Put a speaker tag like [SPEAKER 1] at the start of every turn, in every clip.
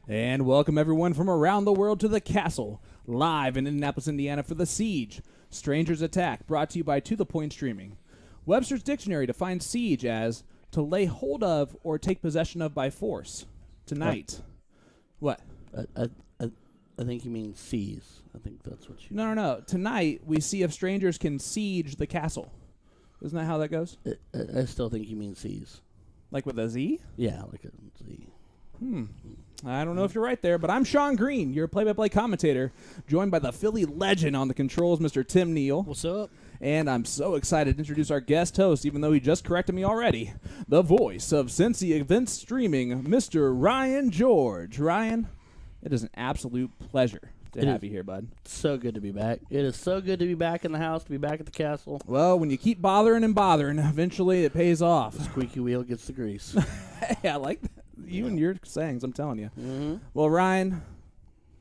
[SPEAKER 1] And welcome everyone from around the world to the castle, live in Indianapolis, Indiana for The Siege, Stranger's Attack, brought to you by To The Point Streaming. Webster's Dictionary defines siege as to lay hold of or take possession of by force. Tonight. What?
[SPEAKER 2] I think you mean seize. I think that's what you...
[SPEAKER 1] No. Tonight, we see if strangers can siege the castle. Isn't that how that goes?
[SPEAKER 2] I still think you mean seize.
[SPEAKER 1] Like with a Z?
[SPEAKER 2] Yeah, like a Z.
[SPEAKER 1] I don't know if you're right there, but I'm Sean Green, your play-by-play commentator, joined by the Philly legend on the controls, Mr. Tim Neal.
[SPEAKER 3] What's up?
[SPEAKER 1] And I'm so excited to introduce our guest host, even though he just corrected me already, the voice of Cincy Events Streaming, Mr. Ryan George. Ryan, it is an absolute pleasure to have you here, bud.
[SPEAKER 2] So good to be back. It is so good to be back in the house, to be back at the castle.
[SPEAKER 1] Well, when you keep bothering and bothering, eventually it pays off.
[SPEAKER 2] The squeaky wheel gets the grease.
[SPEAKER 1] Hey, I like that. You and your sayings, I'm telling you.
[SPEAKER 2] Mm-hmm.
[SPEAKER 1] Well, Ryan,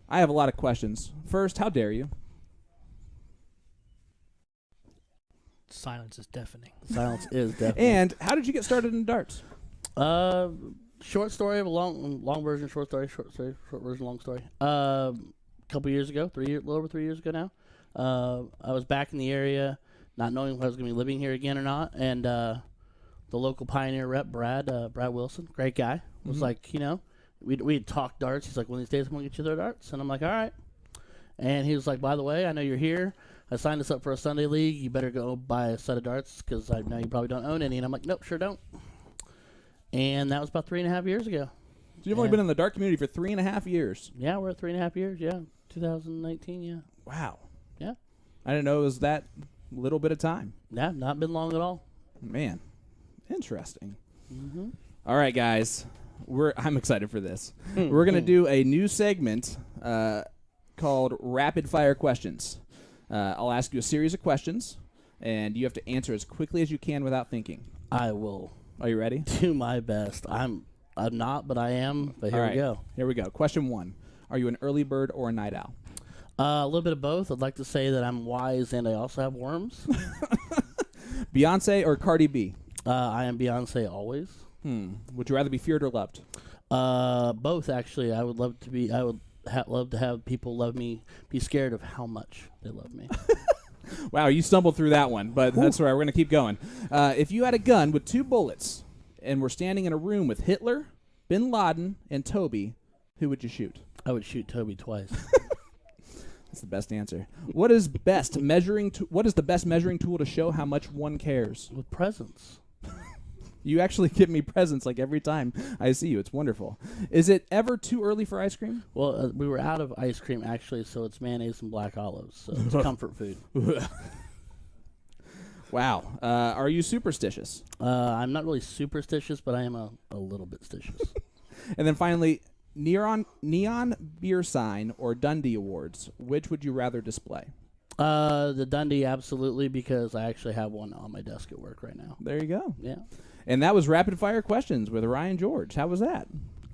[SPEAKER 1] I have a lot of questions. First, how dare you?
[SPEAKER 3] Silence is deafening.
[SPEAKER 2] Silence is definitely.
[SPEAKER 1] And how did you get started in darts?
[SPEAKER 2] Short story of a long version, short story, short version, long story. A couple years ago, a little over 3 years ago now, I was back in the area, not knowing if I was going to be living here again or not, and the local Pioneer rep, Brad Wilson, great guy, was like, we'd talked darts. He's like, one of these days I'm going to get you their darts. And I'm like, all right. And he was like, by the way, I know you're here. I signed us up for a Sunday league. You better go buy a set of darts because I know you probably don't own any. And I'm like, nope, sure don't. And that was about 3.5 years ago.
[SPEAKER 1] So you've only been in the dart community for 3.5 years.
[SPEAKER 2] Yeah, we're at 3.5 years. Yeah, 2019. Yeah.
[SPEAKER 1] Wow.
[SPEAKER 2] Yeah.
[SPEAKER 1] I didn't know it was that little bit of time.
[SPEAKER 2] Yeah, not been long at all.
[SPEAKER 1] Man, interesting.
[SPEAKER 2] Mm-hmm.
[SPEAKER 1] All right, guys, I'm excited for this. We're gonna do a new segment called Rapid Fire Questions. I'll ask you a series of questions, and you have to answer as quickly as you can without thinking.
[SPEAKER 2] I will.
[SPEAKER 1] Are you ready?
[SPEAKER 2] Do my best. I'm not, but I am. But here we go.
[SPEAKER 1] Here we go. Question 1. Are you an early bird or a night owl?
[SPEAKER 2] A little bit of both. I'd like to say that I'm wise and I also have worms.
[SPEAKER 1] Beyonce or Cardi B?
[SPEAKER 2] I am Beyonce always.
[SPEAKER 1] Would you rather be feared or loved?
[SPEAKER 2] Both, actually. I would love to be. I would love to have people love me, be scared of how much they love me.
[SPEAKER 1] Wow, you stumbled through that one, but that's all right. We're going to keep going. If you had a gun with 2 bullets and were standing in a room with Hitler, Bin Laden, and Toby, who would you shoot?
[SPEAKER 2] I would shoot Toby twice.
[SPEAKER 1] That's the best answer. What is the best measuring tool to show how much one cares?
[SPEAKER 2] With presents.
[SPEAKER 1] You actually give me presents like every time I see you. It's wonderful. Is it ever too early for ice cream?
[SPEAKER 2] Well, we were out of ice cream, actually, so it's mayonnaise and black olives. So it's comfort food.
[SPEAKER 1] Wow. Are you superstitious?
[SPEAKER 2] I'm not really superstitious, but I am a little bit stitious.
[SPEAKER 1] And then finally, neon beer sign or Dundee Awards. Which would you rather display?
[SPEAKER 2] The Dundee, absolutely, because I actually have one on my desk at work right now.
[SPEAKER 1] There you go.
[SPEAKER 2] Yeah.
[SPEAKER 1] And that was Rapid Fire Questions with Ryan George. How was that?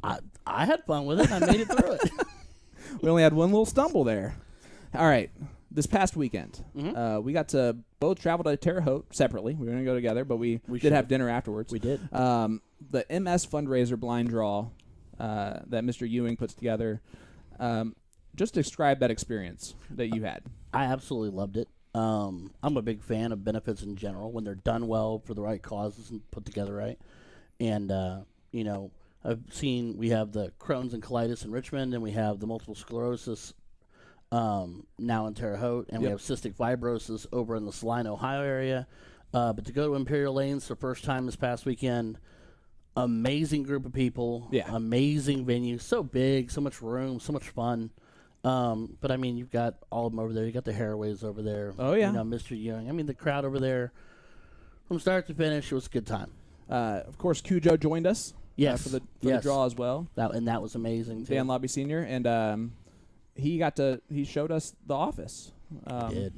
[SPEAKER 2] I had fun with it. I made it through it.
[SPEAKER 1] We only had one little stumble there. All right. This past weekend, we got to both travel to Terre Haute separately. We were going to go together, but we did have dinner afterwards.
[SPEAKER 2] We did.
[SPEAKER 1] The MS fundraiser blind draw that Mr. Ewing puts together. Just describe that experience that you had.
[SPEAKER 2] I absolutely loved it. I'm a big fan of benefits in general when they're done well for the right causes and put together right. And, I've seen we have the Crohn's and colitis in Richmond, and we have the multiple sclerosis now in Terre Haute, and we have cystic fibrosis over in the Saline, Ohio area. But to go to Imperial Lanes for the first time this past weekend, amazing group of people, amazing venue, so big, so much room, so much fun. But I mean, you've got all of them over there. You got the Haraways over there.
[SPEAKER 1] Oh yeah,
[SPEAKER 2] Mr. Young. I mean, the crowd over there, from start to finish, it was a good time.
[SPEAKER 1] Of course, Cujo joined us.
[SPEAKER 2] Yes,
[SPEAKER 1] for the draw as well.
[SPEAKER 2] That was amazing too.
[SPEAKER 1] Dan Lobby Sr. and he showed us the office.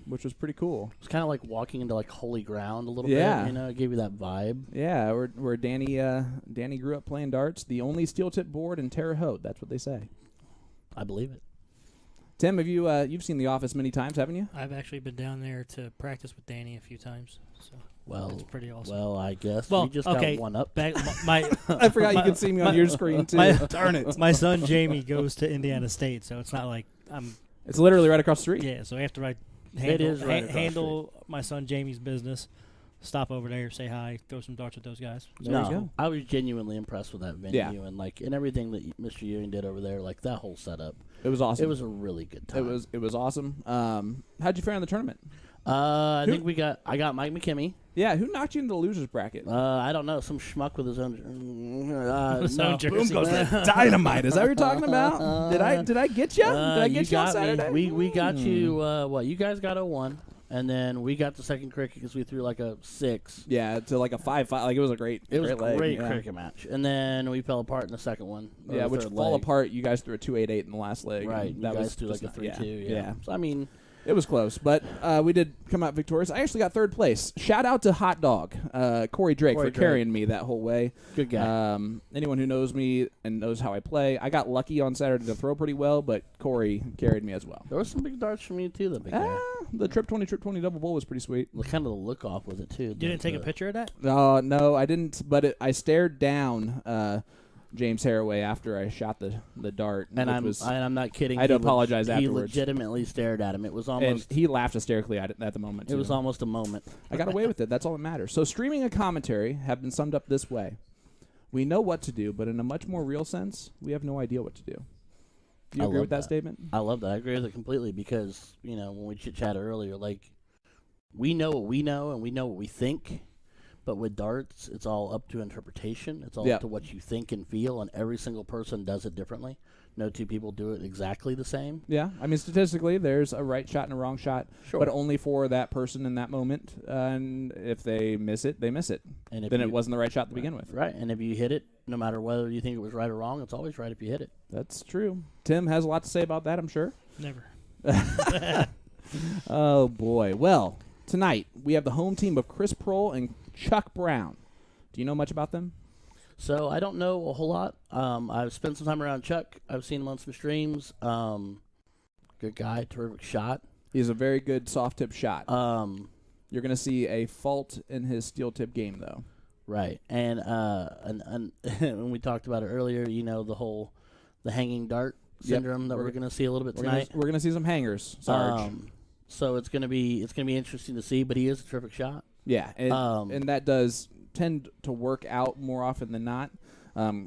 [SPEAKER 1] Which was pretty cool.
[SPEAKER 2] It's kind of like walking into like holy ground a little bit. It gave you that vibe.
[SPEAKER 1] Yeah, where Danny grew up playing darts. The only steel tip board in Terre Haute. That's what they say.
[SPEAKER 2] I believe it.
[SPEAKER 1] Tim, have you you've seen The Office many times, haven't you?
[SPEAKER 3] I've actually been down there to practice with Danny a few times. So it's pretty awesome.
[SPEAKER 2] Well, I guess
[SPEAKER 3] Well,
[SPEAKER 2] we just
[SPEAKER 3] okay.
[SPEAKER 2] got one up.
[SPEAKER 3] Back, my
[SPEAKER 1] I forgot you could see me on your screen too. Darn it!
[SPEAKER 3] my son Jamie goes to Indiana State, so it's not like I'm.
[SPEAKER 1] It's literally right across the street.
[SPEAKER 3] Yeah, so after I
[SPEAKER 2] It is right across the
[SPEAKER 3] handle my son Jamie's business, stop over there, say hi, throw some darts with those guys.
[SPEAKER 1] There you go.
[SPEAKER 2] I was genuinely impressed with that venue and everything that Mr. Ewing did over there, like that whole setup.
[SPEAKER 1] It was awesome.
[SPEAKER 2] It was a really good time.
[SPEAKER 1] It was awesome. How'd you fare in the tournament?
[SPEAKER 2] I think I got Mike McKimmey.
[SPEAKER 1] Yeah, who knocked you into the losers bracket?
[SPEAKER 2] I don't know, some schmuck with his own.
[SPEAKER 3] His own jersey.
[SPEAKER 1] Boom goes the dynamite. Is that what you're talking about? Did I get you? Did I get you on Saturday?
[SPEAKER 2] We got you. What you guys got 0-1, and then we got the second cricket because we threw like a 6.
[SPEAKER 1] Yeah, to like a 5-5. Like it was a great.
[SPEAKER 2] It was a
[SPEAKER 1] leg,
[SPEAKER 2] great
[SPEAKER 1] yeah.
[SPEAKER 2] cricket match, and then we fell apart in the second one.
[SPEAKER 1] Yeah, which fall apart. You guys threw a 2-8-8 in the last leg.
[SPEAKER 2] Right,
[SPEAKER 1] That
[SPEAKER 2] you guys
[SPEAKER 1] was
[SPEAKER 2] threw like
[SPEAKER 1] just
[SPEAKER 2] a
[SPEAKER 1] not-
[SPEAKER 2] 3-2.
[SPEAKER 1] Yeah.
[SPEAKER 2] Yeah. So I mean,
[SPEAKER 1] It was close, but we did come out victorious. I actually got third place. Shout out to Hot Dog, Corey Drake, for carrying me that whole way.
[SPEAKER 2] good guy.
[SPEAKER 1] Anyone who knows me and knows how I play, I got lucky on Saturday to throw pretty well, but Corey carried me as well.
[SPEAKER 2] There were some big darts from you too. The big guy.
[SPEAKER 1] The trip 20 double bowl was pretty sweet.
[SPEAKER 2] Kind of the look off with it too.
[SPEAKER 3] You didn't take a picture of that?
[SPEAKER 1] No, I didn't. But I stared down James Haraway after I shot the dart,
[SPEAKER 2] And
[SPEAKER 1] which
[SPEAKER 2] I'm not kidding.
[SPEAKER 1] I had to apologize
[SPEAKER 2] He
[SPEAKER 1] afterwards.
[SPEAKER 2] legitimately stared at him. It was
[SPEAKER 1] and
[SPEAKER 2] almost.
[SPEAKER 1] he laughed hysterically at the moment.
[SPEAKER 2] It was
[SPEAKER 1] too.
[SPEAKER 2] almost a moment.
[SPEAKER 1] I got away with it. That's all that matters. So streaming and commentary have been summed up this way: we know what to do, but in a much more real sense, we have no idea what to do. Do you
[SPEAKER 2] I
[SPEAKER 1] agree
[SPEAKER 2] love
[SPEAKER 1] with that
[SPEAKER 2] that.
[SPEAKER 1] statement?
[SPEAKER 2] I love that. I agree with it completely because when we chit-chatted earlier, like we know what we know and we know what we think. But with darts, it's all up to interpretation. It's all up to what you think and feel, and every single person does it differently. No two people do it exactly the same.
[SPEAKER 1] Yeah, I mean statistically, there's a right shot and a wrong shot, but only for that person in that moment. And if they miss it, they miss it. And then it wasn't the right shot to begin with.
[SPEAKER 2] Right, and if you hit it, no matter whether you think it was right or wrong, it's always right if you hit it.
[SPEAKER 1] That's true. Tim has a lot to say about that, I'm sure.
[SPEAKER 3] Never.
[SPEAKER 1] Oh boy. Well, tonight we have the home team of Chris Prohl and Chuck Brown. Do you know much about them?
[SPEAKER 2] So I don't know a whole lot. I've spent some time around Chuck. I've seen him on some streams. Good guy, terrific shot.
[SPEAKER 1] He's a very good soft tip shot. You're going to see a fault in his steel tip game, though.
[SPEAKER 2] Right, and when we talked about it earlier, the hanging dart syndrome that we're going to see a little bit tonight.
[SPEAKER 1] We're going to see some hangers, Sarge.
[SPEAKER 2] So it's going to be interesting to see. But he is a terrific shot.
[SPEAKER 1] Yeah, and that does tend to work out more often than not.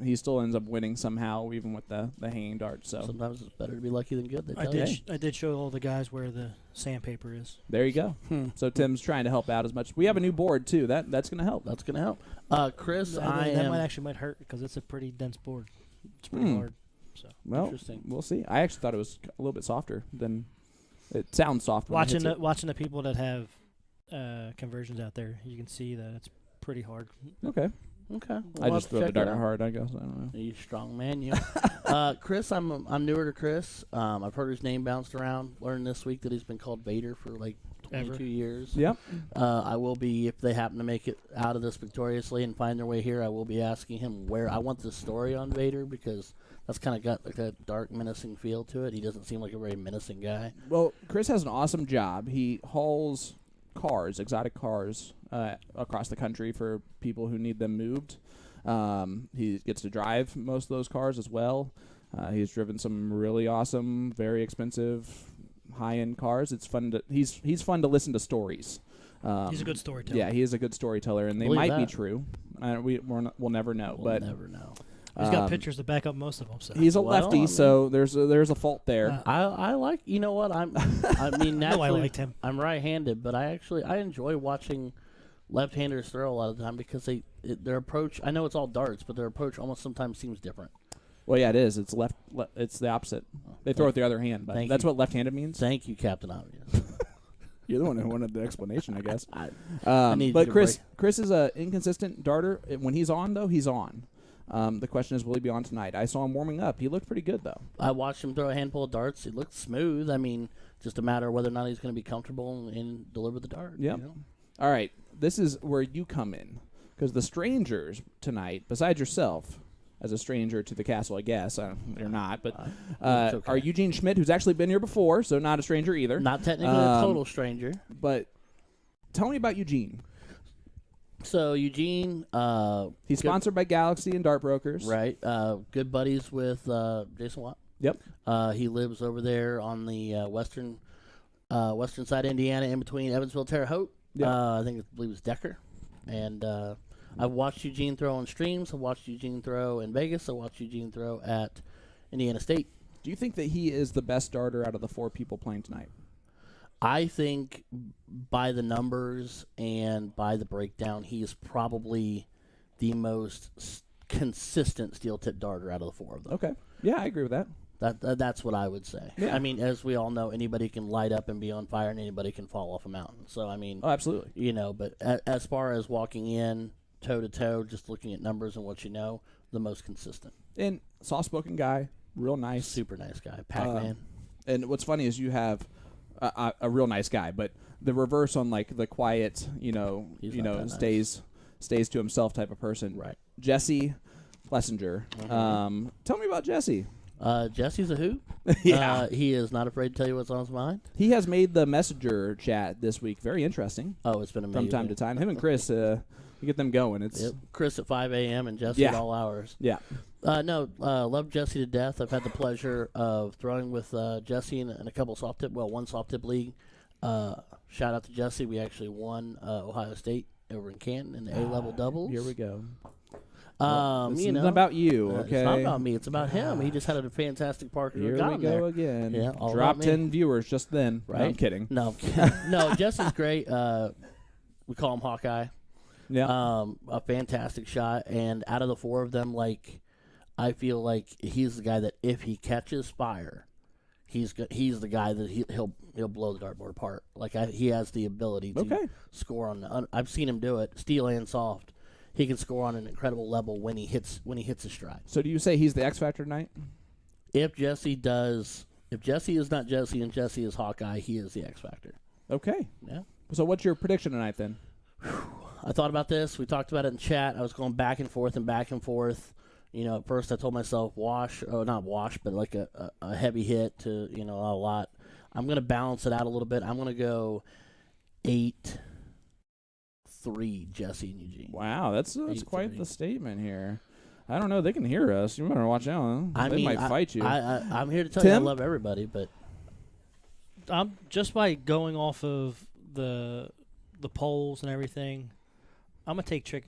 [SPEAKER 1] He still ends up winning somehow, even with the hanging dart. So
[SPEAKER 2] sometimes it's better to be lucky than good.
[SPEAKER 3] I did show all the guys where the sandpaper is.
[SPEAKER 1] There you go. So Tim's trying to help out as much. We have a new board too. That's going to help.
[SPEAKER 2] That's going to help. Chris,
[SPEAKER 3] That might hurt because it's a pretty dense board. It's pretty hard. So
[SPEAKER 2] interesting.
[SPEAKER 1] We'll see. I actually thought it was a little bit softer than it sounds soft.
[SPEAKER 3] Watching the people that have conversions out there, you can see that it's pretty hard.
[SPEAKER 1] Okay.
[SPEAKER 2] Well,
[SPEAKER 1] I just throw the dart hard, I guess. I don't know.
[SPEAKER 2] You strong man, you. Chris, I'm newer to Chris. I've heard his name bounced around. Learned this week that he's been called Vader for like 22 years.
[SPEAKER 1] Yep.
[SPEAKER 2] I will be, if they happen to make it out of this victoriously and find their way here, I will be asking him where. I want the story on Vader because that's kind of got like that dark, menacing feel to it. He doesn't seem like a very menacing guy.
[SPEAKER 1] Well, Chris has an awesome job. He hauls cars, exotic cars, across the country for people who need them moved. He gets to drive most of those cars as well. He's driven some really awesome, very expensive, high-end cars. It's fun to he's fun to listen to stories.
[SPEAKER 3] He's a good storyteller.
[SPEAKER 1] Yeah, he is a good storyteller, and they might be true. We'll never know.
[SPEAKER 2] We'll never know.
[SPEAKER 3] He's got pictures to back up most of them. So.
[SPEAKER 1] He's a lefty, so there's a fault there.
[SPEAKER 2] I like. You know what? I mean, naturally,
[SPEAKER 3] I liked him.
[SPEAKER 2] I'm right-handed, but I enjoy watching left-handers throw a lot of the time because their approach. I know it's all darts, but their approach almost sometimes seems different.
[SPEAKER 1] Well, yeah, it is. It's it's the opposite. They throw with the other hand, but that's what left-handed means.
[SPEAKER 2] Thank you, Captain Obvious.
[SPEAKER 1] You're the one who wanted the explanation, I guess.
[SPEAKER 2] But
[SPEAKER 1] Chris is a inconsistent darter. When he's on, though, he's on. The question is, will he be on tonight? I saw him warming up. He looked pretty good, though.
[SPEAKER 2] I watched him throw a handful of darts. He looked smooth. I mean, just a matter of whether or not he's going to be comfortable and deliver the dart.
[SPEAKER 1] Yep. All right. This is where you come in. Because the strangers tonight, besides yourself, as a stranger to the castle, I guess. You're not, but
[SPEAKER 2] it's okay.
[SPEAKER 1] are Eugene Schmidt, who's actually been here before, so not a stranger either.
[SPEAKER 2] Not technically a total stranger.
[SPEAKER 1] But tell me about Eugene.
[SPEAKER 2] So Eugene,
[SPEAKER 1] He's sponsored by Galaxy and Dart Brokers.
[SPEAKER 2] right? Good buddies with Jason Watt.
[SPEAKER 1] Yep.
[SPEAKER 2] He lives over there on the western side of Indiana, in between Evansville, Terre Haute.
[SPEAKER 1] Yep.
[SPEAKER 2] I believe it's Decker. And I've watched Eugene throw on streams. I've watched Eugene throw in Vegas. I watched Eugene throw at Indiana State.
[SPEAKER 1] Do you think that he is the best darter out of the 4 people playing tonight?
[SPEAKER 2] I think by the numbers and by the breakdown, he is probably the most consistent steel tip darter out of the 4 of them.
[SPEAKER 1] Okay. Yeah, I agree with that.
[SPEAKER 2] That's what I would say.
[SPEAKER 1] Yeah.
[SPEAKER 2] I mean, as we all know, anybody can light up and be on fire, and anybody can fall off a mountain. So, I mean,
[SPEAKER 1] Oh, absolutely.
[SPEAKER 2] but as far as walking in toe-to-toe, just looking at numbers and what you know, the most consistent.
[SPEAKER 1] And soft-spoken guy, real nice.
[SPEAKER 2] Super nice guy. Pac-Man.
[SPEAKER 1] And what's funny is you have a real nice guy, but the reverse on like the quiet,
[SPEAKER 2] He's not that nice.
[SPEAKER 1] stays to himself type of person.
[SPEAKER 2] Right.
[SPEAKER 1] Jessie Plessinger. Tell me about Jessie.
[SPEAKER 2] Jesse's a hoot.
[SPEAKER 1] Yeah.
[SPEAKER 2] He is not afraid to tell you what's on his mind.
[SPEAKER 1] He has made the Messenger chat this week very interesting
[SPEAKER 2] Oh, it's been amazing.
[SPEAKER 1] from time to time. Him and Chris, you get them going. It's
[SPEAKER 2] Yep. Chris at 5 a.m. and Jesse at all hours.
[SPEAKER 1] Yeah.
[SPEAKER 2] Love Jesse to death. I've had the pleasure of throwing with Jesse in a couple soft tip, one soft tip league. Shout out to Jesse. We actually won Ohio State over in Canton in the A-level doubles.
[SPEAKER 1] Here we go.
[SPEAKER 2] This
[SPEAKER 1] It's not about you, okay?
[SPEAKER 2] It's not about me. It's about him. He just had a fantastic park.
[SPEAKER 1] Here we go again.
[SPEAKER 2] Yeah, all
[SPEAKER 1] Drop
[SPEAKER 2] about me.
[SPEAKER 1] 10 viewers just then.
[SPEAKER 2] Right?
[SPEAKER 1] No, I'm kidding.
[SPEAKER 2] No, I'm kidding. No, Jesse's great. We call him Hawkeye.
[SPEAKER 1] Yeah.
[SPEAKER 2] A fantastic shot. And out of the 4 of them, I feel like he's the guy that if he catches fire, he's the guy that he'll blow the dartboard apart. He has the ability to score on. I've seen him do it, steel and soft. He can score on an incredible level when he hits his stride.
[SPEAKER 1] So do you say he's the X Factor tonight?
[SPEAKER 2] If Jesse is not Jesse and Jesse is Hawkeye, he is the X Factor.
[SPEAKER 1] Okay.
[SPEAKER 2] Yeah.
[SPEAKER 1] So what's your prediction tonight then?
[SPEAKER 2] I thought about this. We talked about it in chat. I was going back and forth. At first I told myself not wash, but like a heavy hit to, a lot. I'm going to balance it out a little bit. I'm going to go 8-3 Jesse and Eugene.
[SPEAKER 1] Wow, that's
[SPEAKER 2] 8-3.
[SPEAKER 1] quite the statement here. I don't know. They can hear us. You better watch out. They might fight you.
[SPEAKER 2] I'm here to tell
[SPEAKER 1] Tim?
[SPEAKER 2] you I love everybody, but
[SPEAKER 3] I'm just by going off of the polls and everything. I'm gonna take Chuck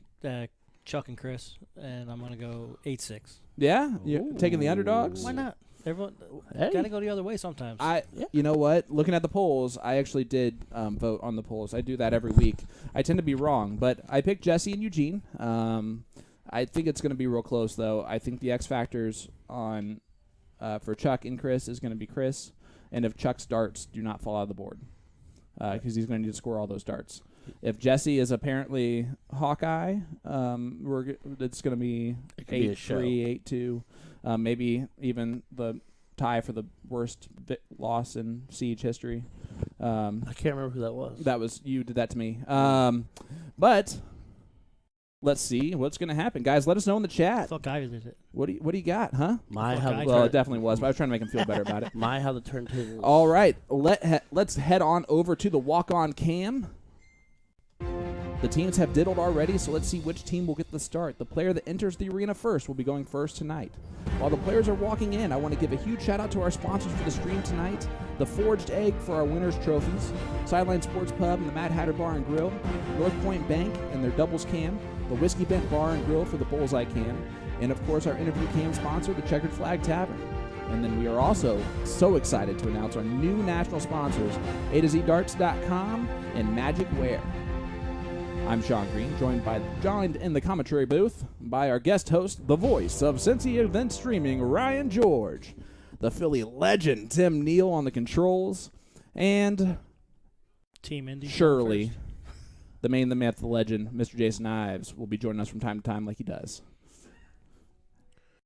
[SPEAKER 3] and Chris, and I'm gonna go 8-6.
[SPEAKER 1] Yeah? You're taking the underdogs?
[SPEAKER 3] Why not? Everyone
[SPEAKER 2] Hey.
[SPEAKER 3] gotta go the other way sometimes.
[SPEAKER 1] You know what? Looking at the polls, I actually did vote on the polls. I do that every week. I tend to be wrong, but I picked Jesse and Eugene. I think it's going to be real close, though. I think the X factors on for Chuck and Chris is going to be Chris, and if Chuck's darts do not fall out of the board, because he's going to need to score all those darts. If Jesse is apparently Hawkeye, it's going to be 8-3, 8-2, maybe even the tie for the worst loss in Siege history.
[SPEAKER 2] I can't remember who that was.
[SPEAKER 1] That was you did that to me. But let's see what's going to happen, guys. Let us know in the
[SPEAKER 3] I
[SPEAKER 1] chat.
[SPEAKER 3] thought Guy did it.
[SPEAKER 1] What do you got, huh?
[SPEAKER 2] Well,
[SPEAKER 1] It definitely was, but I was trying to make him feel better about it.
[SPEAKER 2] how the turntables.
[SPEAKER 1] All right, let's head on over to the walk-on cam. The teams have diddled already, so let's see which team will get the start. The player that enters the arena first will be going first tonight. While the players are walking in, I want to give a huge shout out to our sponsors for the stream tonight: the Forged Egg for our winners' trophies, Sideline Sports Pub and the Mad Hatter Bar and Grill, North Point Bank and their doubles cam, the Whiskey Bent Bar and Grill for the Bullseye cam, and of course our interview cam sponsor, the Checkered Flag Tavern. And then we are also so excited to announce our new national sponsors, A2ZDarts.com and Magic Wear. I'm Sean Green, joined in the commentary booth by our guest host, the voice of Cincy Event Streaming, Ryan George, the Philly legend, Tim Neal on the controls, and
[SPEAKER 3] Team Indy.
[SPEAKER 1] surely the man, the myth, the legend, Mr. Jason Ives will be joining us from time to time like he does.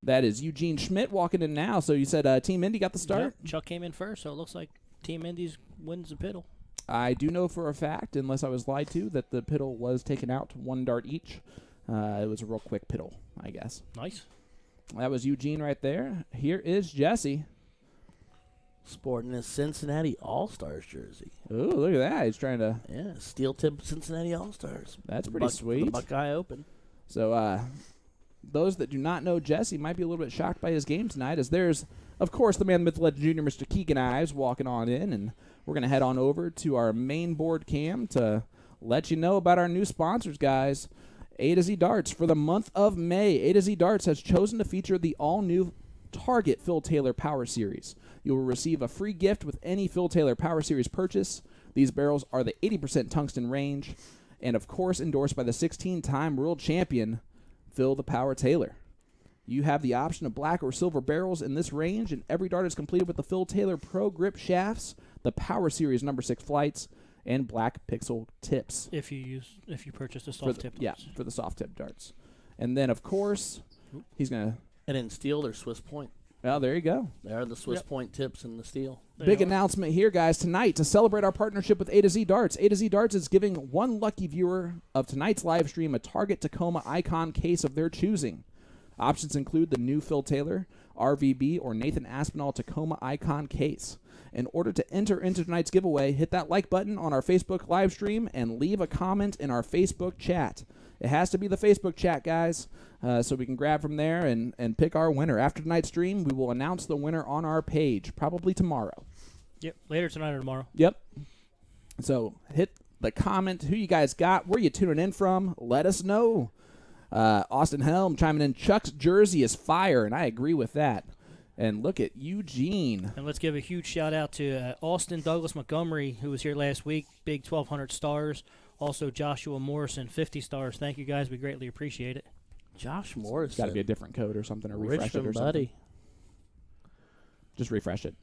[SPEAKER 1] That is Eugene Schmidt walking in now. So you said Team Indy got the start?
[SPEAKER 3] Yep, Chuck came in first, so it looks like Team Indy's wins the piddle.
[SPEAKER 1] I do know for a fact, unless I was lied to, that the piddle was taken out, one dart each. It was a real quick piddle, I guess.
[SPEAKER 3] Nice.
[SPEAKER 1] That was Eugene right there. Here is Jesse.
[SPEAKER 2] Sporting his Cincinnati All-Stars jersey.
[SPEAKER 1] Ooh, look at that. He's trying to...
[SPEAKER 2] Yeah, steel tip Cincinnati All-Stars.
[SPEAKER 1] That's pretty sweet.
[SPEAKER 2] The Buckeye Open.
[SPEAKER 1] So, those that do not know Jesse might be a little bit shocked by his game tonight, as there's, of course, the man, the myth, the legend, junior, Mr. Keegan Ives, walking on in, and we're going to head on over to our main board cam to let you know about our new sponsors, guys. A to Z Darts. For the month of May, A to Z Darts has chosen to feature the all-new Target Phil Taylor Power Series. You will receive a free gift with any Phil Taylor Power Series purchase. These barrels are the 80% tungsten range, and of course endorsed by the 16-time world champion, Phil the Power Taylor. You have the option of black or silver barrels in this range, and every dart is completed with the Phil Taylor Pro Grip shafts, the Power Series number 6 flights, and black pixel tips.
[SPEAKER 3] If you purchase the soft tip darts.
[SPEAKER 1] Yeah, for the soft tip darts. And then, of course, he's going to...
[SPEAKER 2] And in steel, they're Swiss Point.
[SPEAKER 1] Well, there you go.
[SPEAKER 2] They are the Swiss Point tips in the steel.
[SPEAKER 1] Big announcement here, guys. Tonight, to celebrate our partnership with A to Z Darts, A to Z Darts is giving one lucky viewer of tonight's live stream a Target Tacoma Icon case of their choosing. Options include the new Phil Taylor, RVB, or Nathan Aspinall Tacoma Icon case. In order to enter into tonight's giveaway, hit that like button on our Facebook live stream and leave a comment in our Facebook chat. It has to be the Facebook chat, guys, so we can grab from there and pick our winner. After tonight's stream, we will announce the winner on our page, probably tomorrow.
[SPEAKER 3] Yep, later tonight or tomorrow.
[SPEAKER 1] Yep. So hit the comment, who you guys got, where you tuning in from, let us know. Austin Helm chiming in, Chuck's jersey is fire, and I agree with that. And look at Eugene.
[SPEAKER 3] And let's give a huge shout-out to Austin Douglas Montgomery, who was here last week, big 1,200 stars. Also, Joshua Morrison, 50 stars. Thank you, guys. We greatly appreciate it.
[SPEAKER 2] Josh Morrison.
[SPEAKER 1] It's got to be a different code or something, or refresh it or something. Just refresh it.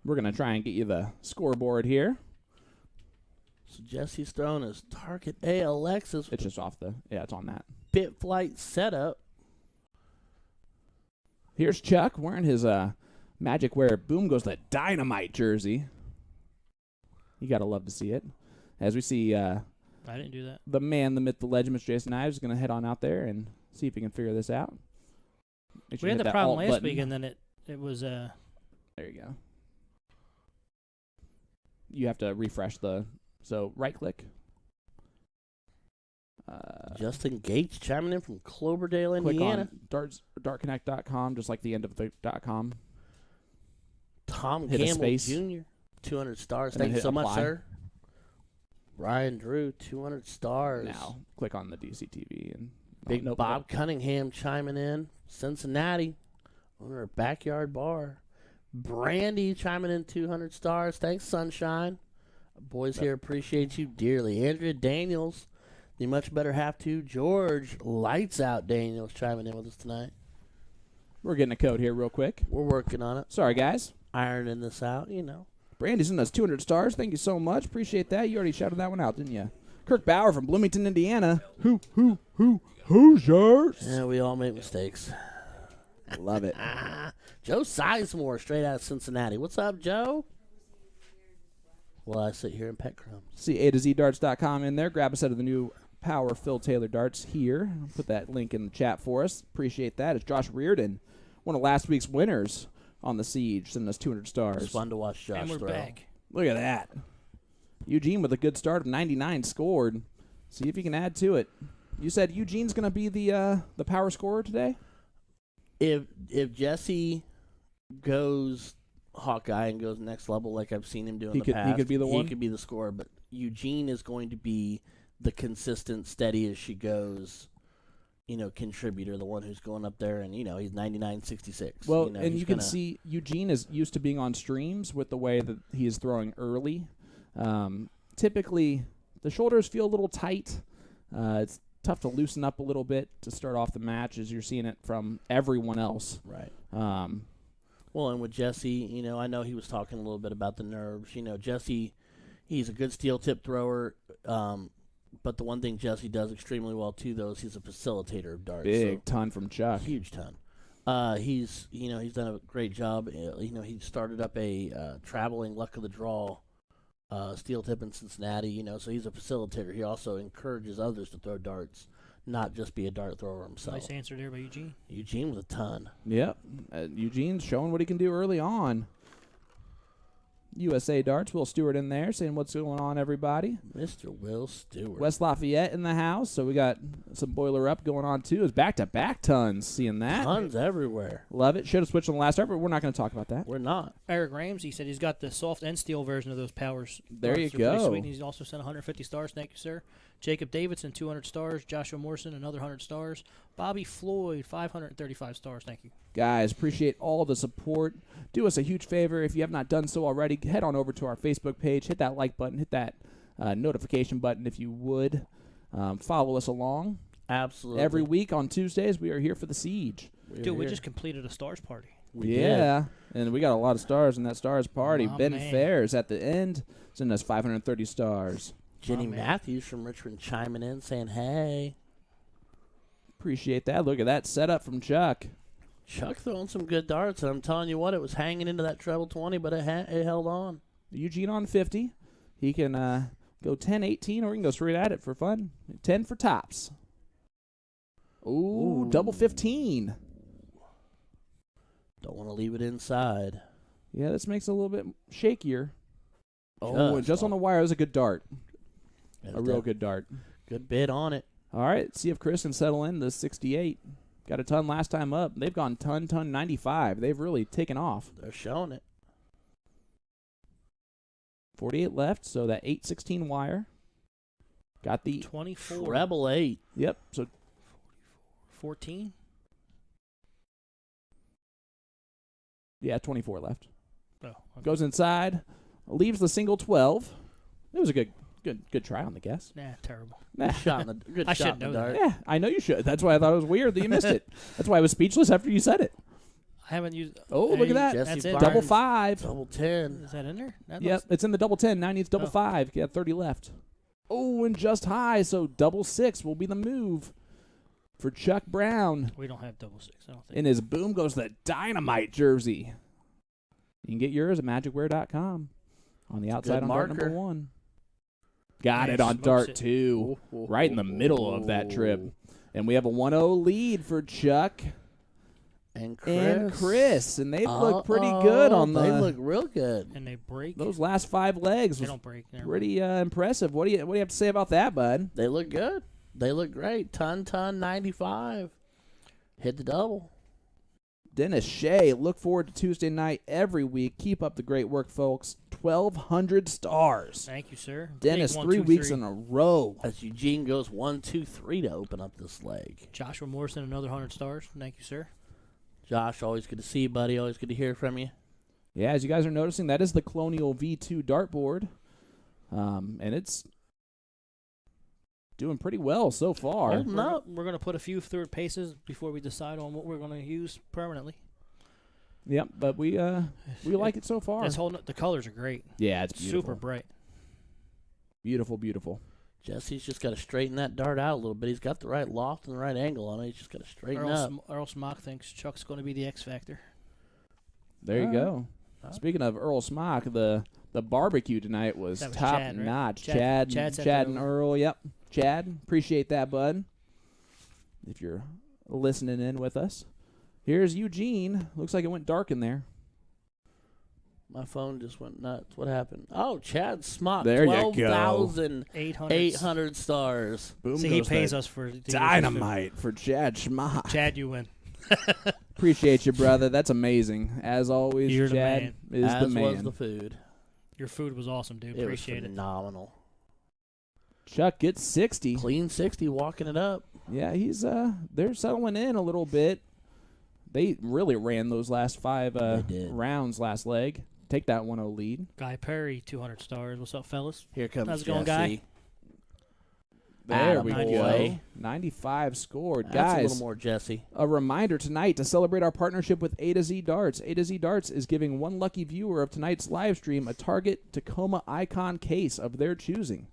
[SPEAKER 1] We're going to try and get you the scoreboard here.
[SPEAKER 2] So Jesse's throwing his Target ALX's.
[SPEAKER 1] It's just off the, yeah, it's on that.
[SPEAKER 2] Bit flight setup.
[SPEAKER 1] Here's Chuck wearing his Magic Wear Boom Goes the Dynamite jersey. You got to love to see it. As we see
[SPEAKER 3] I didn't do that.
[SPEAKER 1] The man, the myth, the legend, Mr. Jason Ives is going to head on out there and see if he can figure this out. Make sure
[SPEAKER 3] We
[SPEAKER 1] you
[SPEAKER 3] had
[SPEAKER 1] hit
[SPEAKER 3] the
[SPEAKER 1] that
[SPEAKER 3] problem
[SPEAKER 1] alt
[SPEAKER 3] last
[SPEAKER 1] button.
[SPEAKER 3] week, and then it was...
[SPEAKER 1] There you go. You have to refresh the... So, right-click.
[SPEAKER 2] Justin Gates chiming in from Cloverdale,
[SPEAKER 1] Click
[SPEAKER 2] Indiana.
[SPEAKER 1] on dartconnect.com, just like the end of the .com.
[SPEAKER 2] Tom
[SPEAKER 1] Hit a
[SPEAKER 2] Campbell
[SPEAKER 1] space.
[SPEAKER 2] Jr., 200 stars.
[SPEAKER 1] And then
[SPEAKER 2] Thank you
[SPEAKER 1] hit
[SPEAKER 2] so much,
[SPEAKER 1] apply.
[SPEAKER 2] sir. Ryan Drew, 200 stars.
[SPEAKER 1] Now, click on the DCTV. And
[SPEAKER 2] Big
[SPEAKER 1] nope,
[SPEAKER 2] Bob
[SPEAKER 1] nope.
[SPEAKER 2] Cunningham chiming in. Cincinnati, owner of Backyard Bar. Brandy chiming in 200 stars. Thanks, Sunshine. Boys here appreciate you dearly. Andrea Daniels, the much better half to George Lights Out Daniels chiming in with us tonight.
[SPEAKER 1] We're getting a code here real quick.
[SPEAKER 2] We're working on it.
[SPEAKER 1] Sorry, guys.
[SPEAKER 2] Ironing this out, you know.
[SPEAKER 1] Brandy's in us 200 stars. Thank you so much. Appreciate that. You already shouted that one out, didn't you? Kirk Bauer from Bloomington, Indiana. Hoosiers.
[SPEAKER 2] Yeah, we all make mistakes.
[SPEAKER 1] Love it.
[SPEAKER 2] Joe Sizemore, straight out of Cincinnati. What's up, Joe? Well, I sit here and pet crumbs.
[SPEAKER 1] See A to Z darts.com in there. Grab a set of the new Power Phil Taylor darts here. I'll put that link in the chat for us. Appreciate that. It's Josh Reardon, one of last week's winners on the Siege, sending us 200 stars.
[SPEAKER 2] It's fun to watch Josh
[SPEAKER 3] and we're
[SPEAKER 2] throw.
[SPEAKER 3] back.
[SPEAKER 1] Look at that. Eugene with a good start of 99 scored. See if you can add to it. You said Eugene's going to be the power scorer today?
[SPEAKER 2] If Jesse goes Hawkeye and goes next level like I've seen him do in
[SPEAKER 1] He
[SPEAKER 2] the
[SPEAKER 1] could-
[SPEAKER 2] past,
[SPEAKER 1] he could be the one?
[SPEAKER 2] He could be the scorer, but Eugene is going to be the consistent, steady as she goes, contributor, the one who's going up there, and, he's 99-66.
[SPEAKER 1] Well, and you can see Eugene is used to being on streams with the way that he is throwing early. Typically, the shoulders feel a little tight. It's tough to loosen up a little bit to start off the match, as you're seeing it from everyone else.
[SPEAKER 2] Right.
[SPEAKER 1] Well,
[SPEAKER 2] and with Jesse, I know he was talking a little bit about the nerves. Jesse, he's a good steel tip thrower, but the one thing Jesse does extremely well, too, though, is he's a facilitator of darts.
[SPEAKER 1] big ton from Chuck.
[SPEAKER 2] Huge ton. He's done a great job. He started up a traveling luck of the draw steel tip in Cincinnati. So he's a facilitator. He also encourages others to throw darts. not just be a dart thrower himself.
[SPEAKER 3] Nice answer there by Eugene.
[SPEAKER 2] Eugene with a ton.
[SPEAKER 1] Yep. Eugene's showing what he can do early on. USA Darts, Will Stewart in there saying what's going on, everybody.
[SPEAKER 2] Mr. Will Stewart.
[SPEAKER 1] West Lafayette in the house, so we got some boiler up going on too. It's back-to-back tons, seeing that.
[SPEAKER 2] Tons everywhere.
[SPEAKER 1] Love it. Should have switched on the last start, but we're not going to talk about that.
[SPEAKER 2] We're not.
[SPEAKER 3] Eric Ramsey said he's got the soft and steel version of those powers.
[SPEAKER 1] There you
[SPEAKER 3] They're pretty
[SPEAKER 1] go.
[SPEAKER 3] Sweet. And he's also sent 150 stars. Thank you, sir. Jacob Davidson, 200 stars. Joshua Morrison, another 100 stars. Bobby Floyd, 535 stars. Thank you.
[SPEAKER 1] Guys, appreciate all the support. Do us a huge favor. If you have not done so already, head on over to our Facebook page. Hit that like button. Hit that notification button if you would. Follow us along.
[SPEAKER 2] Absolutely.
[SPEAKER 1] Every week on Tuesdays, we are here for the Siege.
[SPEAKER 3] Dude, we just completed a stars party.
[SPEAKER 1] Yeah, and we got a lot of stars in that stars party.
[SPEAKER 3] Oh,
[SPEAKER 1] Ben
[SPEAKER 3] man.
[SPEAKER 1] Fairs at the end sending us 530 stars.
[SPEAKER 2] Jenny
[SPEAKER 3] Oh, man.
[SPEAKER 2] Matthews from Richmond chiming in saying, hey.
[SPEAKER 1] Appreciate that. Look at that setup from Chuck.
[SPEAKER 2] Chuck throwing some good darts, and I'm telling you what, it was hanging into that treble 20, but it held on.
[SPEAKER 1] Eugene on 50. He can go 10, 18, or he can go straight at it for fun. 10 for tops. Ooh, double 15.
[SPEAKER 2] Don't want to leave it inside.
[SPEAKER 1] Yeah, this makes it a little bit shakier. Oh,
[SPEAKER 2] Just
[SPEAKER 1] just on the wire. It was a good dart.
[SPEAKER 2] There's
[SPEAKER 1] A real
[SPEAKER 2] that
[SPEAKER 1] good dart.
[SPEAKER 2] good bid on it.
[SPEAKER 1] All right, see if Chris can settle in the 68. Got a ton last time up. They've gone ton 95. They've really taken off.
[SPEAKER 2] They're showing it.
[SPEAKER 1] 48 left, so that 816 wire. Got the
[SPEAKER 3] 24.
[SPEAKER 2] Treble 8.
[SPEAKER 1] Yep. So
[SPEAKER 3] 14.
[SPEAKER 1] yeah, 24 left.
[SPEAKER 3] Oh, okay.
[SPEAKER 1] Goes inside, leaves the single 12. It was a good try on the guess.
[SPEAKER 3] Nah, terrible.
[SPEAKER 1] Nah.
[SPEAKER 2] Good
[SPEAKER 3] I
[SPEAKER 2] shot
[SPEAKER 3] should
[SPEAKER 2] in the
[SPEAKER 3] know
[SPEAKER 2] dart.
[SPEAKER 3] that.
[SPEAKER 1] Yeah, I know you should. That's why I thought it was weird that you missed it. That's why I was speechless after you said it.
[SPEAKER 3] I haven't used.
[SPEAKER 1] Oh, look at that.
[SPEAKER 2] Jesse
[SPEAKER 3] That's it.
[SPEAKER 2] Barnes,
[SPEAKER 1] Double 5.
[SPEAKER 2] Double 10.
[SPEAKER 3] Is that in there? That
[SPEAKER 1] Yep,
[SPEAKER 3] looks-
[SPEAKER 1] it's in the double 10. Now needs double
[SPEAKER 3] Oh.
[SPEAKER 1] 5. You got 30 left. Oh, and just high, so double 6 will be the move for Chuck Brown.
[SPEAKER 3] We don't have double 6. I don't think.
[SPEAKER 1] In his boom goes the dynamite jersey. You can get yours at magicwear.com on the outside
[SPEAKER 2] good
[SPEAKER 1] on dart number
[SPEAKER 2] marker.
[SPEAKER 1] 1. Got
[SPEAKER 3] Man,
[SPEAKER 1] it on
[SPEAKER 3] smokes
[SPEAKER 1] dart
[SPEAKER 3] it.
[SPEAKER 1] 2. Right in the middle of that trip. And we have a 1-0 lead for Chuck
[SPEAKER 2] And Chris.
[SPEAKER 1] and Chris. And they look pretty good on the
[SPEAKER 2] They look real good.
[SPEAKER 3] And they break.
[SPEAKER 1] those last 5 legs.
[SPEAKER 3] They
[SPEAKER 1] Was
[SPEAKER 3] don't break. Never
[SPEAKER 1] pretty impressive. What do you have to say about that, bud?
[SPEAKER 2] They look good. They look great. Ton 95. Hit the double.
[SPEAKER 1] Dennis Shea, look forward to Tuesday night every week. Keep up the great work, folks. 1,200 stars.
[SPEAKER 3] Thank you, sir.
[SPEAKER 1] Dennis,
[SPEAKER 3] Big
[SPEAKER 1] 3
[SPEAKER 3] 1, 2,
[SPEAKER 1] weeks
[SPEAKER 3] 3.
[SPEAKER 1] in a row.
[SPEAKER 2] As Eugene goes 1, 2, 3 to open up this leg.
[SPEAKER 3] Joshua Morrison, another 100 stars. Thank you, sir.
[SPEAKER 2] Josh, always good to see you, buddy. Always good to hear from you.
[SPEAKER 1] Yeah, as you guys are noticing, that is the Colonial V2 dartboard. And it's doing pretty well so far.
[SPEAKER 2] Holding
[SPEAKER 3] We're,
[SPEAKER 2] up.
[SPEAKER 3] we're going to put a few third paces before we decide on what we're going to use permanently.
[SPEAKER 1] Yep, but we like it so far.
[SPEAKER 3] That's holding up. The colors are great.
[SPEAKER 1] Yeah, it's beautiful.
[SPEAKER 3] Super bright.
[SPEAKER 1] Beautiful, beautiful.
[SPEAKER 2] Jesse's just got to straighten that dart out a little bit. He's got the right loft and the right angle on it. He's just got to straighten up.
[SPEAKER 3] Earl Smock thinks Chuck's going to be the X Factor.
[SPEAKER 1] There you
[SPEAKER 2] All
[SPEAKER 1] go.
[SPEAKER 2] right.
[SPEAKER 1] Speaking of Earl Smock, the barbecue tonight was
[SPEAKER 3] That was
[SPEAKER 1] top
[SPEAKER 3] Chad, right?
[SPEAKER 1] notch.
[SPEAKER 3] Chad
[SPEAKER 1] Chad
[SPEAKER 3] sent
[SPEAKER 1] and
[SPEAKER 3] it
[SPEAKER 1] Earl. Yep. Chad, appreciate that, bud. If you're listening in with us. Here's Eugene. Looks like it went dark in there.
[SPEAKER 2] My phone just went nuts. What happened? Oh, Chad Smock.
[SPEAKER 1] There you go.
[SPEAKER 3] 800.
[SPEAKER 2] 12,800 stars.
[SPEAKER 1] Boom
[SPEAKER 3] See, he
[SPEAKER 1] goes
[SPEAKER 3] pays
[SPEAKER 1] the
[SPEAKER 3] us for the
[SPEAKER 1] dynamite for Chad Schmock.
[SPEAKER 3] Chad, you win.
[SPEAKER 1] Appreciate you, brother. That's amazing. As always,
[SPEAKER 3] You're the
[SPEAKER 1] Chad is
[SPEAKER 2] As
[SPEAKER 1] the man.
[SPEAKER 2] was the food.
[SPEAKER 3] Your food was awesome, dude.
[SPEAKER 2] It
[SPEAKER 3] Appreciate
[SPEAKER 2] was
[SPEAKER 3] it.
[SPEAKER 2] phenomenal.
[SPEAKER 1] Chuck gets 60.
[SPEAKER 2] Clean 60, walking it up.
[SPEAKER 1] Yeah, he's they're settling in a little bit. They really ran those last 5
[SPEAKER 2] They did.
[SPEAKER 1] rounds last leg. Take that 1-0 lead.
[SPEAKER 3] Guy Perry, 200 stars. What's up, fellas?
[SPEAKER 2] Here comes
[SPEAKER 3] How's it
[SPEAKER 2] Jesse.
[SPEAKER 3] going, Guy?
[SPEAKER 1] There we go.
[SPEAKER 2] Attaboy.
[SPEAKER 1] 95 scored.
[SPEAKER 2] That's
[SPEAKER 1] Guys,
[SPEAKER 2] a little more Jesse.
[SPEAKER 1] a reminder tonight to celebrate our partnership with A to Z Darts. A to Z Darts is giving one lucky viewer of tonight's live stream a Target Tacoma Icon case of their choosing.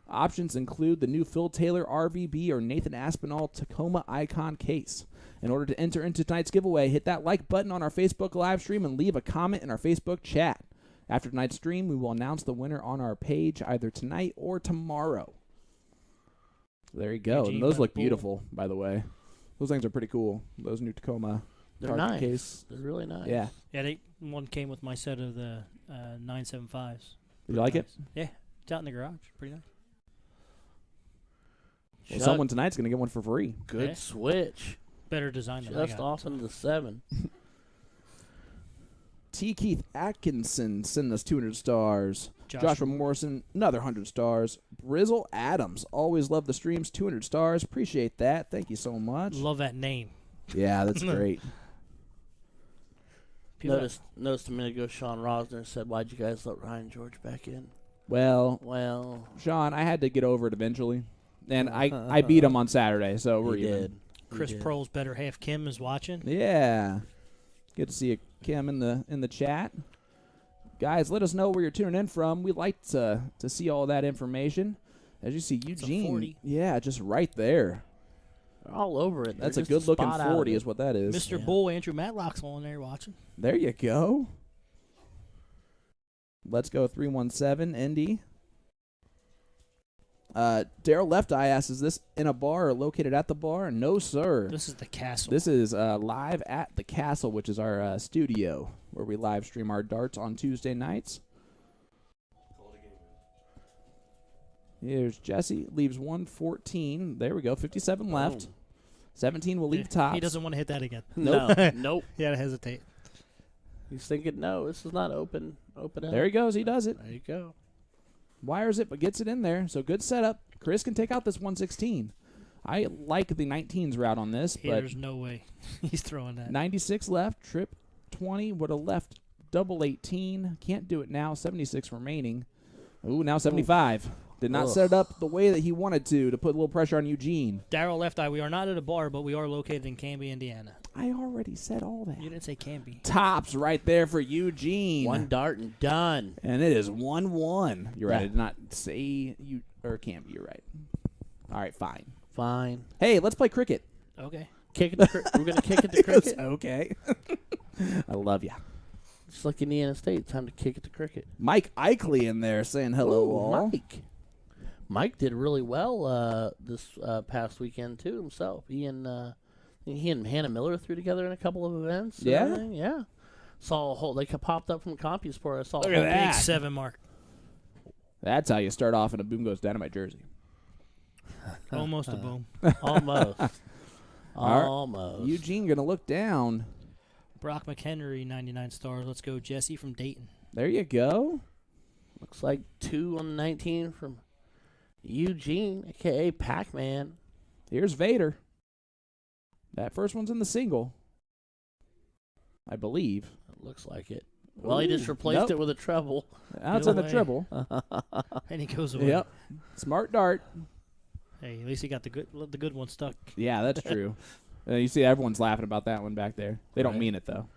[SPEAKER 1] Options include the new Phil Taylor RVB or Nathan Aspinall Tacoma Icon case. In order to enter into tonight's giveaway, hit that like button on our Facebook live stream and leave a comment in our Facebook chat. After tonight's stream, we will announce the winner on our page either tonight or tomorrow. There you go.
[SPEAKER 3] Eugene
[SPEAKER 1] And those
[SPEAKER 3] went
[SPEAKER 1] look
[SPEAKER 3] bull.
[SPEAKER 1] beautiful, by the way. Those things are pretty cool. Those new Tacoma
[SPEAKER 2] They're
[SPEAKER 1] card
[SPEAKER 2] nice.
[SPEAKER 1] case.
[SPEAKER 2] They're really nice.
[SPEAKER 1] Yeah.
[SPEAKER 3] Yeah, one came with my set of the 975s.
[SPEAKER 1] Did you like it?
[SPEAKER 3] Yeah, it's out in the garage. Pretty nice.
[SPEAKER 1] Well,
[SPEAKER 2] Chuck,
[SPEAKER 1] someone tonight's going to get one for free.
[SPEAKER 2] good
[SPEAKER 3] Yeah.
[SPEAKER 2] switch.
[SPEAKER 3] Better design than I
[SPEAKER 2] Just
[SPEAKER 3] got.
[SPEAKER 2] off into the 7.
[SPEAKER 1] T. Keith Atkinson sending us 200 stars. Joshua Morrison, another 100 stars. Brizzle Adams, always love the streams, 200 stars. Appreciate that. Thank you so much.
[SPEAKER 3] Love that name.
[SPEAKER 1] Yeah, that's great.
[SPEAKER 3] People
[SPEAKER 2] Noticed a minute ago Sean Rosner said, "Why'd you guys let Ryan George back in?"
[SPEAKER 1] Well,
[SPEAKER 2] Well,
[SPEAKER 1] Sean, I had to get over it eventually. And I beat him on Saturday, so we're
[SPEAKER 2] he
[SPEAKER 1] even.
[SPEAKER 2] did. He
[SPEAKER 3] Chris
[SPEAKER 2] did.
[SPEAKER 3] Prohl's better half Kim is watching.
[SPEAKER 1] Yeah. Good to see you, Kim, in the chat. Guys, let us know where you're tuning in from. We'd like to see all that information. As you see,
[SPEAKER 3] a
[SPEAKER 1] Eugene.
[SPEAKER 3] 40.
[SPEAKER 1] Yeah, just right there.
[SPEAKER 2] They're all over it.
[SPEAKER 1] That's
[SPEAKER 2] They're
[SPEAKER 1] a
[SPEAKER 2] just
[SPEAKER 1] good-looking
[SPEAKER 2] spot out of
[SPEAKER 1] 40
[SPEAKER 2] it.
[SPEAKER 1] is what that is.
[SPEAKER 3] Mr.
[SPEAKER 2] Yeah.
[SPEAKER 3] Bull, Andrew Matlock's on there watching.
[SPEAKER 1] There you go. Let's go 317, Indy. Daryl Left Eye asks, is this in a bar or located at the bar? No, sir.
[SPEAKER 3] This is the castle.
[SPEAKER 1] This is live at the Castle, which is our studio where we live stream our darts on Tuesday nights. Here's Jesse. Leaves 114. There we go. 57 left.
[SPEAKER 2] Boom.
[SPEAKER 1] 17 will leave
[SPEAKER 3] Yeah,
[SPEAKER 1] tops.
[SPEAKER 3] He doesn't want to hit that again.
[SPEAKER 2] No, nope.
[SPEAKER 3] He had to hesitate.
[SPEAKER 2] He's thinking, no, this is not open. Open up.
[SPEAKER 1] There he goes. He does it.
[SPEAKER 2] There you go.
[SPEAKER 1] Wires it, but gets it in there. So good setup. Chris can take out this 116. I like the 19s route on this, but
[SPEAKER 3] There's no way he's throwing that.
[SPEAKER 1] 96 left. Trip 20 would have left double 18. Can't do it now. 76 remaining. Ooh, now 75. Did not set it up the way that he wanted to put a little pressure on Eugene.
[SPEAKER 3] Daryl Left Eye, we are not at a bar, but we are located in Canby, Indiana.
[SPEAKER 1] I already said all that.
[SPEAKER 3] You didn't say Canby.
[SPEAKER 1] Tops right there for Eugene.
[SPEAKER 2] One dart and done.
[SPEAKER 1] And it is 1-1. You're right.
[SPEAKER 2] Yeah.
[SPEAKER 1] I did not say you or can't be. You're right. All right, fine.
[SPEAKER 2] Fine.
[SPEAKER 1] Hey, let's play cricket.
[SPEAKER 3] Okay.
[SPEAKER 2] Kick it. We're gonna kick it to cricket.
[SPEAKER 1] Okay. I love you.
[SPEAKER 2] Just like Indiana State, time to kick it to cricket.
[SPEAKER 1] Mike Eichley in there saying hello,
[SPEAKER 2] Ooh,
[SPEAKER 1] all.
[SPEAKER 2] Mike did really well this past weekend too himself. He and Hannah Miller threw together in a couple of events. and
[SPEAKER 1] Yeah?
[SPEAKER 2] everything. Yeah. Saw a whole. They popped up from CompuSport. I saw.
[SPEAKER 1] Look
[SPEAKER 2] a
[SPEAKER 1] at
[SPEAKER 2] whole
[SPEAKER 1] that.
[SPEAKER 3] Big 7 mark.
[SPEAKER 1] That's how you start off in a Boom Goes Dynamite jersey.
[SPEAKER 3] Almost a boom.
[SPEAKER 2] Almost.
[SPEAKER 1] right.
[SPEAKER 2] Almost.
[SPEAKER 1] Eugene going to look down.
[SPEAKER 3] Brock McHenry, 99 stars. Let's go, Jesse from Dayton.
[SPEAKER 1] There you go.
[SPEAKER 2] Looks like 2 on 19 from Eugene, a.k.a. Pac-Man.
[SPEAKER 1] Here's Vader. That first one's in the single, I believe.
[SPEAKER 2] It looks like it. Well, he just
[SPEAKER 1] Ooh,
[SPEAKER 2] replaced
[SPEAKER 1] nope.
[SPEAKER 2] it with a treble.
[SPEAKER 1] Now it's
[SPEAKER 3] No
[SPEAKER 1] in the
[SPEAKER 3] way.
[SPEAKER 1] triple.
[SPEAKER 3] And he goes away.
[SPEAKER 1] Yep. Smart dart.
[SPEAKER 3] Hey, at least he got the good one stuck.
[SPEAKER 1] Yeah, that's true. You see everyone's laughing about that one back there. They don't
[SPEAKER 2] Right.
[SPEAKER 1] mean it, though.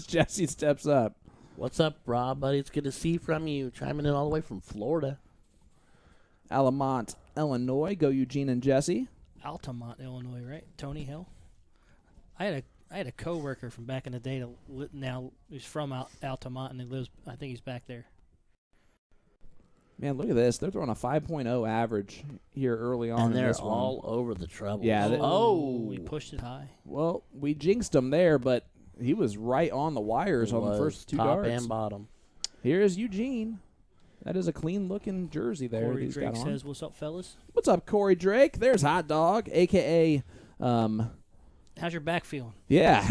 [SPEAKER 1] Jesse steps up.
[SPEAKER 2] What's up, Rob, buddy? It's good to see from you. Chiming in all the way from Florida.
[SPEAKER 1] Alamont, Illinois. Go Eugene and Jesse.
[SPEAKER 3] Altamont, Illinois, right? Tony Hill. I had a coworker from back in the day that now he's from Altamont and he lives. I think he's back there.
[SPEAKER 1] Man, look at this. They're throwing a 5.0 average here early on
[SPEAKER 2] And
[SPEAKER 1] in
[SPEAKER 2] they're
[SPEAKER 1] this one.
[SPEAKER 2] all over the treble.
[SPEAKER 1] Yeah, they-
[SPEAKER 3] We pushed it high.
[SPEAKER 1] Well, we jinxed him there, but he was right on the wires on the first two
[SPEAKER 2] top
[SPEAKER 1] darts.
[SPEAKER 2] and bottom.
[SPEAKER 1] Here's Eugene. That is a clean-looking jersey there.
[SPEAKER 3] Corey
[SPEAKER 1] that he's
[SPEAKER 3] Drake
[SPEAKER 1] got on.
[SPEAKER 3] says, "What's up, fellas?
[SPEAKER 1] What's up, Corey Drake? There's Hot Dog, a.k.a.
[SPEAKER 3] How's your back feeling?"
[SPEAKER 1] Yeah.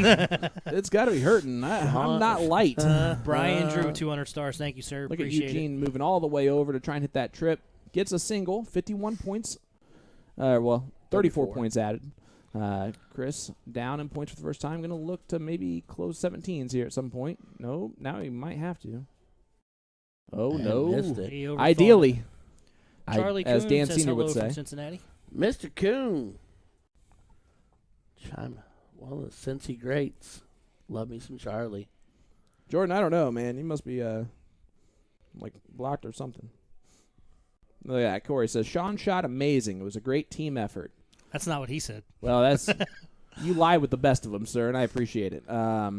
[SPEAKER 1] It's got to be hurting. I'm not light.
[SPEAKER 3] Brian Drew, 200 stars. Thank you, sir.
[SPEAKER 1] Look at
[SPEAKER 3] Appreciate
[SPEAKER 1] Eugene moving all the way over to try and hit that trip. Gets a single, 51 points. 34
[SPEAKER 2] 34.
[SPEAKER 1] points added. Chris down in points for the first time. Going to look to maybe close 17s here at some point. No, now he might have to. Oh,
[SPEAKER 2] And
[SPEAKER 1] no.
[SPEAKER 2] missed
[SPEAKER 3] it.
[SPEAKER 2] it.
[SPEAKER 3] He overthought
[SPEAKER 1] Ideally.
[SPEAKER 3] it. Charlie
[SPEAKER 1] as
[SPEAKER 3] Coon
[SPEAKER 1] Dan
[SPEAKER 3] says
[SPEAKER 1] Senior
[SPEAKER 3] hello
[SPEAKER 1] would
[SPEAKER 3] from
[SPEAKER 1] say.
[SPEAKER 3] Cincinnati.
[SPEAKER 2] Mr. Coon. One of the Cincy greats. Love me some Charlie.
[SPEAKER 1] Jordan, I don't know, man. You must be like blocked or something. Oh, yeah, Corey says, Sean shot amazing. It was a great team effort.
[SPEAKER 3] That's not what he said.
[SPEAKER 1] Well, that's you lie with the best of them, sir, and I appreciate it. No,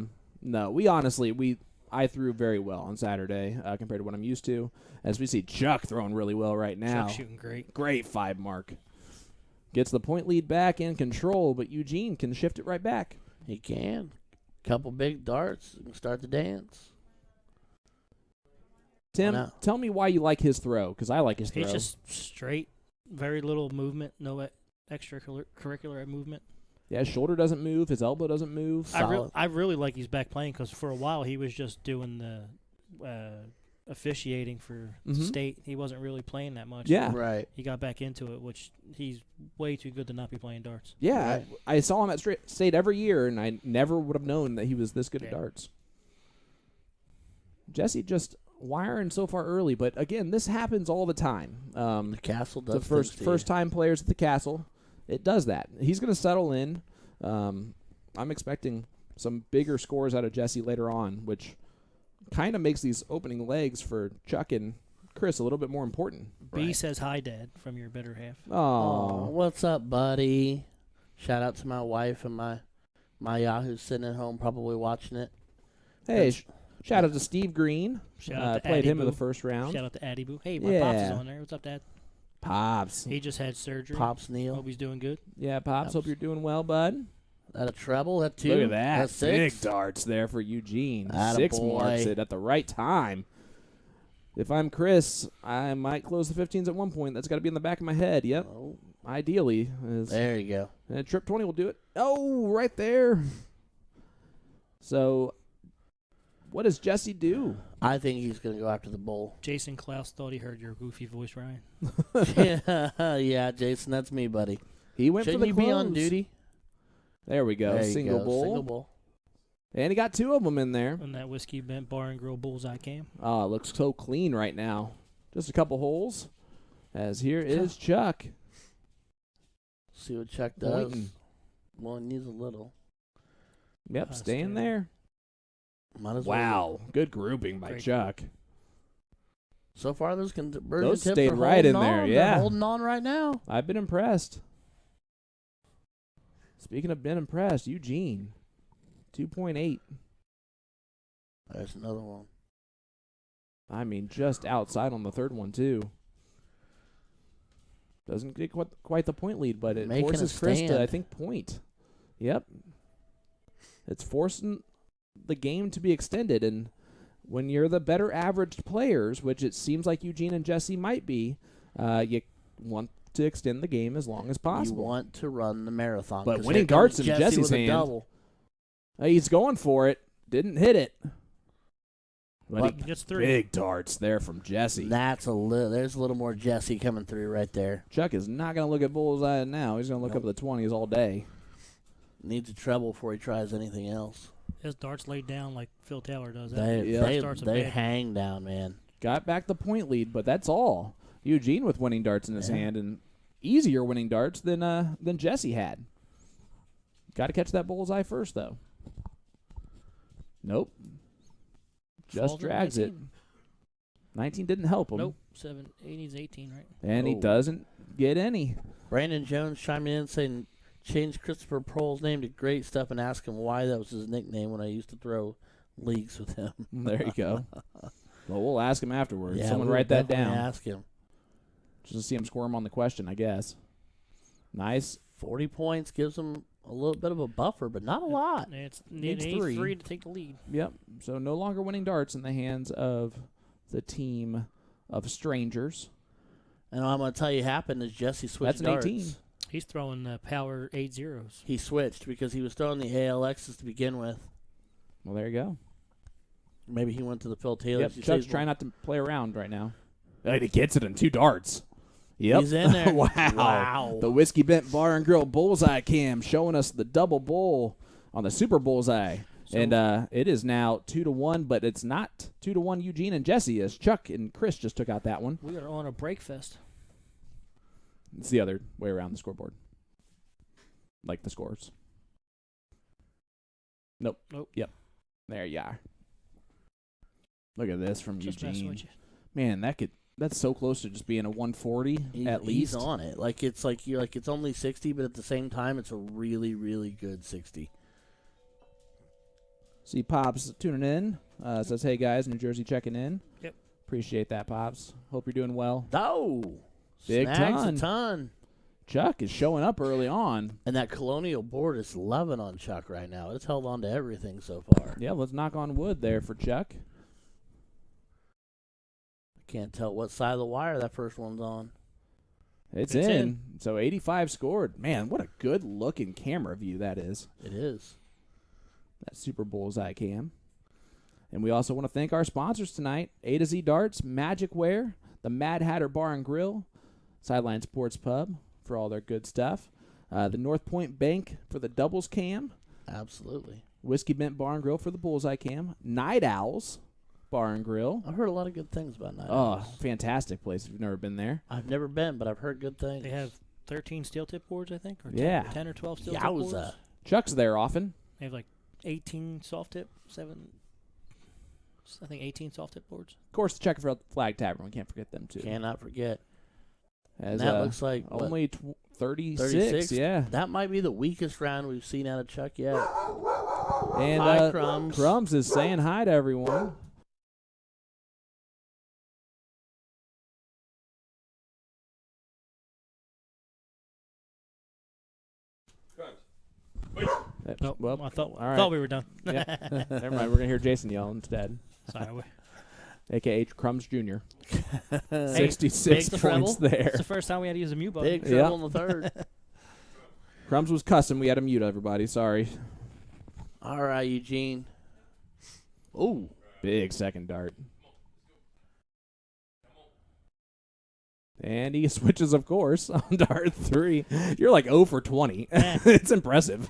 [SPEAKER 1] I threw very well on Saturday compared to what I'm used to. As we see Chuck throwing really well right now.
[SPEAKER 3] Chuck shooting great.
[SPEAKER 1] Great 5 mark. Gets the point lead back in control, but Eugene can shift it right back.
[SPEAKER 2] He can. Couple big darts. Start the dance.
[SPEAKER 1] Tim, tell me why you like his throw, because I like his throw.
[SPEAKER 3] He's just straight, very little movement, no extracurricular movement.
[SPEAKER 1] Yeah, his shoulder doesn't move, his elbow doesn't move.
[SPEAKER 3] I really like he's back playing because for a while he was just doing the officiating for state. He wasn't really playing that much.
[SPEAKER 1] Yeah.
[SPEAKER 2] Right.
[SPEAKER 3] He got back into it, which he's way too good to not be playing darts.
[SPEAKER 1] Yeah,
[SPEAKER 2] Right.
[SPEAKER 1] I saw him at state every year, and I never would have known that he was this good at darts. Jesse just wiring so far early, but again, this happens all the time.
[SPEAKER 2] The Castle does
[SPEAKER 1] the first time players at the Castle, it does that. He's going to settle in. I'm expecting some bigger scores out of Jesse later on, which kind of makes these opening legs for Chuck and Chris a little bit more important.
[SPEAKER 3] B says hi, Dad, from your better half.
[SPEAKER 1] Oh,
[SPEAKER 2] what's up, buddy? Shout out to my wife and my Yahoo sitting at home probably watching it.
[SPEAKER 1] hey, shout out to Steve Green.
[SPEAKER 3] Shout out to
[SPEAKER 1] played
[SPEAKER 3] Addy
[SPEAKER 1] him in the
[SPEAKER 3] Boo.
[SPEAKER 1] first round.
[SPEAKER 3] Shout out to Addy Boo. Hey, my Pops is
[SPEAKER 1] Yeah.
[SPEAKER 3] on there. What's up, Dad?
[SPEAKER 1] Pops.
[SPEAKER 3] He just had surgery.
[SPEAKER 2] Pops Neil.
[SPEAKER 3] Hope he's doing good.
[SPEAKER 1] Yeah, Pops, hope you're doing well, bud.
[SPEAKER 2] That a treble? That two?
[SPEAKER 1] Look at that.
[SPEAKER 2] That's six?
[SPEAKER 1] Big darts there for Eugene.
[SPEAKER 2] Atta
[SPEAKER 1] 6
[SPEAKER 2] boy.
[SPEAKER 1] marks it at the right time. If I'm Chris, I might close the 15s at one point. That's got to be in the back of my head. Yep.
[SPEAKER 2] Oh,
[SPEAKER 1] Ideally.
[SPEAKER 2] there you go.
[SPEAKER 1] And trip 20 will do it. Oh, right there. So, what does Jesse do?
[SPEAKER 2] I think he's going to go after the bull.
[SPEAKER 3] Jason Klaus thought he heard your goofy voice, Ryan.
[SPEAKER 2] Yeah, Jason, that's me, buddy.
[SPEAKER 1] He went
[SPEAKER 2] Shouldn't
[SPEAKER 1] for the
[SPEAKER 2] you
[SPEAKER 1] close.
[SPEAKER 2] be on duty?
[SPEAKER 1] There we go.
[SPEAKER 2] There you
[SPEAKER 1] Single
[SPEAKER 2] go.
[SPEAKER 1] bowl.
[SPEAKER 2] Single bull.
[SPEAKER 1] And he got 2 of them in there.
[SPEAKER 3] And that Whiskey Bent Bar and Grill Bullseye cam.
[SPEAKER 1] Oh, it looks so clean right now. Just a couple holes. As here is Chuck.
[SPEAKER 2] See what Chuck does.
[SPEAKER 1] Pointing.
[SPEAKER 2] Well, he needs a little.
[SPEAKER 1] Yep, staying there.
[SPEAKER 2] Might as well.
[SPEAKER 1] Wow, good grouping by
[SPEAKER 3] Great
[SPEAKER 1] Chuck.
[SPEAKER 2] So far, those conversion
[SPEAKER 1] Those
[SPEAKER 2] tips
[SPEAKER 1] stayed
[SPEAKER 2] are
[SPEAKER 1] right in
[SPEAKER 2] holding
[SPEAKER 1] there,
[SPEAKER 2] on.
[SPEAKER 1] yeah.
[SPEAKER 2] They're holding on right now.
[SPEAKER 1] I've been impressed. Speaking of been impressed, Eugene, 2.8.
[SPEAKER 2] There's another one.
[SPEAKER 1] I mean, just outside on the third one, too. Doesn't get quite the point lead, but it
[SPEAKER 2] Making a
[SPEAKER 1] forces Chris to,
[SPEAKER 2] stand.
[SPEAKER 1] I think, point. Yep. It's forcing the game to be extended, and when you're the better averaged players, which it seems like Eugene and Jesse might be, you want to extend the game as long as possible.
[SPEAKER 2] You want to run the marathon.
[SPEAKER 1] But
[SPEAKER 2] 'cause
[SPEAKER 1] winning
[SPEAKER 2] here comes
[SPEAKER 1] darts in
[SPEAKER 2] Jesse
[SPEAKER 1] Jesse's
[SPEAKER 2] with a
[SPEAKER 1] hand.
[SPEAKER 2] double.
[SPEAKER 1] He's going for it. Didn't hit it. But
[SPEAKER 3] He gets 3.
[SPEAKER 1] big darts there from Jesse.
[SPEAKER 2] There's a little more Jesse coming through right there.
[SPEAKER 1] Chuck is not going to look at bullseye now. He's going to look up at the 20s all day.
[SPEAKER 2] Needs a treble before he tries anything else.
[SPEAKER 3] His darts laid down like Phil Taylor does.
[SPEAKER 2] They hang down, man.
[SPEAKER 1] Got back the point lead, but that's all. Eugene with winning darts in his hand, and easier winning darts than Jesse had. Got to catch that bullseye first, though. Nope. Just
[SPEAKER 3] Falls at
[SPEAKER 1] drags it.
[SPEAKER 3] 19.
[SPEAKER 1] 19 didn't help him.
[SPEAKER 3] Nope. 7. He needs 18, right?
[SPEAKER 1] And he
[SPEAKER 2] Oh.
[SPEAKER 1] doesn't get any.
[SPEAKER 2] Brandon Jones chiming in saying, change Christopher Prohl's name to Great Stuff and ask him why that was his nickname when I used to throw leagues with him.
[SPEAKER 1] There you go. Well, we'll ask him afterwards.
[SPEAKER 2] Yeah,
[SPEAKER 1] Someone
[SPEAKER 2] we'll
[SPEAKER 1] write that
[SPEAKER 2] definitely
[SPEAKER 1] down.
[SPEAKER 2] Ask him.
[SPEAKER 1] Just to see him squirm on the question, I guess. Nice.
[SPEAKER 2] 40 points gives him a little bit of a buffer, but not a lot.
[SPEAKER 3] It
[SPEAKER 1] Needs
[SPEAKER 3] needs
[SPEAKER 1] 3.
[SPEAKER 3] 3 to take the lead.
[SPEAKER 1] Yep. So no longer winning darts in the hands of the team of strangers.
[SPEAKER 2] And I'm going to tell you happened is Jesse switched
[SPEAKER 1] That's an
[SPEAKER 2] darts.
[SPEAKER 1] 18.
[SPEAKER 3] He's throwing power 8 zeros.
[SPEAKER 2] He switched because he was throwing the ALXs to begin with.
[SPEAKER 1] Well, there you go.
[SPEAKER 2] Maybe he went to the Phil Taylor.
[SPEAKER 1] Yep. Chuck's trying not to play around right now. And he gets it in 2 darts. Yep.
[SPEAKER 2] He's in there.
[SPEAKER 1] Wow. The Whiskey Bent Bar and Grill Bullseye Cam showing us the double bull on the Super Bullseye.
[SPEAKER 3] So-
[SPEAKER 1] And it is now 2-1, but it's not 2-1 Eugene and Jesse, as Chuck and Chris just took out that one.
[SPEAKER 3] We are on a break fest.
[SPEAKER 1] It's the other way around the scoreboard. Like the scores. Nope. Yep. There you are. Look at this from
[SPEAKER 3] Just messing
[SPEAKER 1] Eugene.
[SPEAKER 3] with you.
[SPEAKER 1] Man, that's so close to just being a 140 at least.
[SPEAKER 2] He's on it. It's only 60, but at the same time, it's a really, really good 60.
[SPEAKER 1] See Pops tuning in. Says, hey guys, New Jersey checking in.
[SPEAKER 3] Yep.
[SPEAKER 1] Appreciate that, Pops. Hope you're doing well.
[SPEAKER 2] Oh,
[SPEAKER 1] Big
[SPEAKER 2] snags
[SPEAKER 1] ton.
[SPEAKER 2] a ton.
[SPEAKER 1] Chuck is showing up early on.
[SPEAKER 2] And that Colonial board is loving on Chuck right now. It's held on to everything so far.
[SPEAKER 1] Yeah, let's knock on wood there for Chuck.
[SPEAKER 2] Can't tell what side of the wire that first one's on.
[SPEAKER 1] It's in. So 85 scored. Man, what a good-looking camera view that is.
[SPEAKER 2] It is.
[SPEAKER 1] That Super Bullseye cam. And we also want to thank our sponsors tonight, A to Z Darts, Magic Wear, the Mad Hatter Bar and Grill, Sideline Sports Pub for all their good stuff, the North Point Bank for the doubles cam,
[SPEAKER 2] Absolutely.
[SPEAKER 1] Whiskey Bent Bar and Grill for the Bullseye cam, Night Owls Bar and Grill.
[SPEAKER 2] I've heard a lot of good things about Night
[SPEAKER 1] Oh,
[SPEAKER 2] Owls.
[SPEAKER 1] fantastic place if you've never been there.
[SPEAKER 2] I've never been, but I've heard good things.
[SPEAKER 3] They have 13 steel tip boards, I think, or 10,
[SPEAKER 1] Yeah.
[SPEAKER 3] 10 or 12 steel tip boards.
[SPEAKER 2] Yowza.
[SPEAKER 1] Chuck's there often.
[SPEAKER 3] They have like 18 soft tip, 18 soft tip boards.
[SPEAKER 1] Of course, the Checkerfield Flag Tavern. We can't forget them, too.
[SPEAKER 2] Cannot forget.
[SPEAKER 1] As,
[SPEAKER 2] And that looks like what,
[SPEAKER 1] only 36,
[SPEAKER 2] 36?
[SPEAKER 1] yeah.
[SPEAKER 2] That might be the weakest round we've seen out of Chuck yet.
[SPEAKER 1] And
[SPEAKER 2] Hi, Crumbs.
[SPEAKER 1] Crumbs is saying hi to everyone.
[SPEAKER 3] Nope.
[SPEAKER 1] Well,
[SPEAKER 3] I thought
[SPEAKER 1] all right.
[SPEAKER 3] thought we were done.
[SPEAKER 1] Yeah. Never mind. We're going to hear Jason yell instead.
[SPEAKER 3] Sorry.
[SPEAKER 1] A.K.A. Crumbs Jr.
[SPEAKER 2] Hey,
[SPEAKER 1] 66
[SPEAKER 2] big
[SPEAKER 1] points
[SPEAKER 2] treble.
[SPEAKER 1] there.
[SPEAKER 3] It's the first time we had to use a mute button.
[SPEAKER 2] Big
[SPEAKER 1] Yeah.
[SPEAKER 2] trouble in the third.
[SPEAKER 1] Crumbs was cussing. We had to mute everybody. Sorry.
[SPEAKER 2] All right, Eugene. Ooh.
[SPEAKER 1] Big second dart. And he switches, of course, on dart 3. You're like 0 for 20. It's impressive.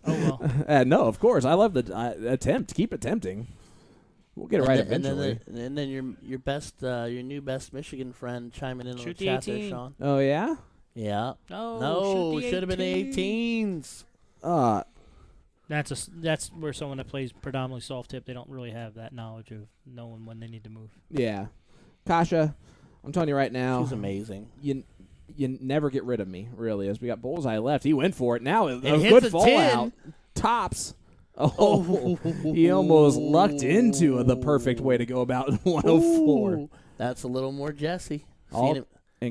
[SPEAKER 3] Oh, well.
[SPEAKER 1] No, of course. I love the attempt. Keep attempting. We'll get it right eventually.
[SPEAKER 2] And then your best, your new best Michigan friend chiming in on the
[SPEAKER 3] Shoot the
[SPEAKER 2] chat there,
[SPEAKER 3] 18.
[SPEAKER 2] Sean.
[SPEAKER 1] Oh, yeah?
[SPEAKER 2] Yeah.
[SPEAKER 3] No,
[SPEAKER 2] should have been the 18s.
[SPEAKER 3] That's where someone that plays predominantly soft tip, they don't really have that knowledge of knowing when they need to move.
[SPEAKER 1] Yeah. Kasha, I'm telling you right now.
[SPEAKER 2] She's amazing.
[SPEAKER 1] You never get rid of me, really. As we got Bullseye left, he went for it. Now a
[SPEAKER 2] hits
[SPEAKER 1] good
[SPEAKER 2] a
[SPEAKER 1] fallout.
[SPEAKER 2] 10.
[SPEAKER 1] Tops. Oh, he almost lucked into the perfect way to go about 104.
[SPEAKER 2] Ooh, that's a little more Jessie.
[SPEAKER 1] And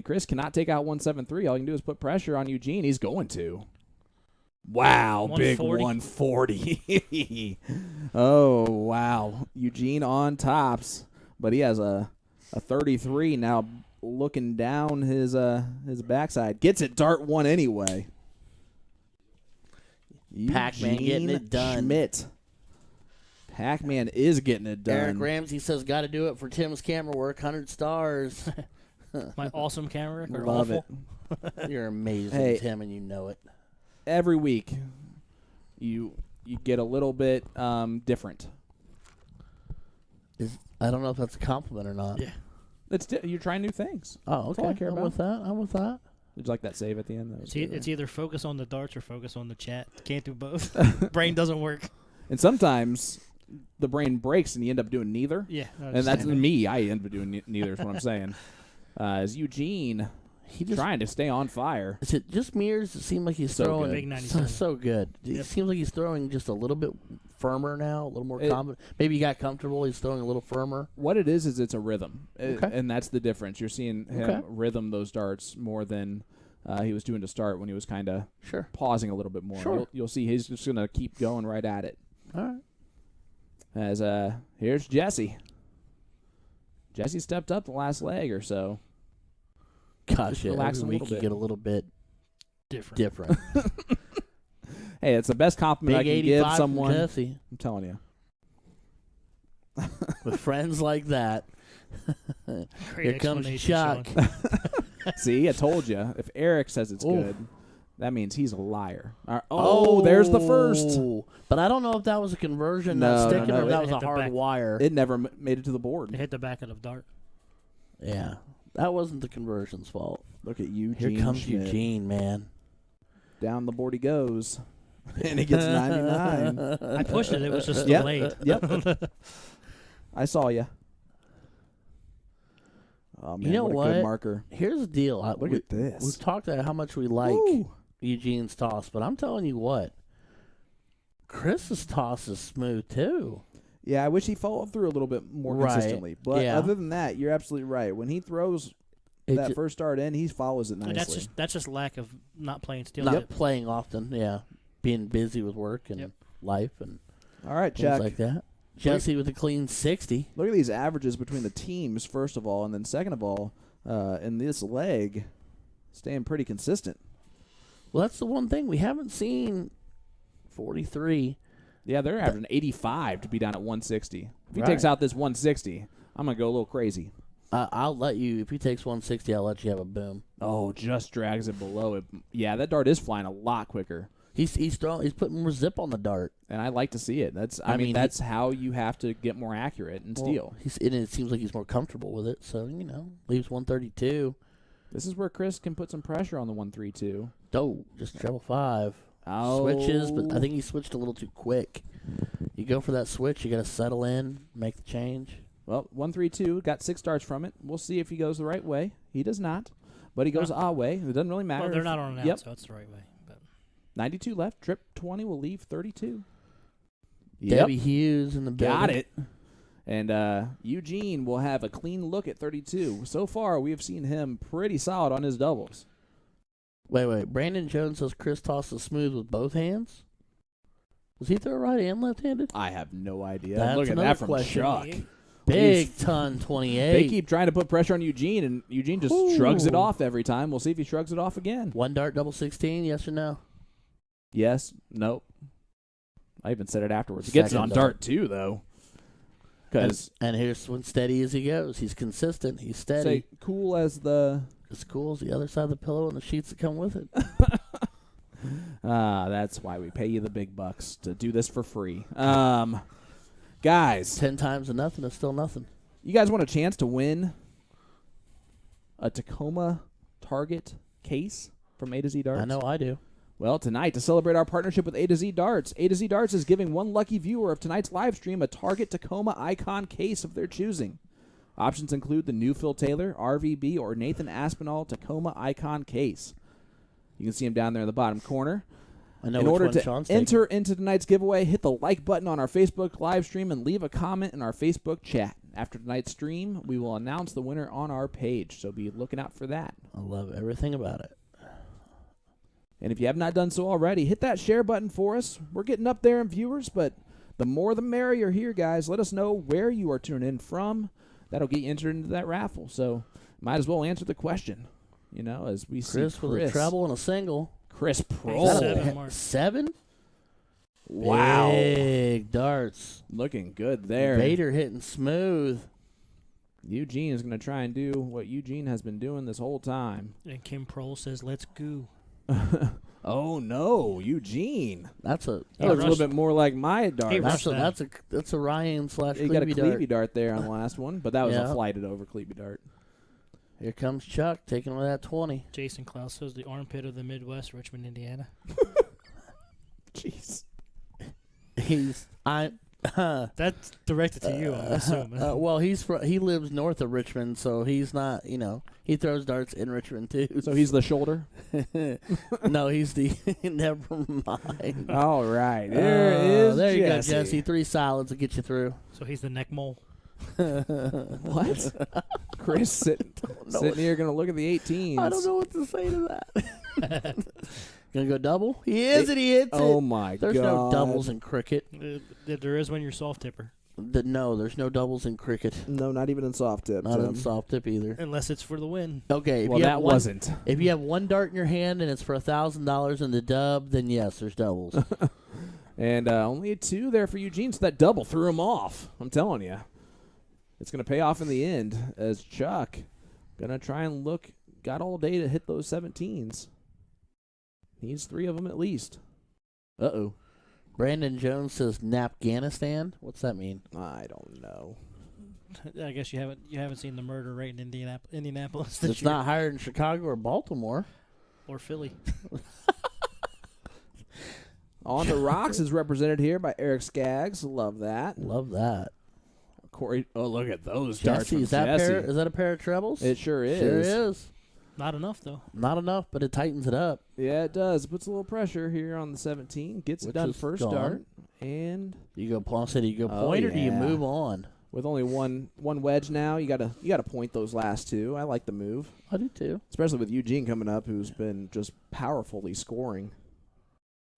[SPEAKER 1] Chris cannot take out 173. All you can do is put pressure on Eugene. He's going to. Wow, big 140. Oh, wow. Eugene on tops, but he has a 33 now looking down his backside. Gets it dart 1 anyway.
[SPEAKER 2] Pac-Man getting it done.
[SPEAKER 1] Schmidt. Pac-Man is getting it done.
[SPEAKER 2] Eric Ramsey says, got to do it for Tim's camera work. 100 stars.
[SPEAKER 3] My awesome camera or
[SPEAKER 1] Love
[SPEAKER 3] awful?
[SPEAKER 2] it. You're amazing,
[SPEAKER 1] Hey.
[SPEAKER 2] Tim, and you know it.
[SPEAKER 1] Every week, you get a little bit different.
[SPEAKER 2] I don't know if that's a compliment or not.
[SPEAKER 3] Yeah.
[SPEAKER 1] You're trying new things.
[SPEAKER 2] Oh,
[SPEAKER 1] That's
[SPEAKER 2] okay.
[SPEAKER 1] all I care
[SPEAKER 2] I'm
[SPEAKER 1] about.
[SPEAKER 2] with that. I'm with that.
[SPEAKER 1] Did you like that save at the end? That was good,
[SPEAKER 3] It's
[SPEAKER 1] right?
[SPEAKER 3] either focus on the darts or focus on the chat. Can't do both. Brain doesn't work.
[SPEAKER 1] And sometimes the brain breaks and you end up doing neither.
[SPEAKER 3] Yeah.
[SPEAKER 1] And that's me. I end up doing neither is what I'm saying. As Eugene,
[SPEAKER 2] He just
[SPEAKER 1] trying to stay on fire.
[SPEAKER 2] Is it just me, or does it seem like he's
[SPEAKER 1] So
[SPEAKER 2] throwing
[SPEAKER 1] good.
[SPEAKER 3] Big 97.
[SPEAKER 2] so good? It
[SPEAKER 3] Yep.
[SPEAKER 2] seems like he's throwing just a little bit firmer now, a little more
[SPEAKER 1] It-
[SPEAKER 2] confident. Maybe he got comfortable. He's throwing a little firmer.
[SPEAKER 1] What it is it's a rhythm.
[SPEAKER 2] Okay.
[SPEAKER 1] And that's the difference. You're seeing him
[SPEAKER 2] Okay.
[SPEAKER 1] rhythm those darts more than he was doing to start when he was kind of
[SPEAKER 2] Sure.
[SPEAKER 1] pausing a little bit more.
[SPEAKER 2] Sure.
[SPEAKER 1] You'll see he's just going to keep going right at it.
[SPEAKER 2] All right.
[SPEAKER 1] As here's Jessie. Jessie stepped up the last leg or so.
[SPEAKER 2] Gosh, yeah,
[SPEAKER 1] relax
[SPEAKER 2] every
[SPEAKER 1] a
[SPEAKER 2] week
[SPEAKER 1] little
[SPEAKER 2] you
[SPEAKER 1] bit.
[SPEAKER 2] get a little bit
[SPEAKER 3] different.
[SPEAKER 2] different.
[SPEAKER 1] Hey, it's the best compliment
[SPEAKER 2] Big
[SPEAKER 1] I can
[SPEAKER 2] 85
[SPEAKER 1] give
[SPEAKER 2] from
[SPEAKER 1] someone.
[SPEAKER 2] Jesse.
[SPEAKER 1] I'm telling you.
[SPEAKER 2] With friends like that.
[SPEAKER 3] Great
[SPEAKER 2] Here comes
[SPEAKER 3] explanation,
[SPEAKER 2] Chuck.
[SPEAKER 3] Sean.
[SPEAKER 1] See, I told you. If Eric says it's
[SPEAKER 2] Oof.
[SPEAKER 1] good, that means he's a liar. There's the first.
[SPEAKER 2] Oh, but I don't know if that was a conversion,
[SPEAKER 1] No,
[SPEAKER 2] not sticking,
[SPEAKER 1] no,
[SPEAKER 2] or if
[SPEAKER 1] it
[SPEAKER 2] that was
[SPEAKER 3] hit
[SPEAKER 2] a
[SPEAKER 3] the
[SPEAKER 2] hard
[SPEAKER 3] back.
[SPEAKER 2] wire.
[SPEAKER 1] It never made it to the
[SPEAKER 3] It
[SPEAKER 1] board.
[SPEAKER 3] hit the back of the dart.
[SPEAKER 2] Yeah, that wasn't the conversion's fault.
[SPEAKER 1] Look at Eugene.
[SPEAKER 2] Here comes
[SPEAKER 1] Schmidt.
[SPEAKER 2] Eugene, man.
[SPEAKER 1] Down the board he goes. And he gets 99.
[SPEAKER 3] I pushed it. It was just
[SPEAKER 1] Yep.
[SPEAKER 3] delayed.
[SPEAKER 1] Yep. I saw you. Oh, man,
[SPEAKER 2] You know
[SPEAKER 1] what a
[SPEAKER 2] what?
[SPEAKER 1] good marker.
[SPEAKER 2] Here's the deal.
[SPEAKER 1] Look at this.
[SPEAKER 2] We've talked about how much we like
[SPEAKER 1] Woo.
[SPEAKER 2] Eugene's toss, but I'm telling you what, Chris's toss is smooth too.
[SPEAKER 1] Yeah, I wish he followed through a little bit more
[SPEAKER 2] Right.
[SPEAKER 1] consistently. But
[SPEAKER 2] Yeah.
[SPEAKER 1] other than that, you're absolutely right. When he throws that first dart in, he follows it
[SPEAKER 3] And
[SPEAKER 1] nicely.
[SPEAKER 3] that's just lack of not playing steel
[SPEAKER 2] Not
[SPEAKER 3] tip.
[SPEAKER 2] playing often, yeah. Being busy with work and life and
[SPEAKER 1] All right,
[SPEAKER 2] things
[SPEAKER 1] Chuck.
[SPEAKER 2] like that. Jesse with a clean 60.
[SPEAKER 1] Look at these averages between the teams, first of all, and then second of all, in this leg, staying pretty consistent.
[SPEAKER 2] Well, that's the one thing. We haven't seen 43.
[SPEAKER 1] Yeah, they're averaging 85 to be down at 160. If he
[SPEAKER 2] Right.
[SPEAKER 1] takes out this 160, I'm going to go a little crazy.
[SPEAKER 2] I'll let you, if he takes 160, I'll let you have a boom.
[SPEAKER 1] Oh, just drags it below it. Yeah, that dart is flying a lot quicker.
[SPEAKER 2] He's putting more zip on the dart.
[SPEAKER 1] And I like to see it. I mean, that's how you have to get more accurate in steel.
[SPEAKER 2] And it seems like he's more comfortable with it. So, leaves 132.
[SPEAKER 1] This is where Chris can put some pressure on the 132.
[SPEAKER 2] Oh, just treble 5.
[SPEAKER 1] Oh.
[SPEAKER 2] Switches, but I think he switched a little too quick. You go for that switch, you got to settle in, make the change.
[SPEAKER 1] Well, 132 got 6 darts from it. We'll see if he goes the right way. He does not, but he goes our way. It doesn't really matter.
[SPEAKER 3] Well, they're not on an out, so it's the right way. But
[SPEAKER 1] 92 left. Trip 20 will leave 32.
[SPEAKER 2] Debbie Hughes in the building.
[SPEAKER 1] Got it. And Eugene will have a clean look at 32. So far, we have seen him pretty solid on his doubles.
[SPEAKER 2] Wait. Brandon Jones says Chris tosses smooth with both hands. Was he throw right and left-handed?
[SPEAKER 1] I have no idea.
[SPEAKER 2] That's
[SPEAKER 1] Look at
[SPEAKER 2] another
[SPEAKER 1] that from
[SPEAKER 2] question.
[SPEAKER 1] Chuck.
[SPEAKER 2] Big ton 28.
[SPEAKER 1] They keep trying to put pressure on Eugene, and Eugene just shrugs it
[SPEAKER 2] Ooh.
[SPEAKER 1] off every time. We'll see if he shrugs it off again.
[SPEAKER 2] One dart, double 16, yes or no?
[SPEAKER 1] Yes. Nope. I even said it afterwards. He gets it
[SPEAKER 2] Second
[SPEAKER 1] on
[SPEAKER 2] dart.
[SPEAKER 1] dart, too, though. Because
[SPEAKER 2] And here's when steady as he goes. He's consistent. He's steady.
[SPEAKER 1] say cool as the...
[SPEAKER 2] As cool as the other side of the pillow and the sheets that come with it.
[SPEAKER 1] That's why we pay you the big bucks to do this for free. Guys,
[SPEAKER 2] 10 times to nothing is still nothing.
[SPEAKER 1] you guys want a chance to win a Tacoma Target case from A to Z Darts?
[SPEAKER 2] I know I do.
[SPEAKER 1] Well, tonight, to celebrate our partnership with A to Z Darts, A to Z Darts is giving one lucky viewer of tonight's live stream a Target Tacoma Icon case of their choosing. Options include the new Phil Taylor, RVB, or Nathan Aspinall Tacoma Icon case. You can see him down there in the bottom corner.
[SPEAKER 2] I know
[SPEAKER 1] In
[SPEAKER 2] which
[SPEAKER 1] order
[SPEAKER 2] one
[SPEAKER 1] to
[SPEAKER 2] Sean's
[SPEAKER 1] enter into tonight's giveaway, hit the like button on our Facebook live stream and leave a comment in our Facebook chat. After tonight's stream, we will announce the winner on our page, so be looking out for that.
[SPEAKER 2] I love everything about it.
[SPEAKER 1] And if you have not done so already, hit that share button for us. We're getting up there in viewers, but the more the merrier here, guys. Let us know where you are tuning in from. That'll get you entered into that raffle. So might as well answer the question, as we see
[SPEAKER 2] Chris with a treble and a single.
[SPEAKER 1] Chris
[SPEAKER 2] Is that
[SPEAKER 1] Prohl.
[SPEAKER 3] Seven, Mark.
[SPEAKER 2] 7?
[SPEAKER 1] Wow.
[SPEAKER 2] Big darts.
[SPEAKER 1] Looking good there.
[SPEAKER 2] Vader hitting smooth.
[SPEAKER 1] Eugene is going to try and do what Eugene has been doing this whole time.
[SPEAKER 3] And Kim Prohl says, "Let's go."
[SPEAKER 1] Oh, no, Eugene.
[SPEAKER 2] That's a
[SPEAKER 1] That looks a little bit more like my dart.
[SPEAKER 3] He
[SPEAKER 2] that's
[SPEAKER 3] rushed
[SPEAKER 2] a that's a Ryan /
[SPEAKER 1] He got a
[SPEAKER 2] Clevey
[SPEAKER 1] Clevey
[SPEAKER 2] dart.
[SPEAKER 1] dart there on the last one, but that was
[SPEAKER 2] Yeah.
[SPEAKER 1] a flighted over Clevey dart.
[SPEAKER 2] Here comes Chuck taking away that 20.
[SPEAKER 3] Jason Klaus says, "The armpit of the Midwest, Richmond, Indiana."
[SPEAKER 1] Jeez.
[SPEAKER 3] That's directed to you, I'm assuming.
[SPEAKER 2] Well, he lives north of Richmond, so he's not. He throws darts in Richmond too.
[SPEAKER 1] So he's the shoulder?
[SPEAKER 2] No, he's the. Never mind.
[SPEAKER 1] All right. There
[SPEAKER 2] you go,
[SPEAKER 1] Jessie.
[SPEAKER 2] Jesse. 3 solids will get you through.
[SPEAKER 3] So he's the neck mole.
[SPEAKER 1] What? Chris sitting here going to look at the 18s.
[SPEAKER 2] I don't know what to say to that. Gonna go double? He is, and he hits
[SPEAKER 1] Oh,
[SPEAKER 2] it.
[SPEAKER 1] my
[SPEAKER 2] There's
[SPEAKER 1] God.
[SPEAKER 2] no doubles in cricket.
[SPEAKER 3] There is when you're soft tipper,
[SPEAKER 2] No, there's no doubles in cricket.
[SPEAKER 1] No, not even in soft tip.
[SPEAKER 2] Not on soft tip either.
[SPEAKER 3] unless it's for the win.
[SPEAKER 2] Okay,
[SPEAKER 1] Well, that wasn't.
[SPEAKER 2] If you have one dart in your hand and it's for $1,000 in the dub, then yes, there's doubles.
[SPEAKER 1] And only 2 there for Eugene, so that double threw him off. I'm telling you. It's going to pay off in the end as Chuck going to try and got all day to hit those 17s. Needs 3 of them at least. Uh-oh.
[SPEAKER 2] Brandon Jones says Napganistan. What's that mean?
[SPEAKER 1] I don't know.
[SPEAKER 3] I guess you haven't seen the murder rate in Indianapolis this
[SPEAKER 2] It's
[SPEAKER 3] year.
[SPEAKER 2] not higher in Chicago or Baltimore.
[SPEAKER 3] Or Philly.
[SPEAKER 1] On the Rocks is represented here by Eric Skaggs. Love that.
[SPEAKER 2] Love that.
[SPEAKER 1] Corey. Oh, look at those darts
[SPEAKER 2] Jesse,
[SPEAKER 1] from
[SPEAKER 2] is that
[SPEAKER 1] Jesse.
[SPEAKER 2] a pair of trebles?
[SPEAKER 1] It sure is.
[SPEAKER 2] Sure is.
[SPEAKER 3] Not enough though.
[SPEAKER 2] Not enough, but it tightens it up.
[SPEAKER 1] Yeah, it does. It puts a little pressure here on the 17. Gets it
[SPEAKER 2] Which
[SPEAKER 1] done
[SPEAKER 2] is
[SPEAKER 1] first
[SPEAKER 2] gone.
[SPEAKER 1] dart. And
[SPEAKER 2] Do you go point or do you
[SPEAKER 1] Oh,
[SPEAKER 2] move
[SPEAKER 1] yeah.
[SPEAKER 2] on?
[SPEAKER 1] With only one wedge now, you gotta point those last two. I like the move,
[SPEAKER 2] I do too.
[SPEAKER 1] especially with Eugene coming up, who's been just powerfully scoring,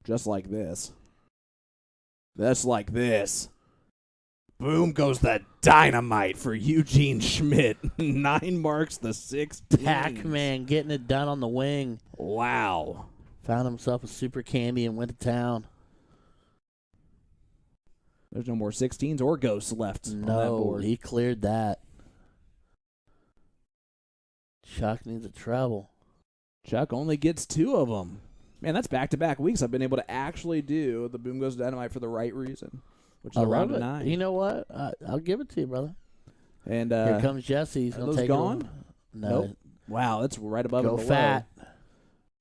[SPEAKER 1] just like this. Just like this. Boom goes the dynamite for Eugene Schmidt. 9 marks the 16.
[SPEAKER 2] Pac-Man getting it done on the wing.
[SPEAKER 1] Wow.
[SPEAKER 2] Found himself a super candy and went to town.
[SPEAKER 1] There's no more 16s or ghosts left on that
[SPEAKER 2] No,
[SPEAKER 1] board.
[SPEAKER 2] he cleared that. Chuck needs a treble.
[SPEAKER 1] Chuck only gets 2 of them. Man, that's back-to-back weeks I've been able to actually do the Boom Goes Dynamite for the right reason, which is
[SPEAKER 2] I
[SPEAKER 1] a round
[SPEAKER 2] love
[SPEAKER 1] of
[SPEAKER 2] it.
[SPEAKER 1] 9.
[SPEAKER 2] You know what? I'll give it to you, brother.
[SPEAKER 1] And
[SPEAKER 2] Here comes Jesse. He's
[SPEAKER 1] are
[SPEAKER 2] gonna
[SPEAKER 1] those
[SPEAKER 2] take
[SPEAKER 1] gone?
[SPEAKER 2] it. No,
[SPEAKER 1] Nope. Wow, that's right above
[SPEAKER 2] go
[SPEAKER 1] and below.
[SPEAKER 2] fat.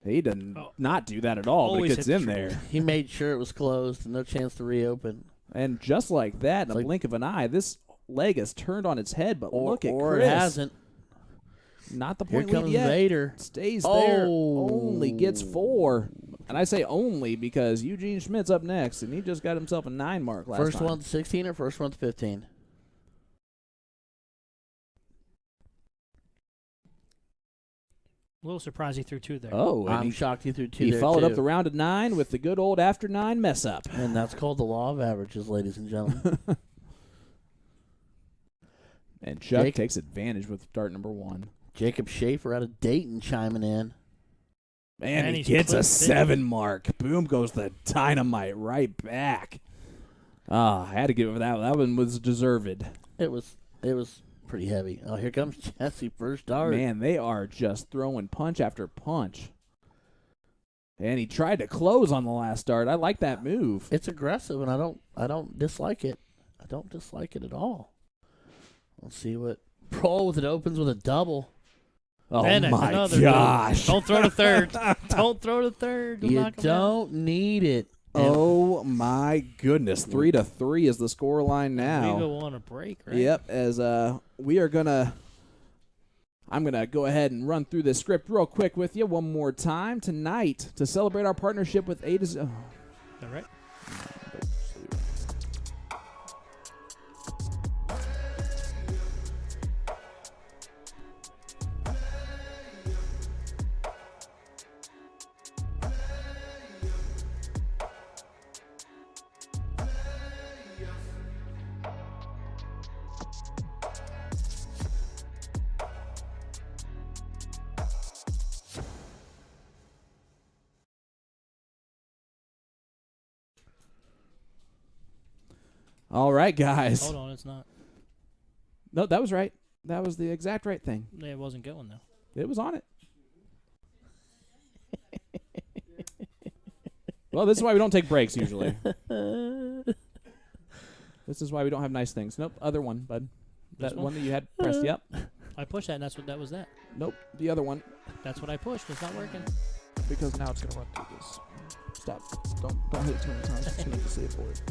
[SPEAKER 1] He did not do that at all, but it
[SPEAKER 3] Always
[SPEAKER 1] gets
[SPEAKER 3] hit
[SPEAKER 1] in
[SPEAKER 3] the
[SPEAKER 1] there.
[SPEAKER 2] He made sure it was closed and no chance to reopen.
[SPEAKER 1] And just like that, in a
[SPEAKER 2] Like-
[SPEAKER 1] blink of an eye, this leg has turned on its head, but
[SPEAKER 2] Or,
[SPEAKER 1] look at
[SPEAKER 2] or
[SPEAKER 1] Chris.
[SPEAKER 2] it hasn't.
[SPEAKER 1] Not the
[SPEAKER 2] Here
[SPEAKER 1] point lead
[SPEAKER 2] comes
[SPEAKER 1] yet.
[SPEAKER 2] Vader.
[SPEAKER 1] Stays there.
[SPEAKER 2] Oh.
[SPEAKER 1] Only gets 4. And I say only because Eugene Schmidt's up next, and he just got himself a 9 mark last
[SPEAKER 2] First
[SPEAKER 1] time.
[SPEAKER 2] one to 16 or first one to 15?
[SPEAKER 3] A little surprised he threw 2 there.
[SPEAKER 1] Oh, and
[SPEAKER 2] I'm
[SPEAKER 1] he,
[SPEAKER 2] shocked you threw 2
[SPEAKER 1] he
[SPEAKER 2] there
[SPEAKER 1] followed
[SPEAKER 2] too.
[SPEAKER 1] up the round of 9 with the good old after 9 mess up.
[SPEAKER 2] And that's called the law of averages, ladies and gentlemen.
[SPEAKER 1] And Chuck
[SPEAKER 2] Jake-
[SPEAKER 1] takes advantage with dart number 1.
[SPEAKER 2] Jacob Schaefer out of Dayton chiming in.
[SPEAKER 1] And
[SPEAKER 3] And
[SPEAKER 1] he
[SPEAKER 3] he's
[SPEAKER 1] gets a
[SPEAKER 3] clipped it.
[SPEAKER 1] 7 mark. Boom goes the dynamite right back. Ah, I had to give it that. That one was deserved.
[SPEAKER 2] It was pretty heavy. Oh, here comes Jesse, first dart.
[SPEAKER 1] Man, they are just throwing punch after punch. And he tried to close on the last dart. I like that move.
[SPEAKER 2] It's aggressive, and I don't dislike it. I don't dislike it at all. Let's see what Pro with it opens with a double.
[SPEAKER 1] Oh
[SPEAKER 3] And
[SPEAKER 1] my
[SPEAKER 3] another
[SPEAKER 1] gosh.
[SPEAKER 3] Don't throw to third. Don't throw to third. You'll
[SPEAKER 2] You
[SPEAKER 3] knock him down.
[SPEAKER 2] don't need it. And
[SPEAKER 1] Oh my goodness. 3-3 is the score line now.
[SPEAKER 3] We go on a break, right?
[SPEAKER 1] Yep, as we are I'm gonna go ahead and run through this script real quick with you one more time tonight to celebrate our partnership with A to Z.
[SPEAKER 3] All right.
[SPEAKER 1] All right, guys.
[SPEAKER 3] Hold on, it's not.
[SPEAKER 1] No, that was right. That was the exact right thing.
[SPEAKER 3] It wasn't going though.
[SPEAKER 1] It was on it. Well, this is why we don't take breaks usually. This is why we don't have nice things. Nope, other one, bud.
[SPEAKER 3] This
[SPEAKER 1] That
[SPEAKER 3] one?
[SPEAKER 1] one that you had pressed. Yep.
[SPEAKER 3] I pushed that, and that was that.
[SPEAKER 1] Nope, the other one.
[SPEAKER 3] That's what I pushed. It's not working.
[SPEAKER 1] Because now it's gonna run through this. Stop. Don't hit it too many times. Just need to see it for it.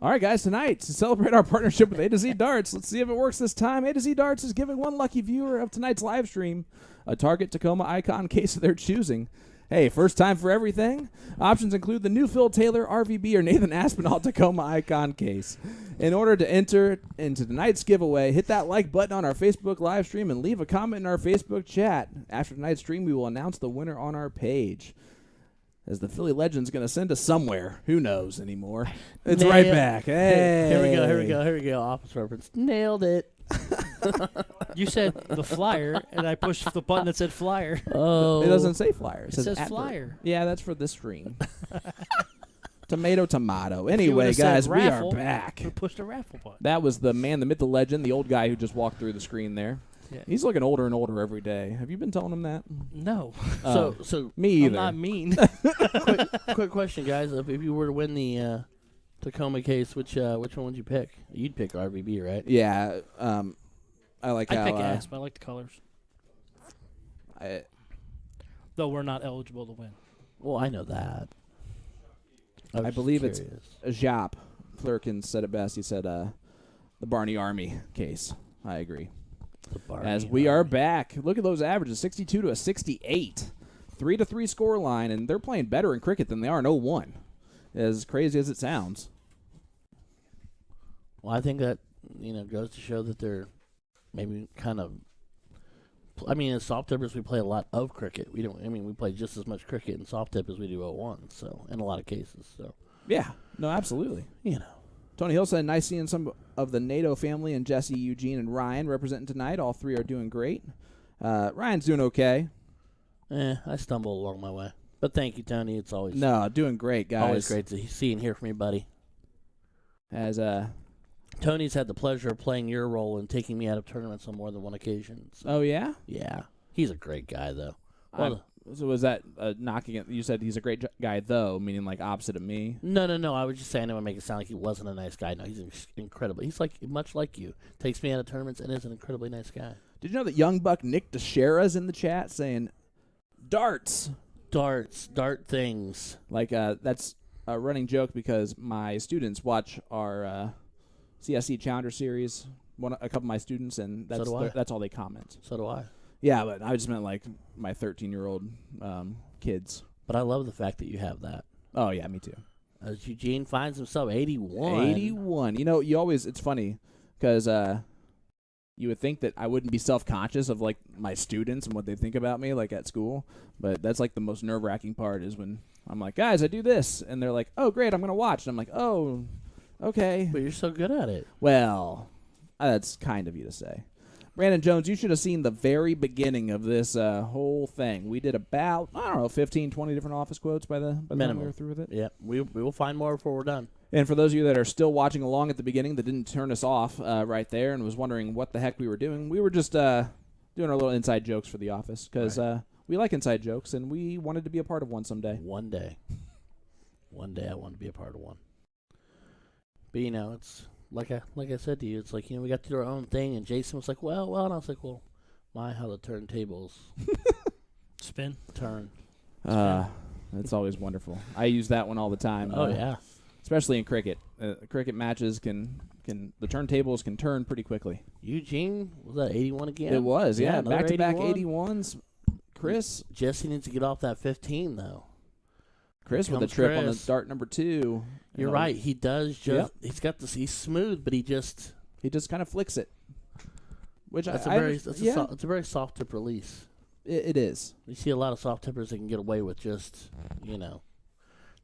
[SPEAKER 1] All right, guys, tonight, to celebrate our partnership with A to Z Darts, let's see if it works this time. A to Z Darts is giving one lucky viewer of tonight's live stream a Target Tacoma Icon case of their choosing. Hey, first time for everything? Options include the new Phil Taylor, RVB, or Nathan Aspinall Tacoma Icon case. In order to enter into tonight's giveaway, hit that like button on our Facebook live stream and leave a comment in our Facebook chat. After tonight's stream, we will announce the winner on our page. As the Philly Legend's going to send us somewhere. Who knows anymore? It's right back. Hey.
[SPEAKER 2] Here we go. Office reference. Nailed it.
[SPEAKER 3] You said the flyer, and I pushed the button that said flyer.
[SPEAKER 2] Oh.
[SPEAKER 1] It doesn't say flyer. It,
[SPEAKER 3] It says
[SPEAKER 1] advert.
[SPEAKER 3] flyer.
[SPEAKER 1] Yeah, that's for this screen. Tomato.
[SPEAKER 3] If you
[SPEAKER 1] Anyway,
[SPEAKER 3] would've said
[SPEAKER 1] guys, we are
[SPEAKER 3] raffle,
[SPEAKER 1] back.
[SPEAKER 3] We pushed a raffle button.
[SPEAKER 1] That was the man, the myth, the legend, the old guy who just walked through the screen there.
[SPEAKER 3] Yeah.
[SPEAKER 1] He's looking older and older every day. Have you been telling him that?
[SPEAKER 3] No,
[SPEAKER 2] So
[SPEAKER 1] Me either.
[SPEAKER 3] I'm not mean.
[SPEAKER 2] quick question, guys. If you were to win the Tacoma case, which one would you pick? You'd pick RVB, right?
[SPEAKER 1] Yeah. I like
[SPEAKER 3] I
[SPEAKER 1] how.
[SPEAKER 3] pick Asp. I like the colors. Though we're not eligible to win.
[SPEAKER 2] Well, I know that.
[SPEAKER 1] I believe it's Jap. Flurkin said it best. He said the Barney Army case. I agree. As we are back, look at those averages, 62 to a 68. 3-3 score line, and they're playing better in cricket than they are in 0-1. As crazy as it sounds.
[SPEAKER 2] Well, I think that, goes to show that they're maybe kind of... I mean, in soft tippers, we play a lot of cricket. We play just as much cricket in soft tip as we do 0-1, so, in a lot of cases, so...
[SPEAKER 1] Yeah, no, absolutely. Tony Hill said, nice seeing some of the NATO family and Jesse, Eugene, and Ryan representing tonight. All three are doing great. Ryan's doing okay.
[SPEAKER 2] I stumble along my way. But thank you, Tony. It's always
[SPEAKER 1] doing great, guys.
[SPEAKER 2] Always great to see and hear from you, buddy.
[SPEAKER 1] As
[SPEAKER 2] Tony's had the pleasure of playing your role and taking me out of tournaments on more than one occasion. So.
[SPEAKER 1] Oh, yeah?
[SPEAKER 2] Yeah. He's a great guy, though.
[SPEAKER 1] So was that knocking it? You said he's a great guy, though, meaning like opposite of me?
[SPEAKER 2] No. I was just saying I would make it sound like he wasn't a nice guy. No, he's incredible. He's much like you. Takes me out of tournaments and is an incredibly nice guy.
[SPEAKER 1] Did you know that young buck Nick DeShera's in the chat saying, darts,
[SPEAKER 2] dart things.
[SPEAKER 1] Like that's a running joke because my students watch our CSC Challenger series. A couple of my students, and that's all they comment.
[SPEAKER 2] So do I.
[SPEAKER 1] Yeah, but I just meant like my 13-year-old kids.
[SPEAKER 2] But I love the fact that you have that.
[SPEAKER 1] Oh yeah, me too.
[SPEAKER 2] As Eugene finds himself 81.
[SPEAKER 1] 81. It's funny because you would think that I wouldn't be self-conscious of like my students and what they think about me like at school, but that's like the most nerve-wracking part is when I'm like, guys, I do this, and they're like, oh great, I'm gonna watch, and I'm like, oh, okay.
[SPEAKER 2] But you're so good at it.
[SPEAKER 1] Well, that's kind of you to say. Brandon Jones, you should have seen the very beginning of this whole thing. We did about, 15, 20 different office quotes by the time we were through with it.
[SPEAKER 2] Yeah, we will find more before we're done.
[SPEAKER 1] And for those of you that are still watching along at the beginning that didn't turn us off right there and was wondering what the heck we were doing, we were just doing our little inside jokes for the office because we like inside jokes and we wanted to be a part of one someday.
[SPEAKER 2] One day I want to be a part of one. But, it's... Like I said to you, it's like, we got to do our own thing, and Jason was like, well, and I was like, well, how the turntables turn.
[SPEAKER 1] That's always wonderful. I use that one all the time.
[SPEAKER 2] Oh, yeah.
[SPEAKER 1] Especially in cricket. Cricket matches the turntables can turn pretty quickly.
[SPEAKER 2] Eugene, was that 81 again?
[SPEAKER 1] It was, yeah. Back-to-back 81s. Chris.
[SPEAKER 2] Jesse needs to get off that 15, though.
[SPEAKER 1] Chris with a trip on the dart number 2.
[SPEAKER 2] You're right. He does just. Yep. He's got this. He's smooth, but he just
[SPEAKER 1] kind of flicks it. Which
[SPEAKER 2] it's a very soft tip release.
[SPEAKER 1] It is.
[SPEAKER 2] You see a lot of soft tippers that can get away with just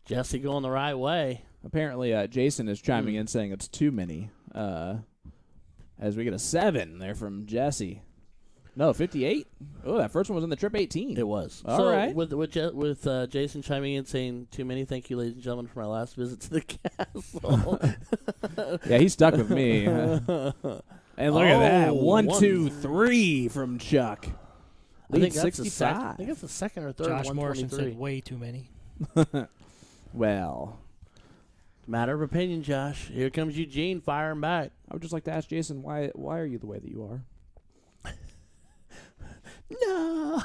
[SPEAKER 2] Jesse going the right way.
[SPEAKER 1] Apparently, Jason is chiming in saying it's too many. As we get a 7 there from Jesse. No, 58. Oh, that first one was in the trip 18.
[SPEAKER 2] It was.
[SPEAKER 1] All right.
[SPEAKER 2] With Jason chiming in saying too many, thank you, ladies and gentlemen, for my last visit to the castle.
[SPEAKER 1] Yeah, he stuck with me. And look at that. 1, 2, 3 from Chuck.
[SPEAKER 2] I think that's
[SPEAKER 1] 65.
[SPEAKER 2] I think that's the second or third.
[SPEAKER 3] Josh Morrison said way too many.
[SPEAKER 1] Well.
[SPEAKER 2] Matter of opinion, Josh. Here comes Eugene firing back.
[SPEAKER 1] I would just like to ask Jason, why are you the way that you are?
[SPEAKER 2] No.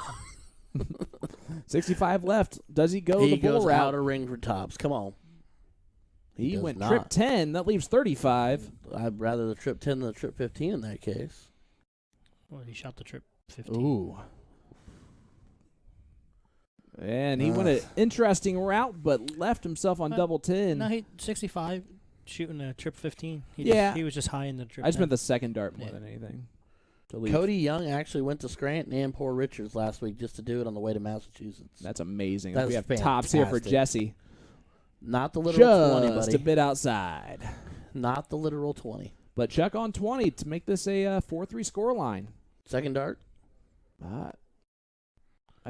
[SPEAKER 1] 65 left. Does he go
[SPEAKER 2] the
[SPEAKER 1] bull
[SPEAKER 2] goes
[SPEAKER 1] route?
[SPEAKER 2] Outer ring for tops. Come on.
[SPEAKER 1] He went trip 10. That leaves 35.
[SPEAKER 2] I'd rather the trip 10 than the trip 15 in that case.
[SPEAKER 3] Well, he shot the trip 15.
[SPEAKER 1] Ooh. And he went an interesting route, but left himself on double 10.
[SPEAKER 3] No, he 65 shooting a trip 15. He was just high in the trip.
[SPEAKER 1] I just meant the second dart more than anything.
[SPEAKER 2] Cody Young actually went to Scranton and Poor Richards last week just to do it on the way to Massachusetts.
[SPEAKER 1] That's amazing.
[SPEAKER 2] That's
[SPEAKER 1] we have
[SPEAKER 2] fantastic.
[SPEAKER 1] Tops here for Jesse.
[SPEAKER 2] Not the literal 20, buddy.
[SPEAKER 1] Just a bit outside.
[SPEAKER 2] Not the literal 20.
[SPEAKER 1] But Chuck on 20 to make this a 4-3 score line.
[SPEAKER 2] Second dart?
[SPEAKER 1] I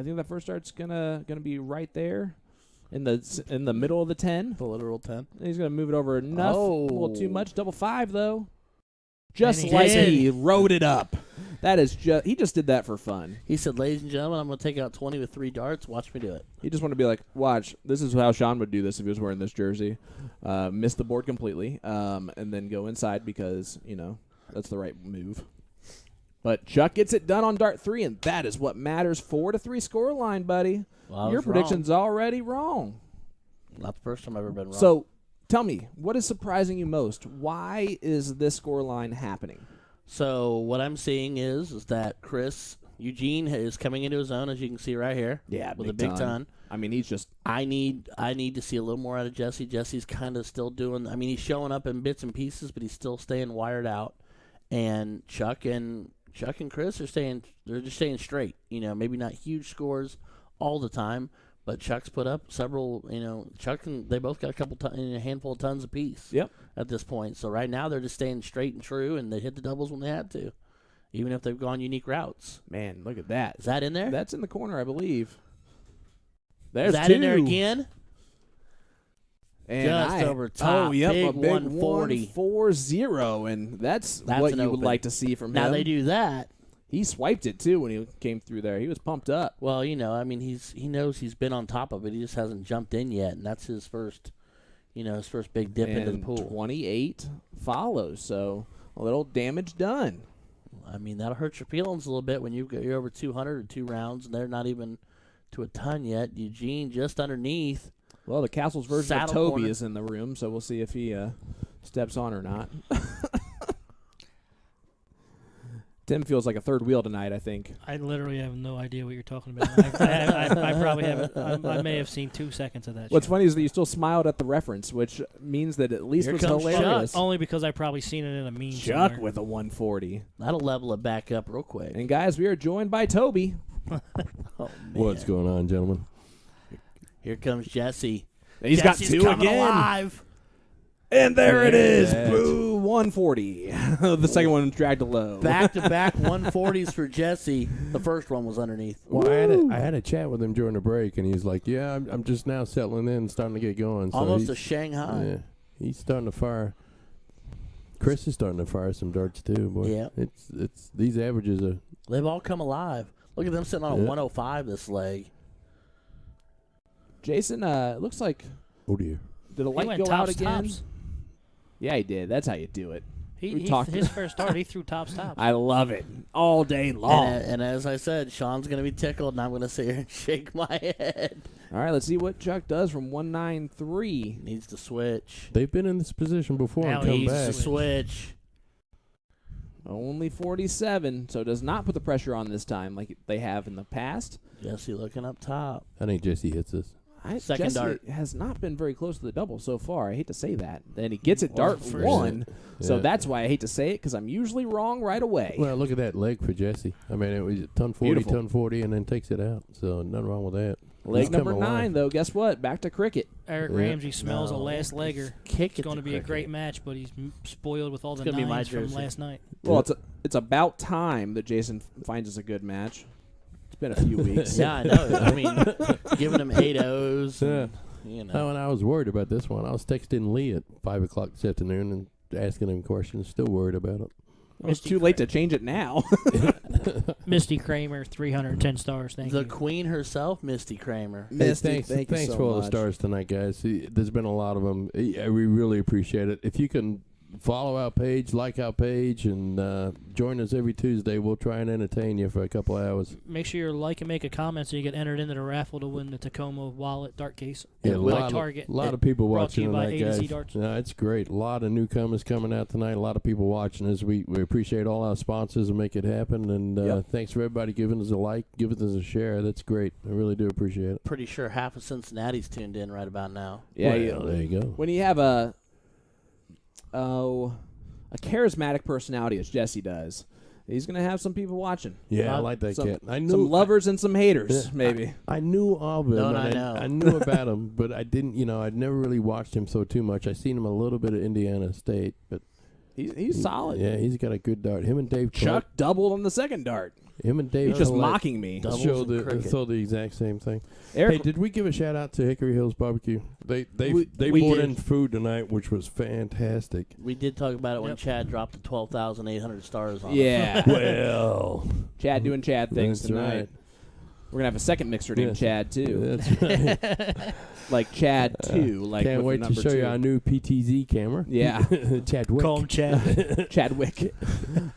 [SPEAKER 1] think that first dart's gonna be right there in the middle of the 10.
[SPEAKER 2] The literal 10.
[SPEAKER 1] He's gonna move it over enough. A little too much. Double 5 though. Just
[SPEAKER 3] he
[SPEAKER 1] like he wrote it up. That is he just did that for fun.
[SPEAKER 2] He said, ladies and gentlemen, I'm going to take out 20 with 3 darts. Watch me do it.
[SPEAKER 1] He just wanted to be like, watch, this is how Sean would do this if he was wearing this jersey. Miss the board completely, and then go inside because, that's the right move. But Chuck gets it done on dart 3, and that is what matters. 4-3 scoreline, buddy.
[SPEAKER 2] Well, I
[SPEAKER 1] Your
[SPEAKER 2] was
[SPEAKER 1] prediction's already wrong.
[SPEAKER 2] Not the first time I've ever been wrong.
[SPEAKER 1] So tell me, what is surprising you most? Why is this scoreline happening?
[SPEAKER 2] So what I'm seeing is that Eugene is coming into his own, as you can see right here.
[SPEAKER 1] Yeah,
[SPEAKER 2] with a big ton.
[SPEAKER 1] I mean, he's just.
[SPEAKER 2] I need to see a little more out of Jesse. Jesse's kind of still doing. I mean, he's showing up in bits and pieces, but he's still staying wired out. And Chuck and Chris are staying. They're just staying straight. Maybe not huge scores all the time, but Chuck's put up several. Chuck and they both got a handful of tons apiece.
[SPEAKER 1] Yep.
[SPEAKER 2] At this point, so right now they're just staying straight and true, and they hit the doubles when they had to, even if they've gone unique routes.
[SPEAKER 1] Man, look at that.
[SPEAKER 2] Is that in there?
[SPEAKER 1] That's in the corner, I believe. There's
[SPEAKER 2] Is that
[SPEAKER 1] 2.
[SPEAKER 2] in there again?
[SPEAKER 1] And
[SPEAKER 2] Just over top.
[SPEAKER 1] Oh, yep,
[SPEAKER 2] big
[SPEAKER 1] a big
[SPEAKER 2] 140.
[SPEAKER 1] 140, and that's what
[SPEAKER 2] an
[SPEAKER 1] you would
[SPEAKER 2] open.
[SPEAKER 1] like to see from him.
[SPEAKER 2] Now they do that.
[SPEAKER 1] He swiped it too when he came through there. He was pumped up.
[SPEAKER 2] Well, I mean, he knows he's been on top of it. He just hasn't jumped in yet, and that's his first, his first big dip into the
[SPEAKER 1] And
[SPEAKER 2] pool.
[SPEAKER 1] 28 follows, so a little damage done.
[SPEAKER 2] I mean, that'll hurt your feelings a little bit when you're over 200 in 2 rounds, and they're not even to a ton yet. Eugene just underneath.
[SPEAKER 1] Well, the Castle's version
[SPEAKER 2] Saddle
[SPEAKER 1] of Toby
[SPEAKER 2] corner.
[SPEAKER 1] is in the room, so we'll see if he steps on or not. Tim feels like a third wheel tonight, I think.
[SPEAKER 3] I literally have no idea what you're talking about. I probably haven't. I may have seen 2 seconds of that.
[SPEAKER 1] What's
[SPEAKER 3] show.
[SPEAKER 1] funny is that you still smiled at the reference, which means that at least
[SPEAKER 2] Here
[SPEAKER 1] it was
[SPEAKER 2] comes
[SPEAKER 1] hilarious.
[SPEAKER 3] Only because I probably seen it in a meme.
[SPEAKER 1] Chuck
[SPEAKER 3] somewhere.
[SPEAKER 1] with a 140.
[SPEAKER 2] That'll level it back up real quick.
[SPEAKER 1] And guys, we are joined by Toby.
[SPEAKER 2] Oh, man.
[SPEAKER 4] What's going on, gentlemen?
[SPEAKER 2] Here comes Jesse.
[SPEAKER 1] He's
[SPEAKER 2] Jesse's
[SPEAKER 1] got 2
[SPEAKER 2] coming
[SPEAKER 1] again.
[SPEAKER 2] alive.
[SPEAKER 1] And there it is.
[SPEAKER 4] Yes.
[SPEAKER 1] Boo, 140. The second one dragged a low.
[SPEAKER 2] Back-to-back 140s for Jesse. The first one was underneath.
[SPEAKER 4] Well, I had a chat with him during the break, and he's like, "Yeah, I'm just now settling in, starting to get going." So
[SPEAKER 2] Almost
[SPEAKER 4] he's,
[SPEAKER 2] a Shanghai.
[SPEAKER 4] yeah, he's starting to fire. Chris is starting to fire some darts too, boy.
[SPEAKER 2] Yeah.
[SPEAKER 4] It's these averages are.
[SPEAKER 2] They've all come alive. Look at them sitting on a
[SPEAKER 4] Yeah.
[SPEAKER 2] 105 this leg.
[SPEAKER 1] Jason, it looks like,
[SPEAKER 4] Oh dear.
[SPEAKER 1] did a
[SPEAKER 3] He
[SPEAKER 1] light
[SPEAKER 3] went
[SPEAKER 1] go out
[SPEAKER 3] tops,
[SPEAKER 1] again?
[SPEAKER 3] tops.
[SPEAKER 1] Yeah, he did. That's how you do it. We
[SPEAKER 3] He
[SPEAKER 1] talked-
[SPEAKER 3] his first start, he threw tops.
[SPEAKER 1] I love it. All day long.
[SPEAKER 2] And as I said, Sean's going to be tickled, and I'm going to sit here and shake my head.
[SPEAKER 1] All right, let's see what Chuck does from 193.
[SPEAKER 2] Needs to switch.
[SPEAKER 4] They've been in this position before
[SPEAKER 3] Now
[SPEAKER 4] and come
[SPEAKER 3] he's
[SPEAKER 4] back.
[SPEAKER 2] Needs to switch.
[SPEAKER 1] Only 47, so does not put the pressure on this time like they have in the past.
[SPEAKER 2] Jesse looking up top.
[SPEAKER 4] I think Jesse hits this.
[SPEAKER 2] Second
[SPEAKER 1] Jesse
[SPEAKER 2] dart.
[SPEAKER 1] has not been very close to the double so far. I hate to say that. Then he gets it dart
[SPEAKER 3] first.
[SPEAKER 1] 1, so
[SPEAKER 4] Yeah.
[SPEAKER 1] that's why I hate to say it, because I'm usually wrong right away.
[SPEAKER 4] Well, look at that leg for Jesse. I mean, it was ton 40,
[SPEAKER 1] Beautiful.
[SPEAKER 4] ton 40, and then takes it out. So nothing wrong with that.
[SPEAKER 1] Leg
[SPEAKER 4] He's
[SPEAKER 1] number
[SPEAKER 4] coming
[SPEAKER 1] 9,
[SPEAKER 4] alive.
[SPEAKER 1] though, guess what? Back to cricket.
[SPEAKER 3] Eric
[SPEAKER 4] Yeah.
[SPEAKER 3] Ramsey smells
[SPEAKER 2] No.
[SPEAKER 3] a last legger.
[SPEAKER 2] Kick
[SPEAKER 3] It's
[SPEAKER 2] it
[SPEAKER 3] going to be a
[SPEAKER 2] cricket.
[SPEAKER 3] great match, but he's spoiled with all the
[SPEAKER 2] It's gonna be my
[SPEAKER 3] nines from
[SPEAKER 2] jersey.
[SPEAKER 3] last night.
[SPEAKER 1] Well, it's about time that Jason finds us a good match. It's been a few weeks.
[SPEAKER 2] Yeah, I know. I mean, giving him 8-0s.
[SPEAKER 4] Yeah.
[SPEAKER 2] And,
[SPEAKER 4] Oh, and I was worried about this one. I was texting Lee at 5 o'clock this afternoon and asking him questions. Still worried about it.
[SPEAKER 1] Well, it's too late to change it now.
[SPEAKER 3] Misty Kramer, 310 stars. Thank
[SPEAKER 2] the
[SPEAKER 3] you.
[SPEAKER 2] queen herself, Misty Kramer.
[SPEAKER 1] Misty,
[SPEAKER 4] Hey, thanks
[SPEAKER 1] so
[SPEAKER 4] for all the
[SPEAKER 1] much.
[SPEAKER 4] stars tonight, guys. See, there's been a lot of them. We really appreciate it. If you can follow our page, like our page, and join us every Tuesday, we'll try and entertain you for a couple hours.
[SPEAKER 3] Make sure you like and make a comment so you get entered into the raffle to win the Tacoma wallet dart case.
[SPEAKER 4] Yeah,
[SPEAKER 2] And
[SPEAKER 4] a
[SPEAKER 2] with
[SPEAKER 3] by
[SPEAKER 4] lot,
[SPEAKER 3] Target.
[SPEAKER 4] a lot of people
[SPEAKER 3] Brought to
[SPEAKER 4] watching
[SPEAKER 3] you by
[SPEAKER 4] tonight,
[SPEAKER 3] A to Z
[SPEAKER 4] guys.
[SPEAKER 3] Darts.
[SPEAKER 4] No, it's great. A lot of newcomers coming out tonight. A lot of people watching us. We appreciate all our sponsors and make it happen. And
[SPEAKER 1] Yep.
[SPEAKER 4] thanks for everybody giving us a like, giving us a share. That's great. I really do appreciate it.
[SPEAKER 2] Pretty sure half of Cincinnati's tuned in right about now.
[SPEAKER 1] Yeah,
[SPEAKER 4] Well, there you go.
[SPEAKER 1] when you have a charismatic personality, as Jesse does, he's going to have some people watching.
[SPEAKER 4] Yeah, I like that
[SPEAKER 1] some,
[SPEAKER 4] cat. I knew
[SPEAKER 1] some lovers and some haters,
[SPEAKER 4] Yeah.
[SPEAKER 1] maybe.
[SPEAKER 4] I knew of him.
[SPEAKER 2] Don't
[SPEAKER 4] and
[SPEAKER 2] I know?
[SPEAKER 4] I knew about him, but I didn't. I'd never really watched him so too much. I seen him a little bit at Indiana State, but
[SPEAKER 1] He's solid.
[SPEAKER 4] Yeah, he's got a good dart. Him and Dave.
[SPEAKER 1] Chuck doubled on the second dart.
[SPEAKER 4] Him and Dave.
[SPEAKER 1] He's just
[SPEAKER 4] Collette
[SPEAKER 1] mocking me.
[SPEAKER 2] Doubles
[SPEAKER 4] Show
[SPEAKER 2] and cricket.
[SPEAKER 4] the exact same thing.
[SPEAKER 1] Eric,
[SPEAKER 4] Hey, did we give a shout out to Hickory Hills Barbecue? They
[SPEAKER 2] We
[SPEAKER 4] brought
[SPEAKER 2] did.
[SPEAKER 4] in food tonight, which was fantastic.
[SPEAKER 2] We did talk about it when
[SPEAKER 3] Yep.
[SPEAKER 2] Chad dropped the 12,800 stars on it.
[SPEAKER 1] yeah.
[SPEAKER 4] Well,
[SPEAKER 1] Chad doing Chad things
[SPEAKER 4] that's
[SPEAKER 1] tonight.
[SPEAKER 4] right.
[SPEAKER 1] We're gonna have a second mixer named
[SPEAKER 4] Yes.
[SPEAKER 1] Chad too,
[SPEAKER 4] That's right.
[SPEAKER 1] like Chad 2. Like
[SPEAKER 4] Can't
[SPEAKER 1] with
[SPEAKER 4] wait
[SPEAKER 1] the
[SPEAKER 4] to
[SPEAKER 1] number
[SPEAKER 4] show
[SPEAKER 1] 2.
[SPEAKER 4] you our new PTZ camera.
[SPEAKER 1] Yeah.
[SPEAKER 4] Chadwick.
[SPEAKER 3] Call him Chad.
[SPEAKER 1] Chadwick.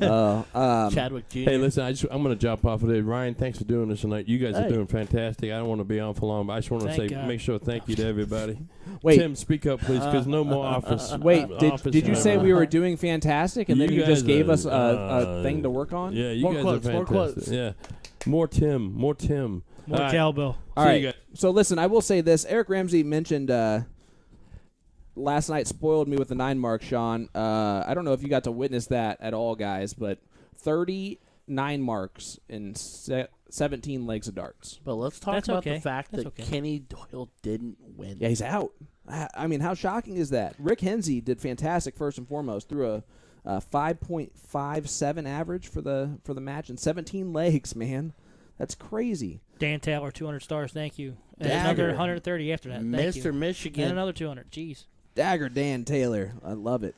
[SPEAKER 2] Chadwick Jr.
[SPEAKER 4] Hey, listen, I'm going to jump off of it. Ryan, thanks for doing this tonight. You guys are doing fantastic. I don't want to be on for long, but I just want to
[SPEAKER 3] Thank
[SPEAKER 4] say,
[SPEAKER 3] God.
[SPEAKER 4] make sure thank you to everybody.
[SPEAKER 1] Wait.
[SPEAKER 4] Tim, speak up, please, because no more office.
[SPEAKER 1] Wait,
[SPEAKER 4] office
[SPEAKER 1] did you say
[SPEAKER 4] time.
[SPEAKER 1] we were doing fantastic, and then
[SPEAKER 4] You
[SPEAKER 1] you just
[SPEAKER 4] guys
[SPEAKER 1] gave
[SPEAKER 4] are,
[SPEAKER 1] us a thing to work on?
[SPEAKER 4] Yeah, you
[SPEAKER 2] More
[SPEAKER 4] guys
[SPEAKER 2] quotes,
[SPEAKER 4] are
[SPEAKER 2] more
[SPEAKER 4] fantastic.
[SPEAKER 2] quotes.
[SPEAKER 4] Yeah. More Tim.
[SPEAKER 3] More
[SPEAKER 4] All right.
[SPEAKER 3] cowbell.
[SPEAKER 1] All
[SPEAKER 4] See
[SPEAKER 1] right.
[SPEAKER 4] you guys.
[SPEAKER 1] So listen, I will say this. Eric Ramsey mentioned last night spoiled me with the 9 mark, Sean. I don't know if you got to witness that at all, guys, but 39 marks in 17 legs of darts.
[SPEAKER 2] But let's talk
[SPEAKER 3] That's
[SPEAKER 2] about
[SPEAKER 3] okay.
[SPEAKER 2] the fact
[SPEAKER 3] That's
[SPEAKER 2] that
[SPEAKER 3] okay.
[SPEAKER 2] Kenny Doyle didn't win.
[SPEAKER 1] Yeah, he's out. I mean, how shocking is that? Rick Hensey did fantastic first and foremost, threw a 5.57 average for the match and 17 legs, man. That's crazy.
[SPEAKER 3] Dan Taylor, 200 stars. Thank you. And
[SPEAKER 2] Dagger.
[SPEAKER 3] another 130 after that. Thank you.
[SPEAKER 2] Mr. Michigan.
[SPEAKER 3] And another 200. Jeez.
[SPEAKER 1] Dagger Dan Taylor. I love it.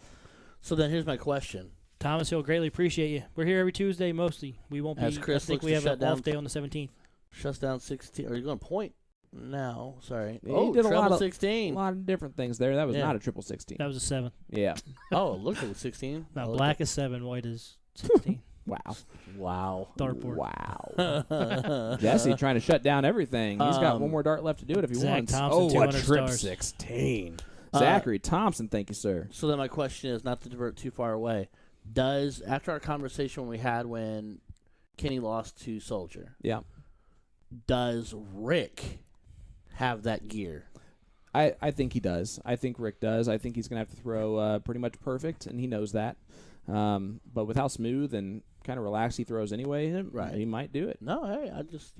[SPEAKER 2] So then here's my question.
[SPEAKER 3] Thomas Hill, greatly appreciate you. We're here every Tuesday mostly. We won't be.
[SPEAKER 2] As Chris
[SPEAKER 3] I think
[SPEAKER 2] looks
[SPEAKER 3] we
[SPEAKER 2] to
[SPEAKER 3] have
[SPEAKER 2] shut
[SPEAKER 3] an
[SPEAKER 2] down-
[SPEAKER 3] off day on the 17th.
[SPEAKER 2] Shuts down 16. Are you going to point? No, sorry.
[SPEAKER 1] He
[SPEAKER 2] Oh,
[SPEAKER 1] did a lot
[SPEAKER 2] treble
[SPEAKER 1] of-
[SPEAKER 2] 16.
[SPEAKER 1] A lot of different things there. That was
[SPEAKER 2] Yeah.
[SPEAKER 1] not a triple 16.
[SPEAKER 3] That was a 7.
[SPEAKER 1] Yeah.
[SPEAKER 2] Oh, it looked like a 16.
[SPEAKER 3] No,
[SPEAKER 2] I looked
[SPEAKER 3] black is 7, white is 16.
[SPEAKER 1] Wow.
[SPEAKER 2] at- Wow.
[SPEAKER 3] Dartboard.
[SPEAKER 1] Wow. Jesse trying to shut down everything. He's got one more dart left to do it if he
[SPEAKER 3] Zach
[SPEAKER 1] wants.
[SPEAKER 3] Thompson,
[SPEAKER 1] a
[SPEAKER 3] 200
[SPEAKER 1] trip
[SPEAKER 3] stars.
[SPEAKER 1] 16.
[SPEAKER 2] Uh,
[SPEAKER 1] Zachary Thompson, thank you, sir.
[SPEAKER 2] So then my question is, not to divert too far away, does, after our conversation we had when Kenny lost to Soldier,
[SPEAKER 1] Yeah.
[SPEAKER 2] does Rick have that gear?
[SPEAKER 1] I think he does. I think Rick does. I think he's going to have to throw pretty much perfect, and he knows that. But with how smooth and kind of relaxed he throws anyway, he might do it.
[SPEAKER 2] No, hey, I just,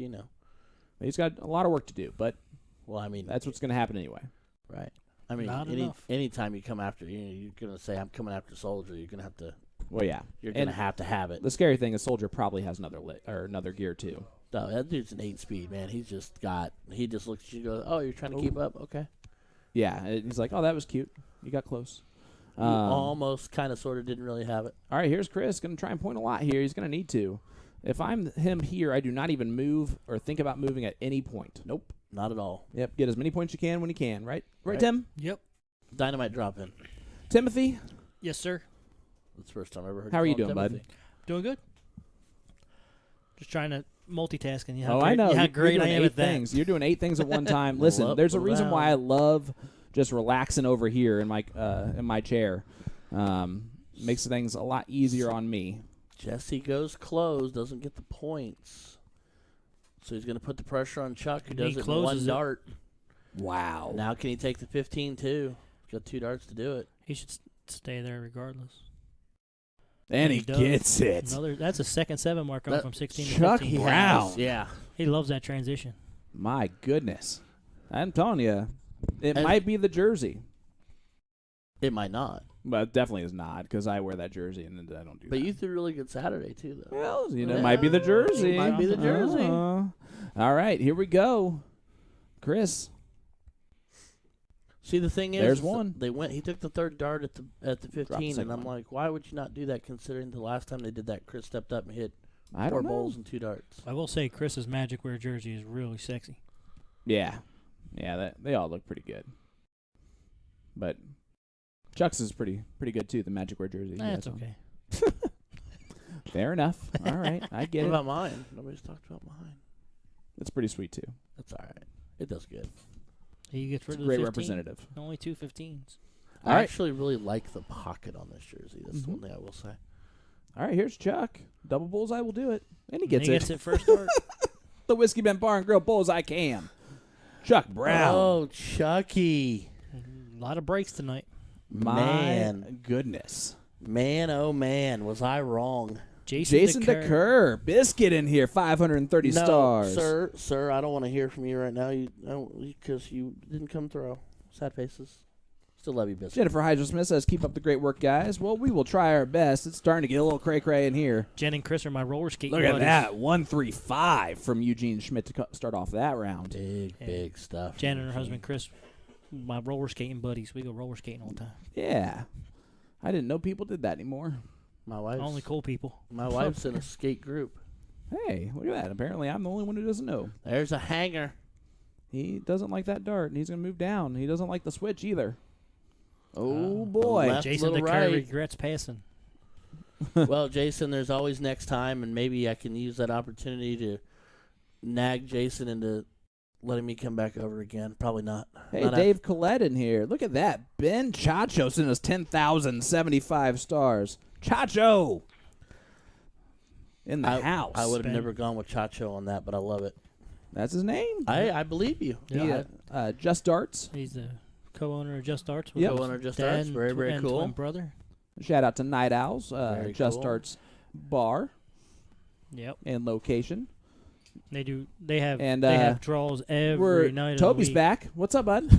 [SPEAKER 1] He's got a lot of work to do, but
[SPEAKER 2] well, I mean,
[SPEAKER 1] that's what's going to happen anyway.
[SPEAKER 2] right. I mean,
[SPEAKER 3] Not enough.
[SPEAKER 2] anytime you come after, you're going to say, I'm coming after Soldier, you're going to have to,
[SPEAKER 1] Well, yeah.
[SPEAKER 2] you're going
[SPEAKER 1] And
[SPEAKER 2] to have it.
[SPEAKER 1] the scary thing is Soldier probably has another gear too.
[SPEAKER 2] No, that dude's an 8-speed, man. He just looks at you and goes, oh, you're trying to keep up? Okay.
[SPEAKER 1] Yeah, and he's like, oh, that was cute. You got close.
[SPEAKER 2] You almost kind of sort of didn't really have it.
[SPEAKER 1] All right, here's Chris. Going to try and point a lot here. He's going to need to. If I'm him here, I do not even move or think about moving at any point. Nope.
[SPEAKER 2] Not at all.
[SPEAKER 1] Yep, get as many points you can when you can, right? Right,
[SPEAKER 2] Right.
[SPEAKER 1] Tim?
[SPEAKER 3] Yep.
[SPEAKER 2] Dynamite drop in.
[SPEAKER 1] Timothy?
[SPEAKER 3] Yes, sir.
[SPEAKER 2] That's the first time I ever heard
[SPEAKER 1] How are you
[SPEAKER 2] call
[SPEAKER 1] doing,
[SPEAKER 2] him
[SPEAKER 1] bud?
[SPEAKER 2] Timothy.
[SPEAKER 3] Doing good. Just trying to multitask. And
[SPEAKER 1] Oh, I know.
[SPEAKER 3] How
[SPEAKER 1] You're
[SPEAKER 3] great I
[SPEAKER 1] doing
[SPEAKER 3] am
[SPEAKER 1] 8
[SPEAKER 3] at that.
[SPEAKER 1] things. You're doing 8 things at one time. Listen,
[SPEAKER 2] Up,
[SPEAKER 1] there's a reason why I
[SPEAKER 2] around.
[SPEAKER 1] love just relaxing over here in my chair. Makes things a lot easier on me.
[SPEAKER 2] Jesse goes close, doesn't get the points. So he's going to put the pressure on Chuck, who
[SPEAKER 3] He
[SPEAKER 2] does it in
[SPEAKER 3] closes
[SPEAKER 2] one
[SPEAKER 3] it.
[SPEAKER 2] dart.
[SPEAKER 1] Wow.
[SPEAKER 2] Now can he take the 15 too? He's got 2 darts to do it.
[SPEAKER 3] He should stay there regardless.
[SPEAKER 1] And he
[SPEAKER 3] does.
[SPEAKER 1] gets it.
[SPEAKER 3] That's a second 7 mark on
[SPEAKER 2] That-
[SPEAKER 3] from 16
[SPEAKER 1] Chuck
[SPEAKER 3] to 15.
[SPEAKER 1] Brown.
[SPEAKER 2] Yeah.
[SPEAKER 3] He loves that transition.
[SPEAKER 1] My goodness. I'm telling you, it
[SPEAKER 2] And-
[SPEAKER 1] might be the jersey.
[SPEAKER 2] It might not.
[SPEAKER 1] But it definitely is not because I wear that jersey and then I don't do
[SPEAKER 2] But
[SPEAKER 1] that.
[SPEAKER 2] you threw a really good Saturday too, though.
[SPEAKER 1] Well, it might be the
[SPEAKER 2] Yeah,
[SPEAKER 1] jersey.
[SPEAKER 2] it might be the jersey.
[SPEAKER 1] All right, here we go. Chris.
[SPEAKER 2] See, the thing is,
[SPEAKER 1] There's
[SPEAKER 2] is
[SPEAKER 1] one.
[SPEAKER 2] They went. He took the 3rd dart at the 15,
[SPEAKER 1] second
[SPEAKER 2] and I'm
[SPEAKER 1] one.
[SPEAKER 2] like, why would you not do that? Considering the last time they did that, Chris stepped up and hit
[SPEAKER 1] I
[SPEAKER 2] 4
[SPEAKER 1] don't know.
[SPEAKER 2] bowls and 2 darts.
[SPEAKER 3] I will say Chris's Magic Wear jersey is really sexy.
[SPEAKER 1] Yeah. Yeah, they all look pretty good. But Chuck's is pretty good too, the Magic Wear jersey.
[SPEAKER 3] That's
[SPEAKER 1] Yeah,
[SPEAKER 3] okay.
[SPEAKER 1] so- Fair enough. All right, I get
[SPEAKER 2] What
[SPEAKER 1] it.
[SPEAKER 2] about mine? Nobody's talked about mine.
[SPEAKER 1] It's pretty sweet too.
[SPEAKER 2] That's all right. It does good.
[SPEAKER 3] He gets
[SPEAKER 1] It's
[SPEAKER 3] rid
[SPEAKER 1] a
[SPEAKER 3] of
[SPEAKER 1] great
[SPEAKER 3] the 15.
[SPEAKER 1] representative.
[SPEAKER 3] Only 2 15s.
[SPEAKER 1] All
[SPEAKER 2] I
[SPEAKER 1] right.
[SPEAKER 2] actually really like the pocket on this jersey. That's the
[SPEAKER 1] Mhm.
[SPEAKER 2] one thing I will say.
[SPEAKER 1] All right, here's Chuck. Double bullseye will do it. And he gets
[SPEAKER 3] he
[SPEAKER 1] it.
[SPEAKER 3] gets it first start.
[SPEAKER 1] The Whiskey Bent Bar and Grill bullseye cam. Chuck Brown.
[SPEAKER 2] Oh, Chucky.
[SPEAKER 3] A lot of breaks tonight.
[SPEAKER 1] My
[SPEAKER 2] Man.
[SPEAKER 1] goodness.
[SPEAKER 2] Man, oh man, was I wrong.
[SPEAKER 1] Jason DeCurr. Biscuit in here, 530
[SPEAKER 2] No,
[SPEAKER 1] stars.
[SPEAKER 2] sir, I don't want to hear from you right now. Because you didn't come through. Sad faces. Still love you, Biscuit.
[SPEAKER 1] Jennifer Heiser-Smith says, keep up the great work, guys. Well, we will try our best. It's starting to get a little cray-cray in here.
[SPEAKER 3] Jen and Chris are my roller skating
[SPEAKER 1] Look at
[SPEAKER 3] buddies.
[SPEAKER 1] that. 135 from Eugene Schmidt to start off that round.
[SPEAKER 2] Big stuff.
[SPEAKER 3] Jen and her husband Chris, my roller skating buddies. We go roller skating all the time.
[SPEAKER 1] Yeah. I didn't know people did that anymore.
[SPEAKER 2] My wife's
[SPEAKER 3] Only cool people.
[SPEAKER 2] My wife's in a skate group.
[SPEAKER 1] Hey, look at that. Apparently, I'm the only one who doesn't know.
[SPEAKER 2] There's a hanger.
[SPEAKER 1] He doesn't like that dart, and he's going to move down. He doesn't like the switch either. Oh, boy.
[SPEAKER 2] left.
[SPEAKER 3] Jason
[SPEAKER 2] little
[SPEAKER 3] DeCurry
[SPEAKER 2] right.
[SPEAKER 3] regrets passing.
[SPEAKER 2] Well, Jason, there's always next time, and maybe I can use that opportunity to nag Jason into letting me come back over again. Probably not.
[SPEAKER 1] Hey,
[SPEAKER 2] Not
[SPEAKER 1] Dave Collette in here. Look at that. Ben Chacho sent us 10,075 stars. Chacho! In the house.
[SPEAKER 2] I would have
[SPEAKER 3] Ben.
[SPEAKER 2] never gone with Chacho on that, but I love it.
[SPEAKER 1] That's his name.
[SPEAKER 2] I believe you.
[SPEAKER 3] Yeah.
[SPEAKER 1] Just Darts.
[SPEAKER 3] He's the co-owner of Just Arts.
[SPEAKER 1] Yep.
[SPEAKER 2] Co-owner Just
[SPEAKER 3] Dad
[SPEAKER 2] Arts. Very, very
[SPEAKER 3] and
[SPEAKER 2] cool.
[SPEAKER 3] twin brother.
[SPEAKER 1] Shout out to Night Owls.
[SPEAKER 2] Very
[SPEAKER 1] Just
[SPEAKER 2] cool.
[SPEAKER 1] Darts bar
[SPEAKER 3] Yep.
[SPEAKER 1] and location.
[SPEAKER 3] They have
[SPEAKER 1] And,
[SPEAKER 3] draws every night.
[SPEAKER 1] Toby's
[SPEAKER 3] of the week.
[SPEAKER 1] back. What's up, bud?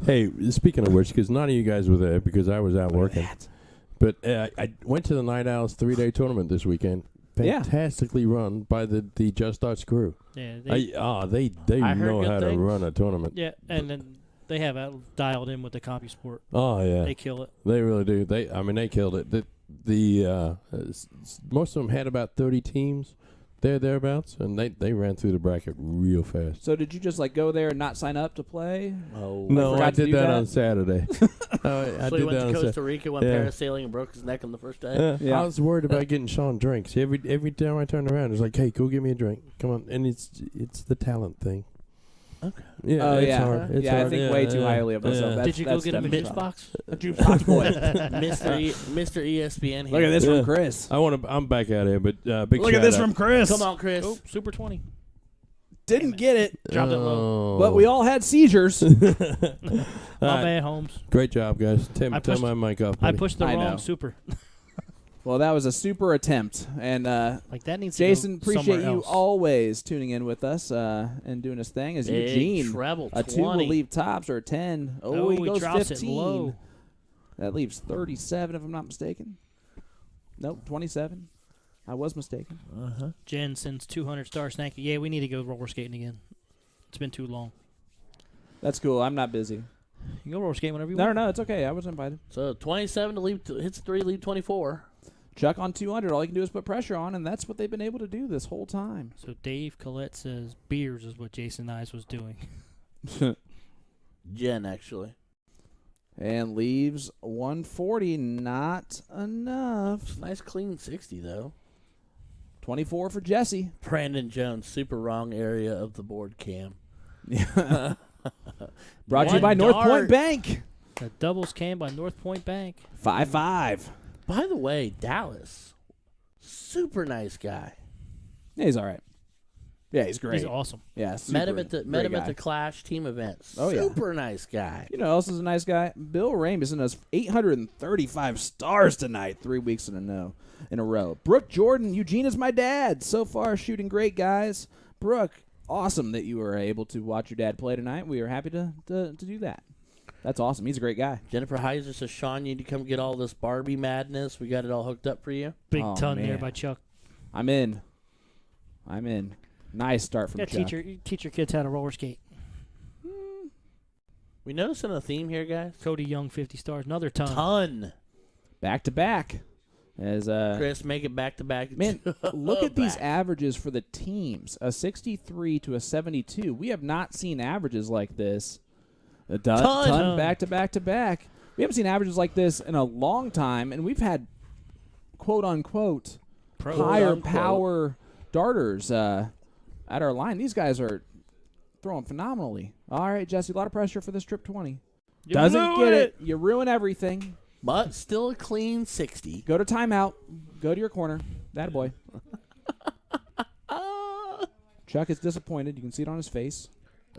[SPEAKER 4] Hey, speaking of which, because none of you guys were there because I was out working. But I went to the Night Owls 3-day tournament this weekend.
[SPEAKER 1] Yeah.
[SPEAKER 4] Fantastically run by the Just Arts crew.
[SPEAKER 3] Yeah.
[SPEAKER 4] They
[SPEAKER 2] I heard
[SPEAKER 4] know
[SPEAKER 2] good
[SPEAKER 4] how to
[SPEAKER 2] things.
[SPEAKER 4] run a tournament.
[SPEAKER 3] Yeah, and then they have dialed in with the CompuSport.
[SPEAKER 4] Oh yeah,
[SPEAKER 3] They kill it.
[SPEAKER 4] they really do. They killed it. Most of them had about 30 teams, thereabouts, and they ran through the bracket real fast.
[SPEAKER 1] So did you just go there and not sign up to play?
[SPEAKER 2] Oh,
[SPEAKER 4] No,
[SPEAKER 1] forgot
[SPEAKER 4] I
[SPEAKER 1] to
[SPEAKER 4] did
[SPEAKER 1] do
[SPEAKER 4] that
[SPEAKER 1] that.
[SPEAKER 4] on Saturday. I
[SPEAKER 2] So he
[SPEAKER 4] did
[SPEAKER 2] went
[SPEAKER 4] that
[SPEAKER 2] to
[SPEAKER 4] on
[SPEAKER 2] Costa Rica, went
[SPEAKER 4] Yeah.
[SPEAKER 2] parasailing, and broke his neck on the first day.
[SPEAKER 1] Yeah.
[SPEAKER 4] I was worried about getting Sean drinks. Every time I turned around, it was like, "Hey, go get me a drink. Come on!" And it's the talent thing.
[SPEAKER 2] Okay.
[SPEAKER 4] Yeah,
[SPEAKER 1] Oh,
[SPEAKER 4] it's
[SPEAKER 1] yeah.
[SPEAKER 4] hard. It's
[SPEAKER 1] Yeah, I
[SPEAKER 4] hard.
[SPEAKER 1] think way too highly of myself.
[SPEAKER 4] Yeah.
[SPEAKER 1] That's-
[SPEAKER 3] Did you go
[SPEAKER 1] that's
[SPEAKER 3] get him a
[SPEAKER 1] definitely
[SPEAKER 2] Mitch
[SPEAKER 1] tough.
[SPEAKER 2] box?
[SPEAKER 1] A jukebox boy.
[SPEAKER 2] Mr. ESPN here.
[SPEAKER 1] Look at this
[SPEAKER 4] Yeah.
[SPEAKER 1] from Chris.
[SPEAKER 4] I'm back out here, but big
[SPEAKER 1] Look at
[SPEAKER 4] shout
[SPEAKER 1] this
[SPEAKER 4] out.
[SPEAKER 1] from Chris.
[SPEAKER 2] Come on, Chris.
[SPEAKER 3] Oh, Super 20.
[SPEAKER 1] Didn't get it,
[SPEAKER 3] Dropped it low.
[SPEAKER 1] but we all had seizures.
[SPEAKER 3] My
[SPEAKER 4] All right.
[SPEAKER 3] bad, Holmes.
[SPEAKER 4] Great job, guys. Turn
[SPEAKER 3] pushed-
[SPEAKER 4] my mic off.
[SPEAKER 3] I
[SPEAKER 4] buddy.
[SPEAKER 3] pushed the
[SPEAKER 1] I
[SPEAKER 3] wrong
[SPEAKER 1] know.
[SPEAKER 3] super.
[SPEAKER 1] Well, that was a super attempt, and
[SPEAKER 3] Like that needs
[SPEAKER 1] Jason,
[SPEAKER 3] to go
[SPEAKER 1] appreciate
[SPEAKER 3] somewhere
[SPEAKER 1] you
[SPEAKER 3] else.
[SPEAKER 1] always tuning in with us and doing his thing. As
[SPEAKER 2] Big
[SPEAKER 1] Eugene,
[SPEAKER 2] treble,
[SPEAKER 1] a 2 will
[SPEAKER 2] 20.
[SPEAKER 1] leave tops or a 10. Oh,
[SPEAKER 3] Oh,
[SPEAKER 1] he
[SPEAKER 3] he
[SPEAKER 1] goes
[SPEAKER 3] drops it
[SPEAKER 1] 15.
[SPEAKER 3] low.
[SPEAKER 1] That leaves 37, if I'm not mistaken. Nope, 27. I was mistaken.
[SPEAKER 3] Jen sends 200 stars. Thank you. Yeah, we need to go roller skating again. It's been too long.
[SPEAKER 1] That's cool. I'm not busy.
[SPEAKER 3] You can go roller skating whenever you
[SPEAKER 1] No,
[SPEAKER 3] want.
[SPEAKER 1] no, it's okay. I was invited.
[SPEAKER 2] So 27 to leave, hits 3, leave 24.
[SPEAKER 1] Chuck on 200. All you can do is put pressure on, and that's what they've been able to do this whole time.
[SPEAKER 3] So Dave Collette says beers is what Jason Eyes was doing.
[SPEAKER 2] Jen, actually.
[SPEAKER 1] And leaves 140. Not enough.
[SPEAKER 2] Nice clean 60, though.
[SPEAKER 1] 24 for Jesse.
[SPEAKER 2] Brandon Jones, super wrong area of the board cam.
[SPEAKER 1] Brought to you
[SPEAKER 2] One
[SPEAKER 1] by North Point
[SPEAKER 2] dart.
[SPEAKER 1] Bank.
[SPEAKER 3] The doubles cam by North Point Bank.
[SPEAKER 1] 5-5.
[SPEAKER 2] By the way, Dallas, super nice guy.
[SPEAKER 1] Yeah, he's all right. Yeah, he's great.
[SPEAKER 3] He's awesome.
[SPEAKER 1] Yeah,
[SPEAKER 2] Met him
[SPEAKER 1] great
[SPEAKER 2] at
[SPEAKER 1] guy.
[SPEAKER 2] the Clash team events.
[SPEAKER 1] Oh, yeah.
[SPEAKER 2] Super nice guy.
[SPEAKER 1] You know who else is a nice guy? Bill Ramis sent us 835 stars tonight, 3 weeks in a row. Brooke Jordan, Eugene is my dad. So far, shooting great, guys. Brooke, awesome that you were able to watch your dad play tonight. We are happy to do that. That's awesome. He's a great guy.
[SPEAKER 2] Jennifer Heiser says, Sean, you need to come get all this Barbie madness. We got it all hooked up for you.
[SPEAKER 3] Big
[SPEAKER 1] Oh,
[SPEAKER 3] ton there
[SPEAKER 1] man.
[SPEAKER 3] by Chuck.
[SPEAKER 1] I'm in. Nice start from
[SPEAKER 3] Yeah,
[SPEAKER 1] Chuck.
[SPEAKER 3] teach your kids how to roller skate.
[SPEAKER 2] We noticing a theme here, guys?
[SPEAKER 3] Cody Young, 50 stars. Another ton.
[SPEAKER 2] Ton.
[SPEAKER 1] Back to back. As
[SPEAKER 2] Chris, make it back to back.
[SPEAKER 1] Man, look at these
[SPEAKER 2] Back.
[SPEAKER 1] averages for the teams. A 63 to a 72. We have not seen averages like this. A ton back to back to back. We haven't seen averages like this in a long time, and we've had quote-unquote higher
[SPEAKER 2] Quote-unquote.
[SPEAKER 1] power darters at our line. These guys are throwing phenomenally. All right, Jesse, a lot of pressure for this trip 20. Doesn't get it. You ruin everything.
[SPEAKER 2] But still a clean 60.
[SPEAKER 1] Go to timeout. Go to your corner. That boy. Chuck is disappointed. You can see it on his face.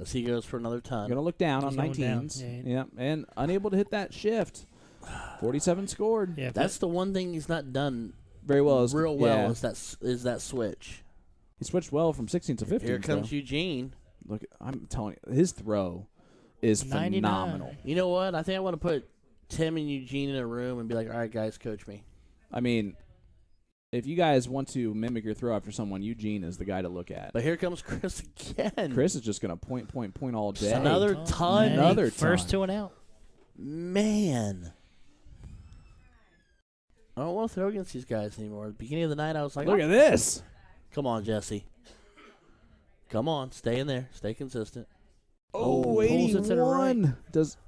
[SPEAKER 2] As he goes for another ton.
[SPEAKER 1] Going to look down
[SPEAKER 3] He's
[SPEAKER 1] on
[SPEAKER 3] going down.
[SPEAKER 1] 19s.
[SPEAKER 3] Yeah.
[SPEAKER 1] And unable to hit that shift. 47 scored.
[SPEAKER 3] Yeah,
[SPEAKER 2] That's the one thing he's not done
[SPEAKER 1] Very well.
[SPEAKER 2] real well
[SPEAKER 1] Yeah.
[SPEAKER 2] is that switch.
[SPEAKER 1] He switched well from 16 to 15.
[SPEAKER 2] Here comes
[SPEAKER 1] so.
[SPEAKER 2] Eugene.
[SPEAKER 1] Look, I'm telling you, his throw is
[SPEAKER 3] 99.
[SPEAKER 1] phenomenal.
[SPEAKER 2] You know what? I think I want to put Tim and Eugene in a room and be like, all right, guys, coach me.
[SPEAKER 1] I mean, if you guys want to mimic your throw after someone, Eugene is the guy to look at.
[SPEAKER 2] But here comes Chris again.
[SPEAKER 1] Chris is just going to point all day.
[SPEAKER 2] Another ton.
[SPEAKER 1] Another
[SPEAKER 3] First
[SPEAKER 1] ton.
[SPEAKER 3] to and out.
[SPEAKER 2] Man. I don't want to throw against these guys anymore. At the beginning of the night, I was like,
[SPEAKER 1] Look at this.
[SPEAKER 2] Come on, Jesse. Come on, stay in there. Stay consistent.
[SPEAKER 1] Oh,
[SPEAKER 3] pulls it to the right.
[SPEAKER 1] 81.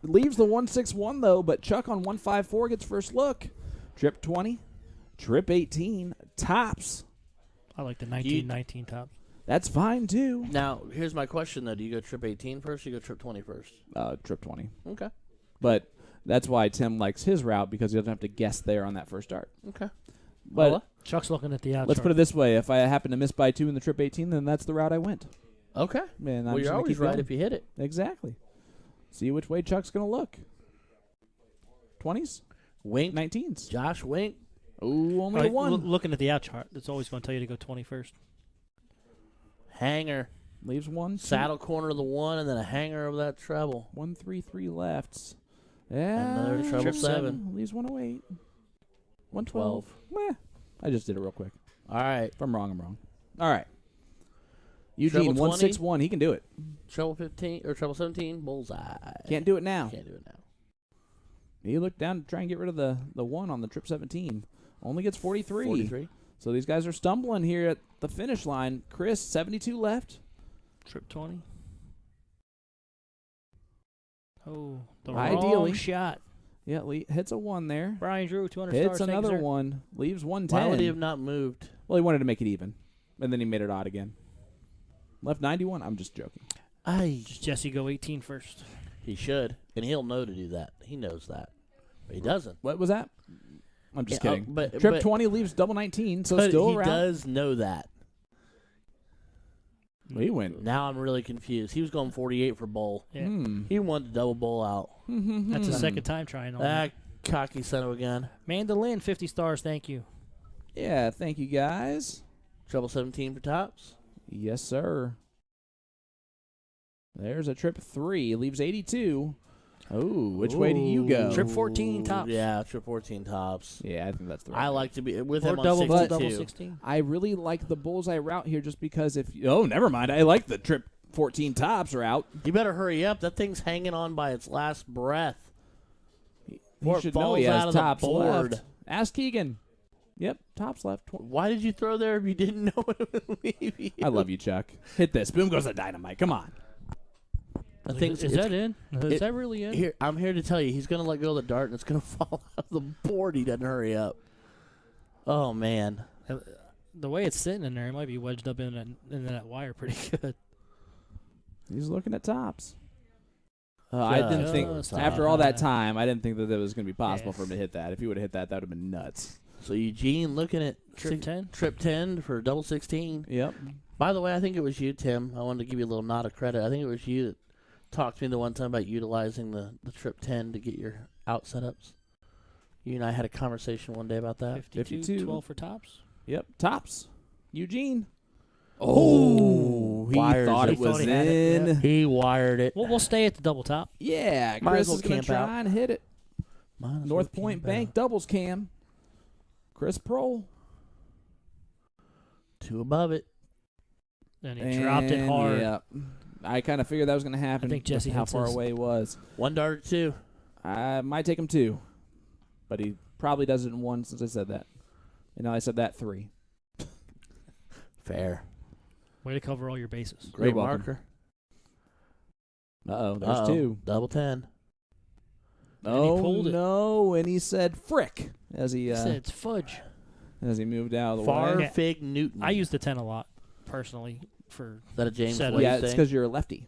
[SPEAKER 1] Leaves the 161 though, but Chuck on 154 gets first look. Trip 20, trip 18, tops.
[SPEAKER 3] I like the 1919 tops.
[SPEAKER 1] That's fine too.
[SPEAKER 2] Now, here's my question, though. Do you go trip 18 first or you go trip 20 first?
[SPEAKER 1] Trip 20.
[SPEAKER 2] Okay.
[SPEAKER 1] But that's why Tim likes his route because he doesn't have to guess there on that first start.
[SPEAKER 2] Okay.
[SPEAKER 1] But
[SPEAKER 2] Well,
[SPEAKER 3] Chuck's looking at the out
[SPEAKER 1] let's
[SPEAKER 3] chart.
[SPEAKER 1] put it this way: if I happen to miss by 2 in the trip 18, then that's the route I went.
[SPEAKER 2] okay.
[SPEAKER 1] Man,
[SPEAKER 2] Well, you're always right if you hit it.
[SPEAKER 1] Exactly. See which way Chuck's gonna look. 20s,
[SPEAKER 2] Wink.
[SPEAKER 1] 19s.
[SPEAKER 2] Josh Wink.
[SPEAKER 1] Ooh, only a
[SPEAKER 3] Right,
[SPEAKER 1] one.
[SPEAKER 3] looking at the out chart, it's always going to tell you to go 20 first.
[SPEAKER 2] Hanger.
[SPEAKER 1] Leaves 1. 2,
[SPEAKER 2] Saddle corner of the 1 and then a hanger of that treble.
[SPEAKER 1] 1, 3, 3 lefts. Yeah.
[SPEAKER 2] Another treble
[SPEAKER 3] Trip
[SPEAKER 2] 7.
[SPEAKER 1] Leaves 108. 112. Meh. I just did it real quick.
[SPEAKER 2] All right.
[SPEAKER 1] If I'm wrong, I'm wrong. All right. Eugene,
[SPEAKER 2] Treble 20?
[SPEAKER 1] 161. He can do it.
[SPEAKER 2] Treble 15 or treble 17. Bullseye.
[SPEAKER 1] Can't do it now.
[SPEAKER 2] Can't do it now.
[SPEAKER 1] He looked down to try and get rid of the 1 on the trip 17. Only gets 43.
[SPEAKER 2] 43.
[SPEAKER 1] So these guys are stumbling here at the finish line. Chris, 72 left.
[SPEAKER 3] Trip 20. Oh, the
[SPEAKER 1] Ideally.
[SPEAKER 3] wrong shot.
[SPEAKER 1] Yeah, hits a 1 there.
[SPEAKER 3] Brian Drew, 200
[SPEAKER 1] Hits
[SPEAKER 3] stars. Thank you,
[SPEAKER 1] another
[SPEAKER 3] sir.
[SPEAKER 1] 1. Leaves 110.
[SPEAKER 2] Why would he have not moved?
[SPEAKER 1] Well, he wanted to make it even. And then he made it odd again. Left 91. I'm just joking.
[SPEAKER 3] Just Jesse go 18 first.
[SPEAKER 2] He should, and he'll know to do that. He knows that, but he doesn't.
[SPEAKER 1] What was that? I'm just
[SPEAKER 2] Yeah,
[SPEAKER 1] kidding.
[SPEAKER 2] but-
[SPEAKER 1] Trip
[SPEAKER 2] but-
[SPEAKER 1] 20 leaves double 19, so
[SPEAKER 2] But
[SPEAKER 1] still
[SPEAKER 2] he
[SPEAKER 1] around.
[SPEAKER 2] does know that.
[SPEAKER 1] Well, he went.
[SPEAKER 2] Now I'm really confused. He was going 48 for bowl.
[SPEAKER 3] Yeah.
[SPEAKER 2] He wanted to double bowl out.
[SPEAKER 3] That's the second time trying on
[SPEAKER 2] That
[SPEAKER 3] it.
[SPEAKER 2] cocky son of a gun.
[SPEAKER 3] Mandolin, 50 stars. Thank you.
[SPEAKER 1] Yeah, thank you guys.
[SPEAKER 2] Treble 17 for tops.
[SPEAKER 1] Yes, sir. There's a trip 3. Leaves 82. Oh, which way do you go?
[SPEAKER 3] Trip 14 tops.
[SPEAKER 2] Yeah, trip 14 tops.
[SPEAKER 1] Yeah, I think that's the right
[SPEAKER 2] I
[SPEAKER 1] way.
[SPEAKER 2] like to be with
[SPEAKER 3] Or
[SPEAKER 2] him on
[SPEAKER 3] double,
[SPEAKER 2] 62.
[SPEAKER 3] double 16.
[SPEAKER 1] I really like the bullseye route here just because if... Oh, never mind. I like the trip 14 tops route.
[SPEAKER 2] You better hurry up. That thing's hanging on by its last breath.
[SPEAKER 1] He
[SPEAKER 2] Before it
[SPEAKER 1] should know he
[SPEAKER 2] falls
[SPEAKER 1] has
[SPEAKER 2] out of the
[SPEAKER 1] tops
[SPEAKER 2] board.
[SPEAKER 1] left. Ask Keegan. Yep, tops left.
[SPEAKER 2] Why did you throw there if you didn't know it would leave you?
[SPEAKER 1] I love you, Chuck. Hit this. Boom goes the dynamite. Come on.
[SPEAKER 2] I think
[SPEAKER 3] Is that in? Is that really in?
[SPEAKER 2] Here, I'm here to tell you, he's going to let go of the dart and it's going to fall out of the board. He doesn't hurry up. Oh, man.
[SPEAKER 3] The way it's sitting in there, it might be wedged up in that wire pretty good.
[SPEAKER 1] He's looking at tops. I didn't think,
[SPEAKER 3] Just
[SPEAKER 1] after all that time, I didn't think that it was going to be possible
[SPEAKER 3] Yeah.
[SPEAKER 1] for him to hit that. If he would have hit that, that would have been nuts.
[SPEAKER 2] So Eugene looking at
[SPEAKER 3] Trip 10?
[SPEAKER 2] Trip 10 for double 16.
[SPEAKER 1] Yep.
[SPEAKER 2] By the way, I think it was you, Tim. I wanted to give you a little nod of credit. I think it was you that talked to me the one time about utilizing the Trip 10 to get your out setups. You and I had a conversation one day about that.
[SPEAKER 1] 52.
[SPEAKER 3] 12 for tops.
[SPEAKER 1] Yep. Tops. Eugene. Oh, he
[SPEAKER 2] wires
[SPEAKER 1] thought
[SPEAKER 2] it.
[SPEAKER 1] it was
[SPEAKER 3] He thought he had it,
[SPEAKER 1] in.
[SPEAKER 2] He wired it.
[SPEAKER 3] We'll stay at the double top.
[SPEAKER 1] Yeah,
[SPEAKER 2] Might as
[SPEAKER 1] Chris
[SPEAKER 2] well
[SPEAKER 1] is going
[SPEAKER 2] camp
[SPEAKER 1] to try
[SPEAKER 2] out.
[SPEAKER 1] and hit it.
[SPEAKER 2] Might as well
[SPEAKER 1] North Point
[SPEAKER 2] camp
[SPEAKER 1] Bank
[SPEAKER 2] out.
[SPEAKER 1] doubles cam. Chris Prohl.
[SPEAKER 2] 2 above it.
[SPEAKER 3] And he dropped it hard.
[SPEAKER 1] Yeah. I kind of figured that was going to happen.
[SPEAKER 3] I think
[SPEAKER 1] with
[SPEAKER 3] Jesse
[SPEAKER 1] how
[SPEAKER 3] hits
[SPEAKER 1] far
[SPEAKER 3] his.
[SPEAKER 1] away he was.
[SPEAKER 2] 1 dart or 2.
[SPEAKER 1] I might take him 2, but he probably does it in 1 since I said that. And now I said that 3.
[SPEAKER 2] Fair.
[SPEAKER 3] Way to cover all your bases.
[SPEAKER 2] Great
[SPEAKER 1] welcome.
[SPEAKER 2] marker.
[SPEAKER 1] Uh-oh, there's
[SPEAKER 2] Uh-oh.
[SPEAKER 1] 2.
[SPEAKER 2] Double 10.
[SPEAKER 3] And he
[SPEAKER 1] Oh,
[SPEAKER 3] pulled it.
[SPEAKER 1] no, and he said frick as he
[SPEAKER 3] He said it's fudge.
[SPEAKER 1] as he moved out of the
[SPEAKER 2] Far
[SPEAKER 1] way.
[SPEAKER 3] Yeah.
[SPEAKER 2] Fig Newton.
[SPEAKER 3] I use the 10 a lot, personally, for
[SPEAKER 2] Is that a James
[SPEAKER 3] Set
[SPEAKER 2] Wade
[SPEAKER 1] Yeah, it's
[SPEAKER 2] thing?
[SPEAKER 1] because you're a lefty.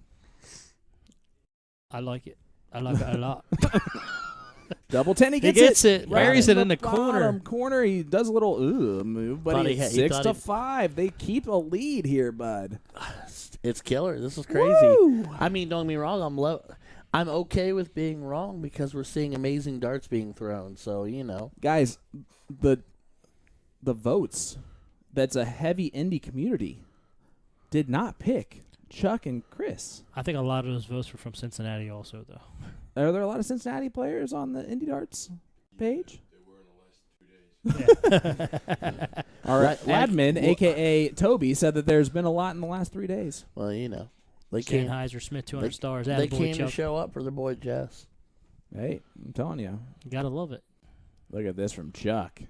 [SPEAKER 3] I like it. I like it a lot.
[SPEAKER 1] Double 10, he
[SPEAKER 3] He
[SPEAKER 1] gets,
[SPEAKER 3] gets it.
[SPEAKER 1] Right
[SPEAKER 3] Buries
[SPEAKER 1] in
[SPEAKER 3] it in the corner.
[SPEAKER 1] bottom corner. He does a little move, but
[SPEAKER 2] Thought
[SPEAKER 1] he
[SPEAKER 2] he had- he
[SPEAKER 1] 6
[SPEAKER 2] thought
[SPEAKER 1] to
[SPEAKER 2] he-
[SPEAKER 1] 5. They keep a lead here, bud.
[SPEAKER 2] It's killer. This is crazy.
[SPEAKER 1] Woo!
[SPEAKER 2] I mean, don't get me wrong. I'm okay with being wrong because we're seeing amazing darts being thrown. So
[SPEAKER 1] Guys, the votes, that's a heavy indie community, did not pick Chuck and Chris.
[SPEAKER 3] I think a lot of those votes were from Cincinnati also, though.
[SPEAKER 1] Are there a lot of Cincinnati players on the Indie Darts page? Our
[SPEAKER 2] Like-
[SPEAKER 1] admin, a.k.a. Toby, said that there's been a lot in the last 3 days.
[SPEAKER 2] well, they came.
[SPEAKER 3] Sennheiser, Smith, 200
[SPEAKER 2] they-
[SPEAKER 3] stars.
[SPEAKER 2] They
[SPEAKER 3] Attaboy,
[SPEAKER 2] came to
[SPEAKER 3] Chuck.
[SPEAKER 2] show up for their boy Jess.
[SPEAKER 1] Hey, I'm telling you.
[SPEAKER 3] You gotta love it.
[SPEAKER 1] Look at this from Chuck.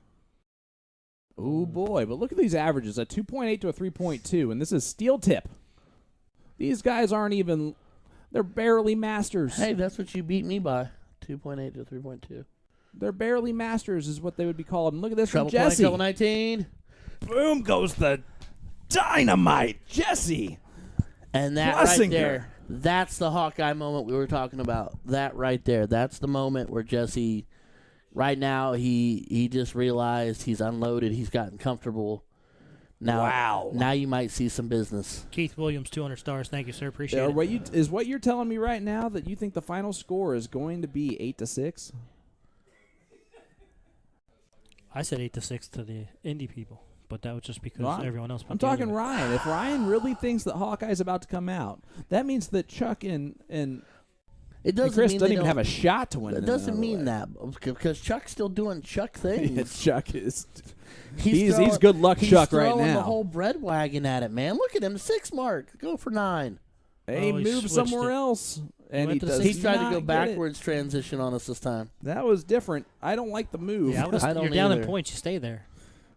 [SPEAKER 1] Oh, boy. But look at these averages, a 2.8 to a 3.2, and this is steel tip. These guys aren't even, they're barely masters.
[SPEAKER 2] Hey, that's what you beat me by. 2.8 to 3.2.
[SPEAKER 1] They're barely masters is what they would be called. And look at this
[SPEAKER 2] Treble
[SPEAKER 1] from Jessie.
[SPEAKER 2] 20, treble 19.
[SPEAKER 1] Boom goes the dynamite, Jessie.
[SPEAKER 2] And that
[SPEAKER 1] Plessinger.
[SPEAKER 2] right there, that's the Hawkeye moment we were talking about. That right there, that's the moment where Jessie, right now, he just realized he's unloaded. He's gotten comfortable. Now,
[SPEAKER 1] Wow.
[SPEAKER 2] Now you might see some business.
[SPEAKER 3] Keith Williams, 200 stars. Thank you, sir. Appreciate it.
[SPEAKER 1] Is what you're telling me right now that you think the final score is going to be 8-6?
[SPEAKER 3] I said 8-6 to the indie people, but that was just because
[SPEAKER 1] No,
[SPEAKER 3] everyone else.
[SPEAKER 1] I'm
[SPEAKER 3] put the other
[SPEAKER 1] talking
[SPEAKER 3] way.
[SPEAKER 1] Ryan. If Ryan really thinks that Hawkeye's about to come out, that means that Chuck and
[SPEAKER 2] It doesn't
[SPEAKER 1] Chris
[SPEAKER 2] mean
[SPEAKER 1] doesn't
[SPEAKER 2] they
[SPEAKER 1] even
[SPEAKER 2] don't-
[SPEAKER 1] have a shot to win.
[SPEAKER 2] It doesn't mean that because Chuck's still doing Chuck things.
[SPEAKER 1] Yeah, Chuck is. He's
[SPEAKER 2] throwing-
[SPEAKER 1] good luck
[SPEAKER 2] he's
[SPEAKER 1] Chuck right
[SPEAKER 2] throwing
[SPEAKER 1] now.
[SPEAKER 2] the whole bread wagon at it, man. Look at him, 6 mark. Go for 9.
[SPEAKER 1] Hey,
[SPEAKER 3] Oh, he
[SPEAKER 1] move
[SPEAKER 3] switched
[SPEAKER 1] somewhere
[SPEAKER 3] it.
[SPEAKER 1] else, and
[SPEAKER 3] went
[SPEAKER 1] he
[SPEAKER 3] to the
[SPEAKER 1] does.
[SPEAKER 2] He tried to
[SPEAKER 1] not
[SPEAKER 2] go
[SPEAKER 1] get
[SPEAKER 2] backwards transition on us this time.
[SPEAKER 1] it. That was different. I don't like the move.
[SPEAKER 3] Yeah,
[SPEAKER 2] I don't
[SPEAKER 3] you're down in
[SPEAKER 2] either.
[SPEAKER 3] points. You stay there.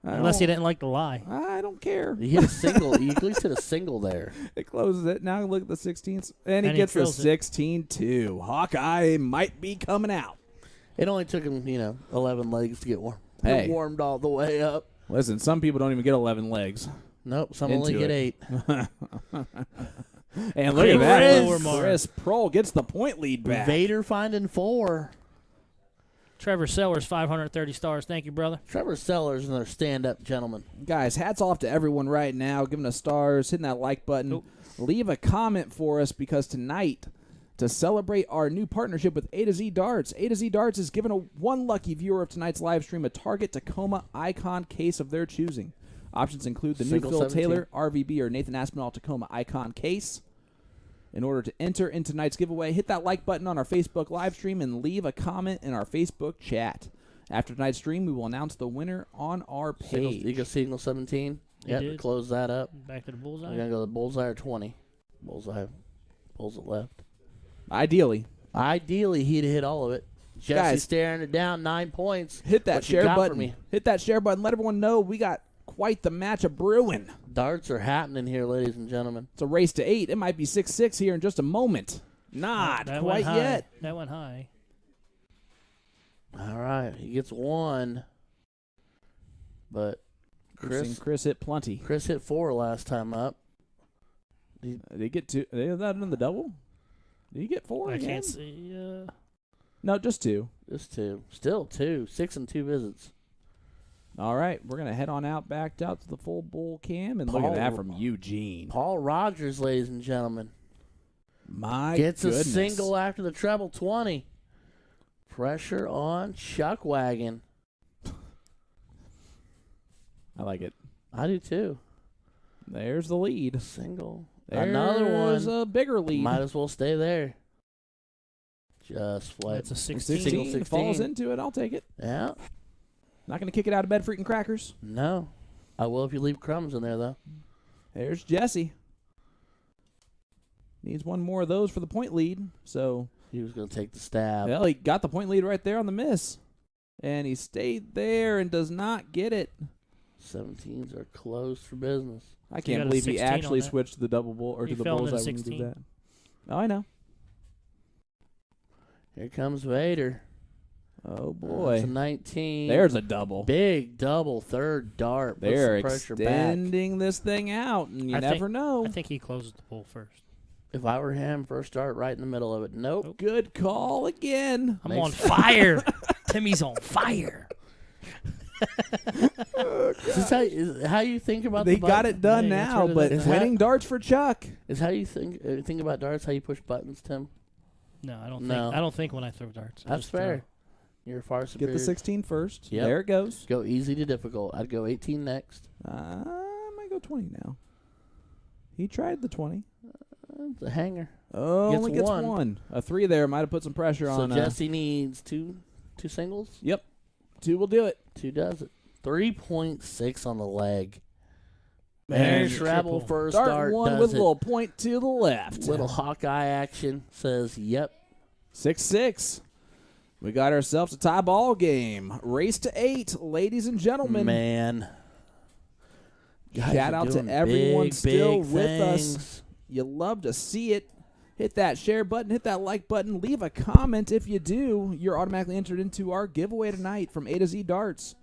[SPEAKER 1] I
[SPEAKER 3] Unless you
[SPEAKER 1] don't-
[SPEAKER 3] didn't like the lie.
[SPEAKER 1] I don't care.
[SPEAKER 2] He hit a single. He at least hit a single there.
[SPEAKER 1] It closes it. Now look at the 16th, and he
[SPEAKER 3] And he
[SPEAKER 1] gets the
[SPEAKER 3] drills it.
[SPEAKER 1] 16-2. Hawkeye might be coming out.
[SPEAKER 2] It only took him, 11 legs to get warm.
[SPEAKER 1] Hey.
[SPEAKER 2] Warmed all the way up.
[SPEAKER 1] Listen, some people don't even get 11 legs.
[SPEAKER 2] Nope, some only
[SPEAKER 1] Into
[SPEAKER 2] get
[SPEAKER 1] it.
[SPEAKER 2] 8.
[SPEAKER 1] And look at that.
[SPEAKER 3] Chris.
[SPEAKER 1] Chris Prohl gets the point lead back.
[SPEAKER 2] Vader finding 4.
[SPEAKER 3] Trevor Sellers, 530 stars. Thank you, brother.
[SPEAKER 2] Trevor Sellers, another stand-up gentleman.
[SPEAKER 1] Guys, hats off to everyone right now, giving us stars, hitting that like button.
[SPEAKER 3] Nope.
[SPEAKER 1] Leave a comment for us because tonight, to celebrate our new partnership with A to Z Darts, A to Z Darts is giving one lucky viewer of tonight's live stream a Target Tacoma Icon case of their choosing. Options include the
[SPEAKER 2] Single
[SPEAKER 1] new Phil
[SPEAKER 2] 17.
[SPEAKER 1] Taylor, RVB, or Nathan Aspinall Tacoma Icon case. In order to enter in tonight's giveaway, hit that like button on our Facebook live stream and leave a comment in our Facebook chat. After tonight's stream, we will announce the winner on our page.
[SPEAKER 2] You go single 17.
[SPEAKER 3] He
[SPEAKER 2] Yep,
[SPEAKER 3] did.
[SPEAKER 2] close that up.
[SPEAKER 3] Back to the
[SPEAKER 2] We're
[SPEAKER 3] bullseye.
[SPEAKER 2] going to go to bullseye or 20. Bullseye. Pulls it left.
[SPEAKER 1] Ideally,
[SPEAKER 2] Ideally, he'd hit all of it. Jesse
[SPEAKER 1] Guys.
[SPEAKER 2] staring it down, 9 points.
[SPEAKER 1] hit that
[SPEAKER 2] What you
[SPEAKER 1] share
[SPEAKER 2] got for
[SPEAKER 1] button.
[SPEAKER 2] me?
[SPEAKER 1] Hit that share button. Let everyone know we got quite the match of brewing.
[SPEAKER 2] Darts are happening here, ladies and gentlemen.
[SPEAKER 1] It's a race to 8. It might be 6-6 here in just a moment. Not
[SPEAKER 3] That
[SPEAKER 1] quite
[SPEAKER 3] went high.
[SPEAKER 1] yet.
[SPEAKER 3] That went high.
[SPEAKER 2] All right, he gets 1. But
[SPEAKER 1] We've seen Chris hit plenty.
[SPEAKER 2] Chris hit 4 last time up.
[SPEAKER 1] Did he get 2? Did that in the double? Did he get 4
[SPEAKER 3] I
[SPEAKER 1] again?
[SPEAKER 3] can't see.
[SPEAKER 1] No, just 2.
[SPEAKER 2] Just 2. Still 2. 6 and 2 visits.
[SPEAKER 1] All right, we're going to head on out, back out to the full bull cam, and look at that from Eugene.
[SPEAKER 2] Paul Rogers, ladies and gentlemen.
[SPEAKER 1] My
[SPEAKER 2] Gets
[SPEAKER 1] goodness.
[SPEAKER 2] a single after the treble 20. Pressure on Chuck Wagon.
[SPEAKER 1] I like it.
[SPEAKER 2] I do too.
[SPEAKER 1] There's the lead.
[SPEAKER 2] Single.
[SPEAKER 1] There's
[SPEAKER 2] Another one.
[SPEAKER 1] a bigger lead.
[SPEAKER 2] Might as well stay there. Just flat.
[SPEAKER 3] That's a 16.
[SPEAKER 1] 16
[SPEAKER 2] 16.
[SPEAKER 1] falls into it. I'll take it.
[SPEAKER 2] Yeah.
[SPEAKER 1] Not going to kick it out of bed for eating crackers.
[SPEAKER 2] No. I will if you leave crumbs in there, though.
[SPEAKER 1] There's Jesse. Needs one more of those for the point lead. So,
[SPEAKER 2] He was going to take the stab.
[SPEAKER 1] well, he got the point lead right there on the miss. And he stayed there and does not get it.
[SPEAKER 2] 17s are closed for business.
[SPEAKER 1] I
[SPEAKER 3] got
[SPEAKER 1] can't
[SPEAKER 3] a
[SPEAKER 1] believe he
[SPEAKER 3] 16 on
[SPEAKER 1] actually
[SPEAKER 3] that.
[SPEAKER 1] switched to the double bull or
[SPEAKER 3] He
[SPEAKER 1] to the
[SPEAKER 3] fell into
[SPEAKER 1] bullseye
[SPEAKER 3] the
[SPEAKER 1] when he did
[SPEAKER 3] 16.
[SPEAKER 1] that. Oh, I know.
[SPEAKER 2] Here comes Vader.
[SPEAKER 1] Oh,
[SPEAKER 2] That's
[SPEAKER 1] boy.
[SPEAKER 2] a 19.
[SPEAKER 1] There's a double.
[SPEAKER 2] Big double third dart. Puts
[SPEAKER 1] They're
[SPEAKER 2] the pressure back.
[SPEAKER 1] extending this thing out, and you
[SPEAKER 3] I
[SPEAKER 1] never
[SPEAKER 3] think-
[SPEAKER 1] know.
[SPEAKER 3] I think he closes the pool first.
[SPEAKER 2] If I were him, first dart right in the middle of it. Nope.
[SPEAKER 1] Good call again.
[SPEAKER 3] I'm
[SPEAKER 2] Makes-
[SPEAKER 3] on fire. Timmy's on fire.
[SPEAKER 2] Is this how you think about
[SPEAKER 1] They
[SPEAKER 2] the
[SPEAKER 1] got
[SPEAKER 2] button?
[SPEAKER 1] it done
[SPEAKER 3] Hey, that's
[SPEAKER 1] now,
[SPEAKER 3] what it
[SPEAKER 1] but
[SPEAKER 2] is.
[SPEAKER 1] winning darts for Chuck.
[SPEAKER 2] Is how you think about darts, how you push buttons, Tim?
[SPEAKER 3] No, I don't
[SPEAKER 2] No.
[SPEAKER 3] think. I don't think when I throw darts. I
[SPEAKER 2] That's
[SPEAKER 3] just throw.
[SPEAKER 2] fair. You're far
[SPEAKER 1] Get
[SPEAKER 2] superior.
[SPEAKER 1] the 16 first.
[SPEAKER 2] Yep.
[SPEAKER 1] There it goes.
[SPEAKER 2] Go easy to difficult. I'd go 18 next.
[SPEAKER 1] I might go 20 now. He tried the 20.
[SPEAKER 2] It's a hanger.
[SPEAKER 1] Oh,
[SPEAKER 2] Gets
[SPEAKER 1] only gets
[SPEAKER 2] one.
[SPEAKER 1] one. A 3 there might have put some pressure
[SPEAKER 2] So
[SPEAKER 1] on.
[SPEAKER 2] Jesse needs two singles.
[SPEAKER 1] Yep. 2 will do it.
[SPEAKER 2] 2 does it. 3.6 on the leg.
[SPEAKER 1] Man,
[SPEAKER 2] And
[SPEAKER 3] triple.
[SPEAKER 2] Travel first
[SPEAKER 1] Dart
[SPEAKER 2] dart
[SPEAKER 1] one
[SPEAKER 2] does
[SPEAKER 1] with a
[SPEAKER 2] it.
[SPEAKER 1] little point to the left.
[SPEAKER 2] Little Hawkeye action says, yep.
[SPEAKER 1] 6-6. We got ourselves a tie ball game. Race to 8, ladies and gentlemen.
[SPEAKER 2] Man. Guys
[SPEAKER 1] Shout
[SPEAKER 2] are
[SPEAKER 1] out to
[SPEAKER 2] doing
[SPEAKER 1] everyone
[SPEAKER 2] big,
[SPEAKER 1] still
[SPEAKER 2] big
[SPEAKER 1] with us.
[SPEAKER 2] things.
[SPEAKER 1] You love to see it. Hit that share button, hit that like button, leave a comment. If you do, you're automatically entered into our giveaway tonight from A to Z Darts.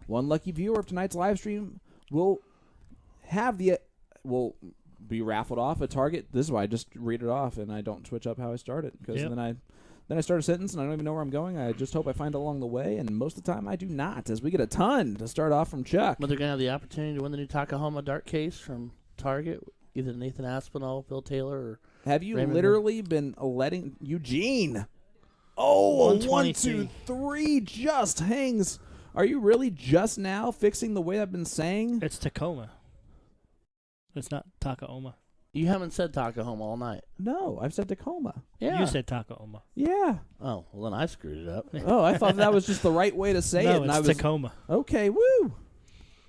[SPEAKER 1] One lucky viewer of tonight's live stream will be raffled off a target. This is why I just read it off and I don't switch up how I start it, because then I start a sentence and I don't even know where I'm going. I just hope I find it along the way, and most of the time I do not, as we get a ton to start off from Chuck.
[SPEAKER 2] But they're going to have the opportunity to win the new Takahoma dart case from Target, either Nathan Aspinall, Phil Taylor, or
[SPEAKER 1] Have you
[SPEAKER 2] Raymond
[SPEAKER 1] literally been letting Eugene? Oh, a 1, 2,
[SPEAKER 3] 122.
[SPEAKER 1] 3 just hangs. Are you really just now fixing the way I've been saying?
[SPEAKER 3] It's Tacoma. It's not Takaoma.
[SPEAKER 2] You haven't said Takahoma all night.
[SPEAKER 1] No, I've said Tacoma.
[SPEAKER 2] Yeah.
[SPEAKER 3] You said Takaoma.
[SPEAKER 1] Yeah.
[SPEAKER 2] Oh, well, then I screwed it up.
[SPEAKER 1] Oh, I thought that was just the right way to say
[SPEAKER 3] No,
[SPEAKER 1] it. And
[SPEAKER 3] it's
[SPEAKER 1] I was
[SPEAKER 3] Tacoma.
[SPEAKER 1] okay. Woo.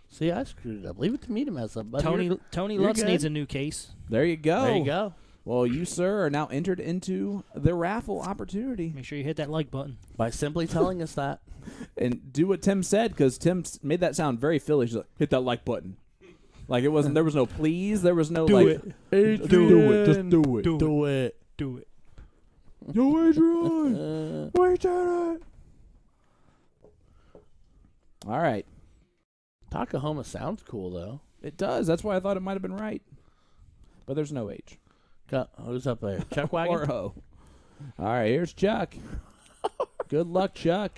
[SPEAKER 2] See, I screwed it up. Leave it to me to mess up, buddy.
[SPEAKER 3] Tony
[SPEAKER 2] you're
[SPEAKER 3] Lutz
[SPEAKER 2] good.
[SPEAKER 3] needs a new case.
[SPEAKER 1] There you go.
[SPEAKER 2] There you go.
[SPEAKER 1] Well, you, sir, are now entered into the raffle opportunity.
[SPEAKER 3] Make sure you hit that like button.
[SPEAKER 2] By simply telling us that.
[SPEAKER 1] And do what Tim said, because Tim made that sound very Philly. She's like, hit that like button. Like it wasn't. There was no please. There was no
[SPEAKER 3] Do
[SPEAKER 1] like.
[SPEAKER 3] it.
[SPEAKER 1] Adrian, do it. Just do it.
[SPEAKER 2] Do it.
[SPEAKER 3] Do it.
[SPEAKER 1] Yo, Adrian. We did it. All right.
[SPEAKER 2] Takahoma sounds cool, though.
[SPEAKER 1] It does. That's why I thought it might have been right. But there's no H.
[SPEAKER 2] Who's up there? Chuck Wagon?
[SPEAKER 1] Or ho. All right, here's Chuck. Good luck, Chuck.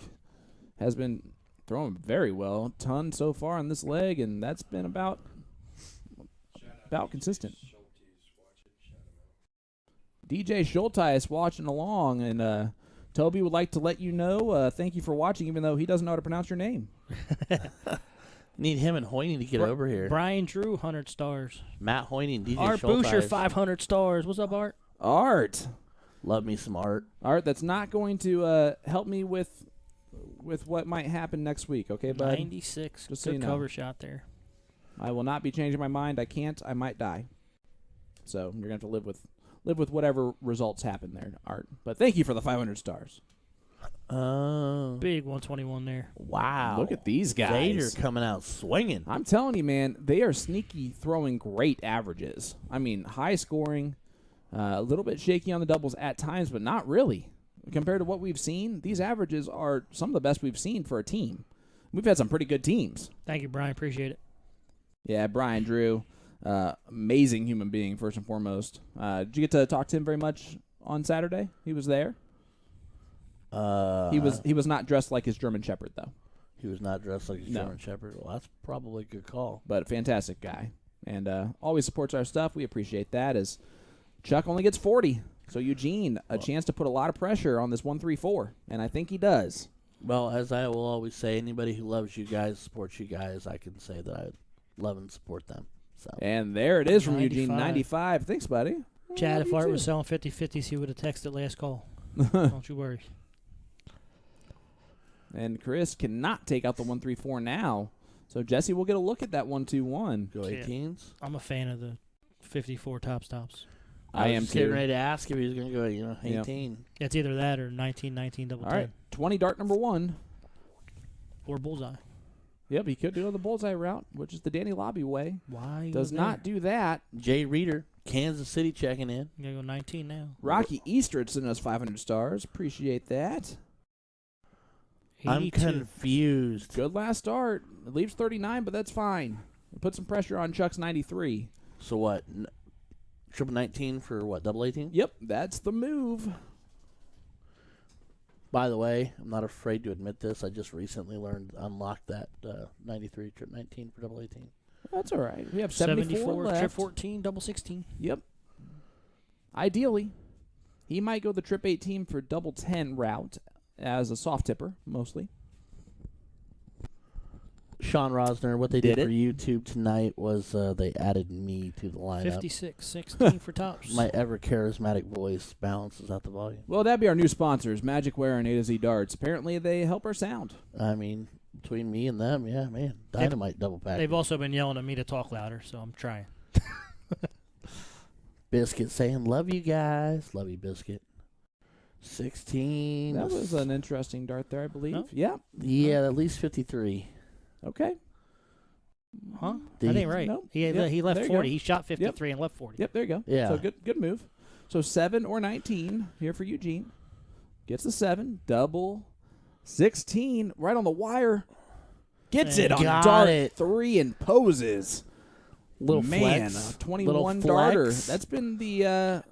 [SPEAKER 1] Has been throwing very well. Ton so far on this leg, and that's been about consistent. DJ Schulteis watching along, and Toby would like to let you know, thank you for watching, even though he doesn't know how to pronounce your name.
[SPEAKER 2] Need him and Hoyne to get over here.
[SPEAKER 3] Brian Drew, 100 stars.
[SPEAKER 2] Matt Hoyne and DJ
[SPEAKER 3] Art
[SPEAKER 2] Schulteis.
[SPEAKER 3] Boucher, 500 stars. What's up, Art?
[SPEAKER 1] Art.
[SPEAKER 2] Love me some Art.
[SPEAKER 1] Art, that's not going to help me with what might happen next week, okay, bud?
[SPEAKER 3] 96.
[SPEAKER 1] Just so
[SPEAKER 3] Good
[SPEAKER 1] you know.
[SPEAKER 3] cover shot there.
[SPEAKER 1] I will not be changing my mind. I can't. I might die. So you're going to have to live with whatever results happen there, Art. But thank you for the 500 stars.
[SPEAKER 3] Big 121 there.
[SPEAKER 2] Wow.
[SPEAKER 1] Look at these guys.
[SPEAKER 2] Vader coming out swinging.
[SPEAKER 1] I'm telling you, man, they are sneaky throwing great averages. I mean, high scoring, a little bit shaky on the doubles at times, but not really. Compared to what we've seen, these averages are some of the best we've seen for a team. We've had some pretty good teams.
[SPEAKER 3] Thank you, Brian. Appreciate it.
[SPEAKER 1] Yeah, Brian Drew, amazing human being, first and foremost. Did you get to talk to him very much on Saturday? He was there. He was not dressed like his German Shepherd, though.
[SPEAKER 2] He was not dressed like a
[SPEAKER 1] No.
[SPEAKER 2] German Shepherd. Well, that's probably a good call.
[SPEAKER 1] But a fantastic guy. And always supports our stuff. We appreciate that, as Chuck only gets 40. So Eugene, a chance to put a lot of pressure on this 1-3-4, and I think he does.
[SPEAKER 2] Well, as I will always say, anybody who loves you guys, supports you guys, I can say that I love and support them. So
[SPEAKER 1] And there it is from Eugene,
[SPEAKER 3] 95.
[SPEAKER 1] 95. Thanks, buddy.
[SPEAKER 3] Chad,
[SPEAKER 1] Love
[SPEAKER 3] if
[SPEAKER 1] you
[SPEAKER 3] Art
[SPEAKER 1] too.
[SPEAKER 3] was selling 50-50s, he would have texted last call. Don't you worry.
[SPEAKER 1] And Chris cannot take out the 1-3-4 now. So Jesse will get a look at that 1-2-1.
[SPEAKER 2] go
[SPEAKER 3] Yeah.
[SPEAKER 2] 18s.
[SPEAKER 3] I'm a fan of the 54 tops.
[SPEAKER 1] I
[SPEAKER 2] was
[SPEAKER 1] am
[SPEAKER 2] just getting
[SPEAKER 1] too.
[SPEAKER 2] ready to ask if he was going to go,
[SPEAKER 1] Yep.
[SPEAKER 2] 18.
[SPEAKER 3] It's either that or 19-19 double
[SPEAKER 1] All right,
[SPEAKER 3] 10.
[SPEAKER 1] 20 dart number 1.
[SPEAKER 3] Or bullseye.
[SPEAKER 1] Yep, he could do the bullseye route, which is the Danny Lobby way.
[SPEAKER 3] Why?
[SPEAKER 1] Does not do that.
[SPEAKER 2] Jay Reeder, Kansas City checking in.
[SPEAKER 3] You gotta go 19 now.
[SPEAKER 1] Rocky Eastridge sent us 500 stars. Appreciate that.
[SPEAKER 2] I'm
[SPEAKER 3] 82.
[SPEAKER 2] confused.
[SPEAKER 1] Good last start. It leaves 39, but that's fine. Put some pressure on Chuck's 93.
[SPEAKER 2] So what? Triple 19 for what? Double 18?
[SPEAKER 1] Yep, that's the move.
[SPEAKER 2] By the way, I'm not afraid to admit this. I just recently learned to unlock that 93 trip 19 for double 18.
[SPEAKER 1] That's all right. We have 74 left.
[SPEAKER 3] trip 14, double 16.
[SPEAKER 1] Yep. Ideally, he might go the trip 18 for double 10 route as a soft tipper, mostly.
[SPEAKER 2] Sean Rosner, what they did,
[SPEAKER 1] Did
[SPEAKER 2] for YouTube tonight was they added me to the lineup.
[SPEAKER 3] 56-16 for tops.
[SPEAKER 2] My ever charismatic voice balances out the volume.
[SPEAKER 1] Well, that'd be our new sponsors, Magic Wear and A to Z Darts. Apparently, they help our sound.
[SPEAKER 2] I mean, between me and them, yeah, man, dynamite double pack.
[SPEAKER 3] They've also been yelling at me to talk louder, so I'm trying.
[SPEAKER 2] Biscuit saying, "Love you guys, love you, Biscuit." 16.
[SPEAKER 1] That was an interesting dart there, I believe.
[SPEAKER 3] No?
[SPEAKER 1] Yeah.
[SPEAKER 2] yeah, at least 53.
[SPEAKER 1] Okay.
[SPEAKER 3] Huh?
[SPEAKER 2] Did
[SPEAKER 3] That
[SPEAKER 2] he-
[SPEAKER 3] ain't right.
[SPEAKER 1] Nope.
[SPEAKER 3] He
[SPEAKER 1] Yep,
[SPEAKER 3] he left
[SPEAKER 1] there you
[SPEAKER 3] 40.
[SPEAKER 1] go.
[SPEAKER 3] He shot 53 and left 40.
[SPEAKER 1] Yep, there you go.
[SPEAKER 2] Yeah.
[SPEAKER 1] So good move. So 7 or 19 here for Eugene. Gets the 7. Double. 16. Right on the wire. Gets
[SPEAKER 3] And
[SPEAKER 1] it on
[SPEAKER 2] got
[SPEAKER 1] dart
[SPEAKER 2] it.
[SPEAKER 1] 3 and poses.
[SPEAKER 2] Little
[SPEAKER 1] Man,
[SPEAKER 2] flex.
[SPEAKER 1] a 21
[SPEAKER 2] Little
[SPEAKER 1] darter.
[SPEAKER 2] flex.
[SPEAKER 1] That's been the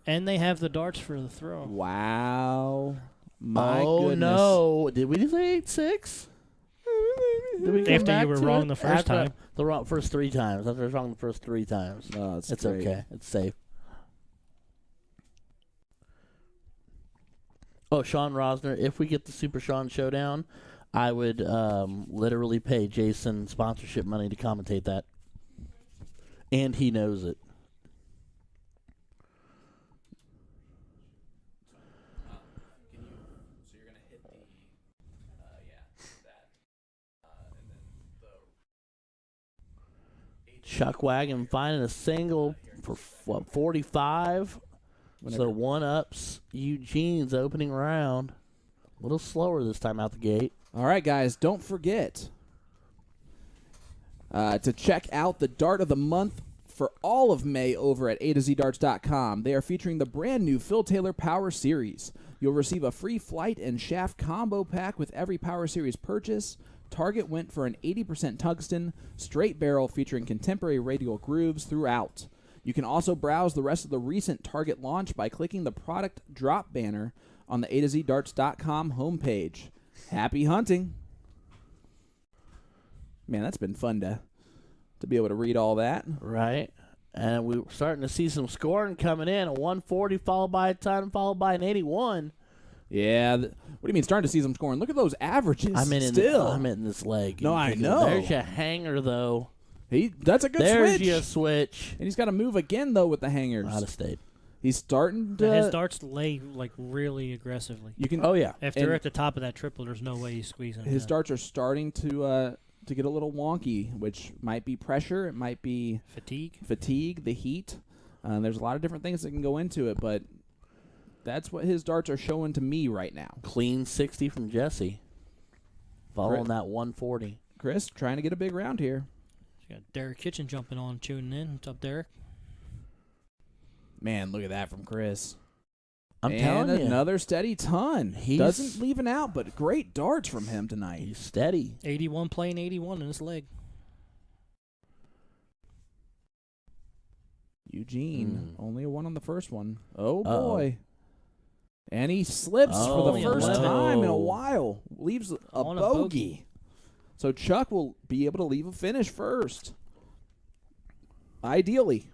[SPEAKER 3] And they have the darts for the throw.
[SPEAKER 1] wow. My
[SPEAKER 2] oh
[SPEAKER 1] goodness.
[SPEAKER 2] no! Did we say 8-6? Did we come
[SPEAKER 3] After
[SPEAKER 2] back
[SPEAKER 3] you were
[SPEAKER 2] to
[SPEAKER 3] wrong
[SPEAKER 2] it?
[SPEAKER 3] the first
[SPEAKER 2] After
[SPEAKER 3] time.
[SPEAKER 2] The wrong first 3 times. After I was wrong the first 3 times.
[SPEAKER 1] Oh, it's
[SPEAKER 2] It's
[SPEAKER 1] great.
[SPEAKER 2] okay. It's safe. Oh, Sean Rosner. If we get the Super Sean Showdown, I would literally pay Jason sponsorship money to commentate that. And he knows it.
[SPEAKER 1] So you're going to hit the
[SPEAKER 2] Chuck Wagon finding a single for what 45. So 1-ups Eugene's opening round. A little slower this time out the gate.
[SPEAKER 1] All right, guys, don't forget to check out the Dart of the Month for all of May over at A2ZDarts.com. They are featuring the brand new Phil Taylor Power Series. You'll receive a free flight and shaft combo pack with every Power Series purchase. Target went for an 80% tungsten straight barrel featuring contemporary radial grooves throughout. You can also browse the rest of the recent Target launch by clicking the product drop banner on the A2ZDarts.com homepage. Happy hunting. Man, that's been fun to be able to read all that.
[SPEAKER 2] Right. And we're starting to see some scoring coming in. A 140 followed by a ton, followed by an 81.
[SPEAKER 1] Yeah. What do you mean starting to see some scoring? Look at those averages.
[SPEAKER 2] I'm in this leg.
[SPEAKER 1] No, I know.
[SPEAKER 2] There's your hanger, though.
[SPEAKER 1] That's a good
[SPEAKER 2] There's
[SPEAKER 1] switch.
[SPEAKER 2] your switch.
[SPEAKER 1] And he's got to move again, though, with the hangers.
[SPEAKER 2] Out of state.
[SPEAKER 1] He's starting to...
[SPEAKER 3] His darts lay like really aggressively.
[SPEAKER 1] You can,
[SPEAKER 2] Oh, yeah.
[SPEAKER 3] If they're at the top of that triple, there's no way he's squeezing.
[SPEAKER 1] his
[SPEAKER 3] them.
[SPEAKER 1] darts are starting to get a little wonky, which might be pressure. It might be
[SPEAKER 3] fatigue,
[SPEAKER 1] the heat. There's a lot of different things that can go into it, but that's what his darts are showing to me right now.
[SPEAKER 2] Clean 60 from Jessie. Following
[SPEAKER 1] Great.
[SPEAKER 2] that 140.
[SPEAKER 1] Chris, trying to get a big round here.
[SPEAKER 3] You got Derek Kitchen jumping on, tuning in. What's up, Derek?
[SPEAKER 1] Man, look at that from Chris.
[SPEAKER 2] I'm
[SPEAKER 1] and
[SPEAKER 2] telling you.
[SPEAKER 1] another steady ton.
[SPEAKER 2] He's-
[SPEAKER 1] Doesn't leave an out, but great darts from him tonight.
[SPEAKER 2] He's steady.
[SPEAKER 3] 81 playing 81 in his leg.
[SPEAKER 1] Eugene, only a 1 on the first one. Oh,
[SPEAKER 2] Uh-oh.
[SPEAKER 1] boy. And he slips for the
[SPEAKER 3] Oh,
[SPEAKER 1] first
[SPEAKER 3] no.
[SPEAKER 1] time in a while. Leaves a
[SPEAKER 3] On a
[SPEAKER 1] bogey.
[SPEAKER 3] bogey.
[SPEAKER 1] So Chuck will be able to leave a finish first. Ideally.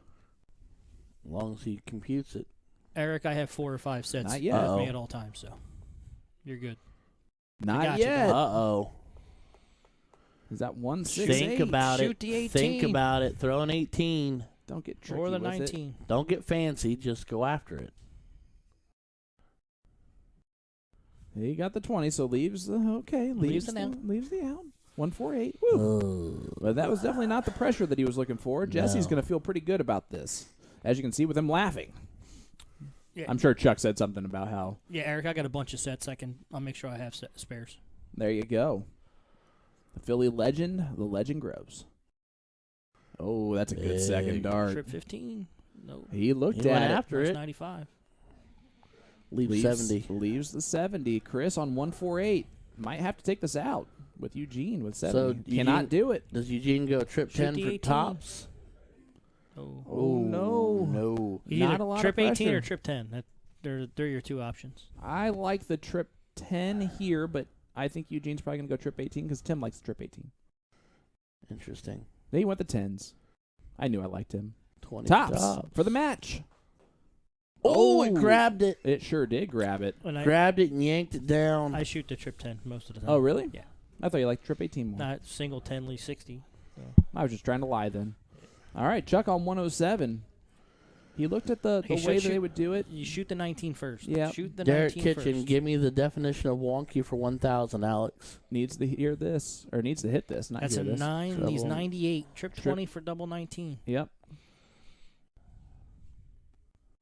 [SPEAKER 2] As long as he computes it.
[SPEAKER 3] Eric, I have 4 or 5 sets
[SPEAKER 1] Not yet.
[SPEAKER 3] with me
[SPEAKER 2] Uh-oh.
[SPEAKER 3] at all times, so you're good.
[SPEAKER 1] Not
[SPEAKER 3] got you,
[SPEAKER 1] yet.
[SPEAKER 2] Uh-oh.
[SPEAKER 1] Is that 1-6-8?
[SPEAKER 2] Think about
[SPEAKER 3] Shoot
[SPEAKER 2] it.
[SPEAKER 3] the 18.
[SPEAKER 2] Think about it. Throw an 18.
[SPEAKER 1] Don't get tricky
[SPEAKER 3] Or the
[SPEAKER 1] with it.
[SPEAKER 3] 19.
[SPEAKER 2] Don't get fancy. Just go after it.
[SPEAKER 1] He got the 20, so leaves the
[SPEAKER 3] Leaves an out.
[SPEAKER 1] Leaves the out. 148. Woo. But that was definitely not the pressure that he was looking for. Jesse's
[SPEAKER 2] No.
[SPEAKER 1] going to feel pretty good about this, as you can see with him laughing.
[SPEAKER 3] Yeah.
[SPEAKER 1] I'm sure Chuck said something about how.
[SPEAKER 3] Yeah, Eric, I got a bunch of sets. I'll make sure I have spares.
[SPEAKER 1] There you go. The Philly legend, the legend grows. Oh, that's a good
[SPEAKER 2] Big.
[SPEAKER 1] second dart.
[SPEAKER 3] Trip 15. No.
[SPEAKER 1] He looked
[SPEAKER 2] He went
[SPEAKER 1] at it.
[SPEAKER 2] after it.
[SPEAKER 3] 95.
[SPEAKER 2] Leave 70.
[SPEAKER 1] Leaves the 70. Chris on 148 might have to take this out with Eugene with 70.
[SPEAKER 2] Eugene-
[SPEAKER 1] Cannot do it.
[SPEAKER 2] Does Eugene go trip
[SPEAKER 3] Shoot
[SPEAKER 2] 10
[SPEAKER 3] the
[SPEAKER 2] for
[SPEAKER 3] 18.
[SPEAKER 2] tops?
[SPEAKER 3] Oh.
[SPEAKER 1] Oh, no.
[SPEAKER 2] No.
[SPEAKER 1] Not
[SPEAKER 3] Either
[SPEAKER 1] a lot
[SPEAKER 3] trip
[SPEAKER 1] of
[SPEAKER 3] 18 or
[SPEAKER 1] pressure.
[SPEAKER 3] trip 10. They're your 2 options.
[SPEAKER 1] I like the trip 10 here, but I think Eugene's probably going to go trip 18 because Tim likes trip 18.
[SPEAKER 2] Interesting.
[SPEAKER 1] Then he went the 10s. I knew I liked him.
[SPEAKER 2] 20
[SPEAKER 1] Tops for the match.
[SPEAKER 2] Oh, it
[SPEAKER 1] Oh.
[SPEAKER 2] grabbed it.
[SPEAKER 1] It sure did grab it.
[SPEAKER 3] And
[SPEAKER 2] Grabbed it and yanked it down.
[SPEAKER 3] I shoot the trip 10 most of the time.
[SPEAKER 1] Oh, really?
[SPEAKER 3] Yeah.
[SPEAKER 1] I thought you liked trip 18 more.
[SPEAKER 3] Not single 10 least 60.
[SPEAKER 1] I was just trying to lie then. All right, Chuck on 107. He looked at the
[SPEAKER 3] He
[SPEAKER 1] way
[SPEAKER 3] should
[SPEAKER 1] that
[SPEAKER 3] shoot-
[SPEAKER 1] they would do it.
[SPEAKER 3] You shoot the 19 first.
[SPEAKER 1] Yeah.
[SPEAKER 3] Shoot the
[SPEAKER 2] Derek
[SPEAKER 3] 19
[SPEAKER 2] Kitchen,
[SPEAKER 3] first.
[SPEAKER 2] give me the definition of wonky for 1,000, Alex.
[SPEAKER 1] Needs to hear this, or needs to hit this, not
[SPEAKER 3] That's
[SPEAKER 1] hear
[SPEAKER 3] a
[SPEAKER 1] this.
[SPEAKER 3] 9. These
[SPEAKER 2] Trouble.
[SPEAKER 3] 98. Trip 20 for double 19.
[SPEAKER 1] Yep.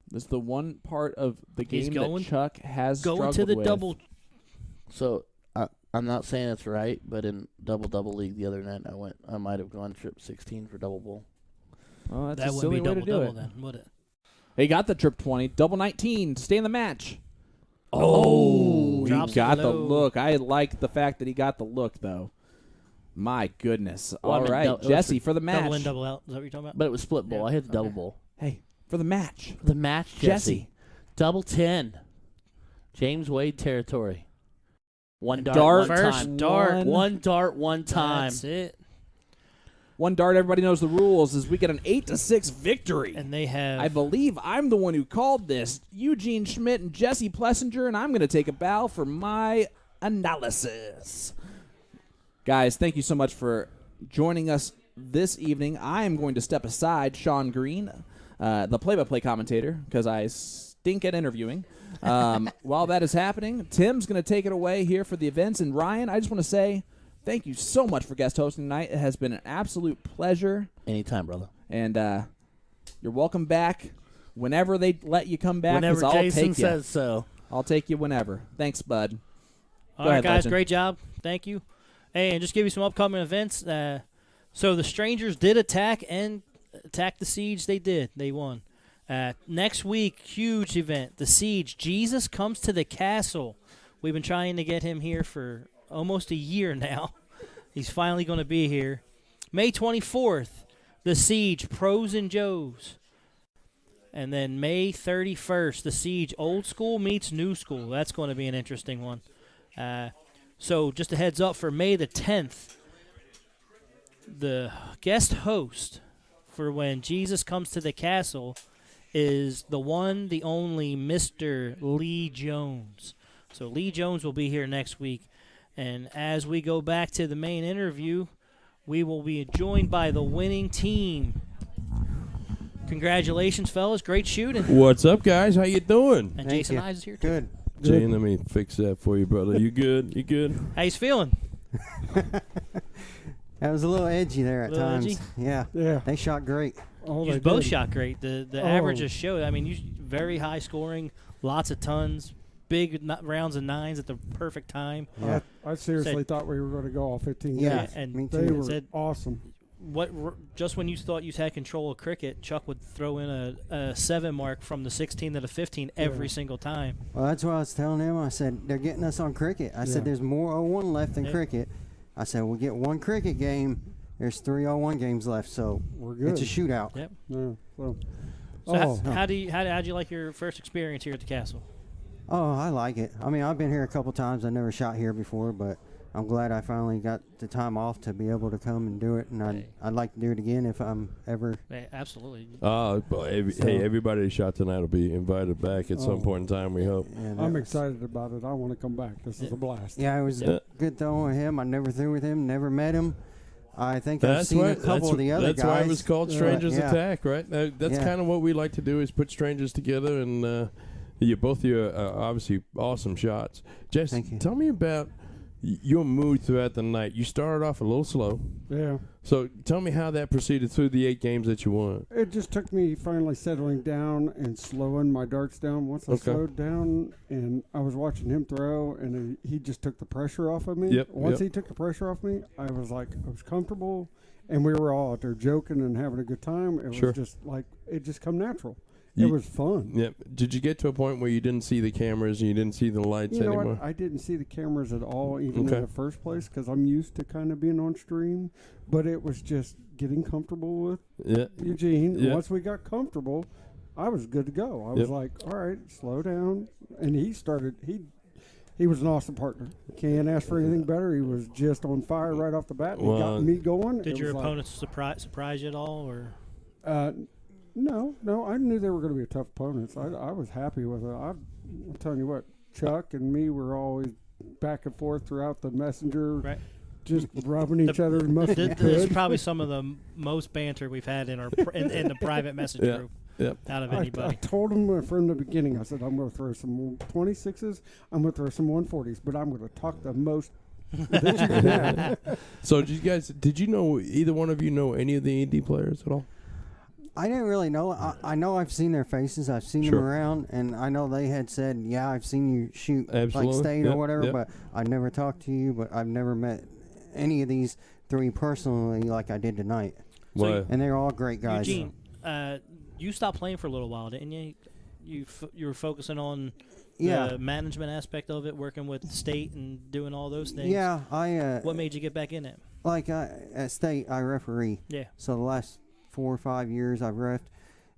[SPEAKER 1] This is the one part of the
[SPEAKER 3] He's
[SPEAKER 1] game
[SPEAKER 3] going-
[SPEAKER 1] that Chuck has
[SPEAKER 3] Going
[SPEAKER 1] struggled
[SPEAKER 3] to the
[SPEAKER 1] with.
[SPEAKER 3] double.
[SPEAKER 2] So I I'm not saying it's right, but in double league the other night, I might have gone trip 16 for double bowl.
[SPEAKER 1] Oh, that's
[SPEAKER 3] That
[SPEAKER 1] a
[SPEAKER 3] wouldn't
[SPEAKER 1] silly
[SPEAKER 3] be
[SPEAKER 1] way to do
[SPEAKER 3] double
[SPEAKER 1] it.
[SPEAKER 3] then, would it?
[SPEAKER 1] He got the trip 20, double 19 to stay in the match.
[SPEAKER 3] Oh,
[SPEAKER 1] he
[SPEAKER 3] drops
[SPEAKER 1] got
[SPEAKER 3] it
[SPEAKER 1] the
[SPEAKER 3] low.
[SPEAKER 1] look. I like the fact that he got the look, though. My goodness.
[SPEAKER 2] Well, I
[SPEAKER 1] All
[SPEAKER 2] mean,
[SPEAKER 1] right,
[SPEAKER 2] it was
[SPEAKER 1] Jesse for the match.
[SPEAKER 3] Double in, double out. Is that what you're talking about?
[SPEAKER 2] But it was split bowl.
[SPEAKER 3] Yeah,
[SPEAKER 2] I hit the double
[SPEAKER 3] okay.
[SPEAKER 2] bowl.
[SPEAKER 1] Hey, for the match.
[SPEAKER 2] The match,
[SPEAKER 1] Jesse.
[SPEAKER 2] Jesse. Double 10. James Wade territory. One dart,
[SPEAKER 1] Dart,
[SPEAKER 2] one
[SPEAKER 3] First
[SPEAKER 2] time.
[SPEAKER 3] dart.
[SPEAKER 2] One dart, one time.
[SPEAKER 3] That's it.
[SPEAKER 1] One dart, everybody knows the rules, is we get an 8-6 victory.
[SPEAKER 3] And they have.
[SPEAKER 1] I believe I'm the one who called this. Eugene Schmidt and Jessie Plessinger, and I'm going to take a bow for my analysis. Guys, thank you so much for joining us this evening. I am going to step aside, Sean Green, the play-by-play commentator, because I stink at interviewing. While that is happening, Tim's going to take it away here for the events. And Ryan, I just want to say thank you so much for guest hosting tonight. It has been an absolute pleasure.
[SPEAKER 2] Anytime, brother.
[SPEAKER 1] And you're welcome back whenever they let you come back. 'cause
[SPEAKER 2] Whenever
[SPEAKER 1] I'll
[SPEAKER 2] Jason
[SPEAKER 1] take you.
[SPEAKER 2] says so.
[SPEAKER 1] I'll take you whenever. Thanks, bud.
[SPEAKER 3] All
[SPEAKER 1] Go
[SPEAKER 3] right,
[SPEAKER 1] ahead,
[SPEAKER 3] guys.
[SPEAKER 1] Legend.
[SPEAKER 3] Great job. Thank you. Hey, and just give you some upcoming events. So the Strangers did attack the Siege. They did. They won. Next week, huge event. The Siege. Jesus comes to the castle. We've been trying to get him here for almost a year now. He's finally going to be here. May 24th, the Siege, Pros and Joes. And then May 31st, the Siege, old school meets new school. That's going to be an interesting one. So just a heads up for May the 10th, the guest host for when Jesus comes to the castle is the one, the only Mr. Lee Jones. So Lee Jones will be here next week. And as we go back to the main interview, we will be joined by the winning team. Congratulations, fellas. Great shooting.
[SPEAKER 4] What's up, guys? How you doing?
[SPEAKER 3] And
[SPEAKER 5] Thank
[SPEAKER 3] Jason
[SPEAKER 5] you.
[SPEAKER 3] Eyes is here, too.
[SPEAKER 5] Good.
[SPEAKER 4] Jane, let me fix that for you, brother. You good? You good?
[SPEAKER 3] How you feeling?
[SPEAKER 5] That was a little edgy there at
[SPEAKER 3] Little
[SPEAKER 5] times.
[SPEAKER 3] edgy?
[SPEAKER 5] Yeah.
[SPEAKER 6] Yeah.
[SPEAKER 5] They shot great.
[SPEAKER 6] Oh,
[SPEAKER 3] You
[SPEAKER 6] they
[SPEAKER 3] both
[SPEAKER 6] did.
[SPEAKER 3] shot great. The
[SPEAKER 6] Oh.
[SPEAKER 3] averages showed. I mean, you very high scoring, lots of tons, big rounds of nines at the perfect time.
[SPEAKER 5] Yeah.
[SPEAKER 6] I seriously
[SPEAKER 3] Said-
[SPEAKER 6] thought we were going to go all 15
[SPEAKER 5] Yeah.
[SPEAKER 6] games.
[SPEAKER 3] and
[SPEAKER 5] Me
[SPEAKER 6] They
[SPEAKER 5] too.
[SPEAKER 6] were
[SPEAKER 3] Said-
[SPEAKER 6] awesome.
[SPEAKER 3] Just when you thought you had control of cricket, Chuck would throw in a 7 mark from the 16 to the 15 every
[SPEAKER 6] Yeah.
[SPEAKER 3] single time.
[SPEAKER 5] Well, that's what I was telling them. I said, they're getting us on cricket. I
[SPEAKER 6] Yeah.
[SPEAKER 5] said, there's more 0-1 left than
[SPEAKER 3] Yeah.
[SPEAKER 5] cricket. I said, we'll get one cricket game. There's 3 0-1 games left, so
[SPEAKER 6] We're good.
[SPEAKER 5] it's a shootout.
[SPEAKER 3] Yep.
[SPEAKER 6] Yeah, so.
[SPEAKER 3] So
[SPEAKER 6] Oh.
[SPEAKER 3] how'd you like your first experience here at the castle?
[SPEAKER 5] Oh, I like it. I mean, I've been here a couple times. I never shot here before, but I'm glad I finally got the time off to be able to come and do it. And I'd like to do it again if I'm ever.
[SPEAKER 3] Absolutely.
[SPEAKER 4] Hey, everybody that shot tonight will be invited back at some
[SPEAKER 6] Oh.
[SPEAKER 4] point in time, we hope.
[SPEAKER 5] And
[SPEAKER 6] I'm
[SPEAKER 5] that was-
[SPEAKER 6] excited about it. I want to come back. This is a blast.
[SPEAKER 5] Yeah, it was
[SPEAKER 4] Yeah.
[SPEAKER 5] good throwing with him. I never threw with him, never met him. I think I've seen a couple of the other
[SPEAKER 4] that's
[SPEAKER 5] guys.
[SPEAKER 4] why it was called Strangers
[SPEAKER 5] Yeah.
[SPEAKER 4] Attack, right? That's
[SPEAKER 5] Yeah.
[SPEAKER 4] kind of what we like to do is put strangers together, and both of you are obviously awesome shots. Jess,
[SPEAKER 5] Thank you.
[SPEAKER 4] tell me about your mood throughout the night. You started off a little slow,
[SPEAKER 6] Yeah.
[SPEAKER 4] so tell me how that proceeded through the 8 games that you won.
[SPEAKER 6] It just took me finally settling down and slowing my darts down. Once I
[SPEAKER 4] Okay.
[SPEAKER 6] slowed down and I was watching him throw, and he just took the pressure off of me.
[SPEAKER 4] Yep,
[SPEAKER 6] Once
[SPEAKER 4] yep.
[SPEAKER 6] he took the pressure off me, I was comfortable, and we were all out there joking and having a good time. It
[SPEAKER 4] Sure.
[SPEAKER 6] was just like, it just come natural.
[SPEAKER 4] You-
[SPEAKER 6] It was fun.
[SPEAKER 4] Yep. Did you get to a point where you didn't see the cameras and you didn't see the lights
[SPEAKER 6] You know
[SPEAKER 4] anymore?
[SPEAKER 6] what? I didn't see the cameras at all, even
[SPEAKER 4] Okay.
[SPEAKER 6] in the first place, because I'm used to kind of being on stream. But it was just getting comfortable with
[SPEAKER 4] Yeah.
[SPEAKER 6] Eugene.
[SPEAKER 4] Yeah.
[SPEAKER 6] Once we got comfortable, I was good to go. I was
[SPEAKER 4] Yep.
[SPEAKER 6] like, all right, slow down. And he started. He was an awesome partner. Can't ask for anything better. He was just on fire right off the bat. And he
[SPEAKER 4] Well,
[SPEAKER 6] got me going.
[SPEAKER 3] Did
[SPEAKER 6] It
[SPEAKER 3] your
[SPEAKER 6] was like,
[SPEAKER 3] opponents surprise you at all, or
[SPEAKER 6] No. I knew they were going to be a tough opponents. I was happy with it. I'm telling you what, Chuck and me were always back and forth throughout the messenger,
[SPEAKER 3] right?
[SPEAKER 6] just rubbing each other's muscles.
[SPEAKER 3] This is probably some of the most banter we've had in our in the private message
[SPEAKER 4] Yeah.
[SPEAKER 3] group
[SPEAKER 4] Yep.
[SPEAKER 3] out of
[SPEAKER 6] I
[SPEAKER 3] anybody.
[SPEAKER 6] told him from the beginning, I said, I'm going to throw some 26s, I'm going to throw some 140s, but I'm going to talk the most that you can have.
[SPEAKER 4] So did you know either one of you know any of the indie players at all?
[SPEAKER 5] I didn't really know. I know I've seen their faces. I've seen
[SPEAKER 4] Sure.
[SPEAKER 5] them around, and I know they had said, "Yeah, I've seen you shoot
[SPEAKER 4] Absolutely.
[SPEAKER 5] like state
[SPEAKER 4] Yep,
[SPEAKER 5] or whatever."
[SPEAKER 4] yep.
[SPEAKER 5] But I never talked to you. But I've never met any of these three personally like I did tonight,
[SPEAKER 4] Well,
[SPEAKER 5] and they're all great guys.
[SPEAKER 3] Eugene, you stopped playing for a little while, didn't you? You were focusing on
[SPEAKER 5] Yeah.
[SPEAKER 3] the management aspect of it, working with the state and doing all those things.
[SPEAKER 5] Yeah, I
[SPEAKER 3] What made you get back in it?
[SPEAKER 5] like at state I referee.
[SPEAKER 3] Yeah.
[SPEAKER 5] So the last 4 or 5 years I've reffed,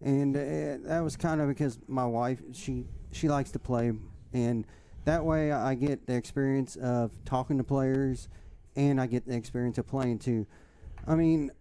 [SPEAKER 5] and that was kind of because my wife she likes to play, and that way I get the experience of talking to players, and I get the experience of playing too. I mean,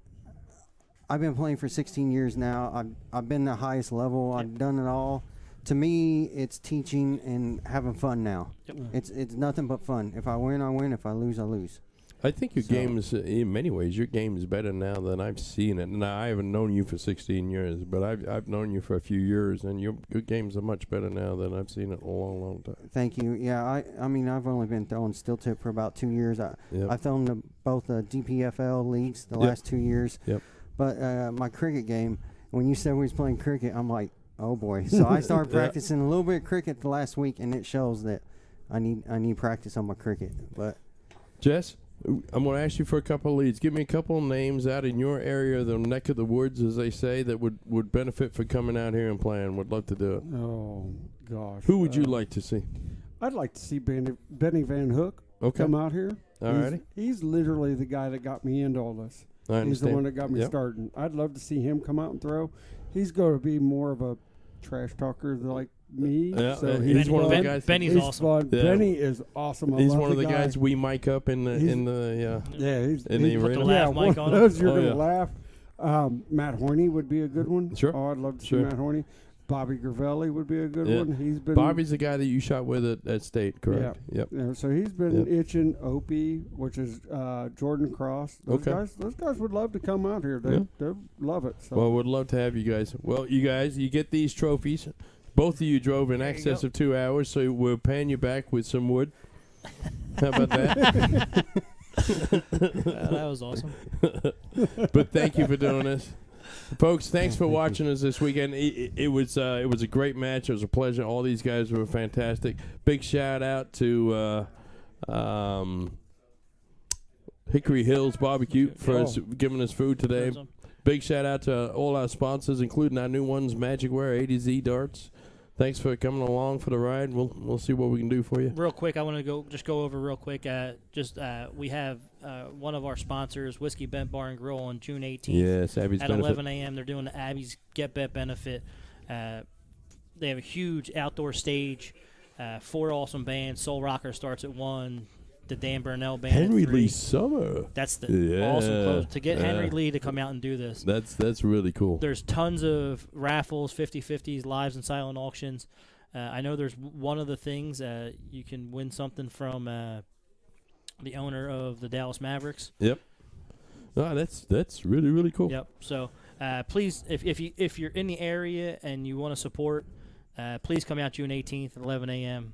[SPEAKER 5] I've been playing for 16 years now. I've been the highest level. I've done it all. To me, it's teaching and having fun now.
[SPEAKER 3] Yep.
[SPEAKER 5] It's nothing but fun. If I win, I win. If I lose, I lose.
[SPEAKER 4] I think your
[SPEAKER 5] So-
[SPEAKER 4] game is, in many ways, your game is better now than I've seen it. Now, I haven't known you for 16 years, but I've known you for a few years, and your games are much better now than I've seen it in a long, long time.
[SPEAKER 5] Thank you. Yeah, I mean, I've only been throwing steel tip for about 2 years.
[SPEAKER 4] Yep.
[SPEAKER 5] I've thrown both the DPFL leagues the
[SPEAKER 4] Yep.
[SPEAKER 5] last 2 years.
[SPEAKER 4] Yep.
[SPEAKER 5] But my cricket game, when you said we was playing cricket, I'm like, oh boy. So I started
[SPEAKER 4] Yeah.
[SPEAKER 5] practicing a little bit of cricket the last week, and it shows that I need practice on my cricket. But
[SPEAKER 4] Jess, I'm going to ask you for a couple of leads. Give me a couple of names out in your area, the neck of the woods, as they say, that would benefit for coming out here and playing. Would love to do it.
[SPEAKER 6] Oh gosh.
[SPEAKER 4] Who would you like to see?
[SPEAKER 6] I'd like to see Benny Van Hook
[SPEAKER 4] Okay.
[SPEAKER 6] come out here.
[SPEAKER 4] Alrighty.
[SPEAKER 6] He's literally the guy that got me into all this.
[SPEAKER 4] I
[SPEAKER 6] He's the
[SPEAKER 4] understand.
[SPEAKER 6] one that got me
[SPEAKER 4] Yep.
[SPEAKER 6] starting. I'd love to see him come out and throw. He's going to be more of a trash talker like me.
[SPEAKER 4] Yeah,
[SPEAKER 6] so
[SPEAKER 4] he's
[SPEAKER 6] he's
[SPEAKER 4] one of the
[SPEAKER 6] fun.
[SPEAKER 4] guys.
[SPEAKER 3] Benny's
[SPEAKER 6] He's
[SPEAKER 3] awesome.
[SPEAKER 6] fun.
[SPEAKER 4] Yeah.
[SPEAKER 6] Benny is awesome. I
[SPEAKER 4] He's
[SPEAKER 6] love
[SPEAKER 4] one of the
[SPEAKER 6] guy.
[SPEAKER 4] guys we mic up in
[SPEAKER 6] He's-
[SPEAKER 4] the
[SPEAKER 6] Yeah, he's
[SPEAKER 4] in the
[SPEAKER 6] he's-
[SPEAKER 3] Put the
[SPEAKER 4] arena.
[SPEAKER 3] laugh
[SPEAKER 6] one
[SPEAKER 3] mic
[SPEAKER 6] of
[SPEAKER 3] on
[SPEAKER 6] those
[SPEAKER 3] it.
[SPEAKER 6] you're
[SPEAKER 4] Oh,
[SPEAKER 6] gonna
[SPEAKER 4] yeah.
[SPEAKER 6] laugh. Matt Horney would be a good one.
[SPEAKER 4] Sure.
[SPEAKER 6] Oh, I'd love to
[SPEAKER 4] Sure.
[SPEAKER 6] see Matt Horney. Bobby Gravelli would be a good
[SPEAKER 4] Yeah.
[SPEAKER 6] one. He's been
[SPEAKER 4] Bobby's the guy that you shot with at State, correct? Yep.
[SPEAKER 6] Yeah, so he's been
[SPEAKER 4] Yep.
[SPEAKER 6] itching. Opie, which is Jordan Cross. Those
[SPEAKER 4] Okay.
[SPEAKER 6] guys would love to come out here. They
[SPEAKER 4] Yeah.
[SPEAKER 6] they love it. So.
[SPEAKER 4] Well, would love to have you guys. Well, you guys, you get these trophies. Both of you drove in excess of 2 hours, so we're paying you back with some wood. How about that?
[SPEAKER 3] That was awesome.
[SPEAKER 4] But thank you for doing this, folks. Thanks for watching us this weekend. It was a great match. It was a pleasure. All these guys were fantastic. Big shout out to Hickory Hills Barbecue for giving us food today.
[SPEAKER 3] Awesome.
[SPEAKER 4] Big shout out to all our sponsors, including our new ones, Magic Wear, A to Z Darts. Thanks for coming along for the ride. We'll see what we can do for you.
[SPEAKER 3] Real quick, I want to go over real quick. We have one of our sponsors, Whiskey Bent Bar and Grill, on June 18th.
[SPEAKER 4] Yes, Abby's
[SPEAKER 3] at
[SPEAKER 4] benefit.
[SPEAKER 3] 11 a.m. They're doing the Abby's Get Bet benefit. They have a huge outdoor stage. 4 awesome bands. Soul Rocker starts at 1. The Dan Burnell band.
[SPEAKER 4] Henry
[SPEAKER 3] at 3.
[SPEAKER 4] Lee Summer.
[SPEAKER 3] That's the
[SPEAKER 4] Yeah,
[SPEAKER 3] awesome close to get
[SPEAKER 4] yeah.
[SPEAKER 3] Henry Lee to come out and do this.
[SPEAKER 4] That's really cool.
[SPEAKER 3] There's tons of raffles, 50-50s, lives, and silent auctions. I know there's one of the things you can win something from the owner of the Dallas Mavericks.
[SPEAKER 4] Yep. No, that's really, really cool.
[SPEAKER 3] Yep. So please, if you're in the area and you want to support, please come out June 18th at 11 a.m.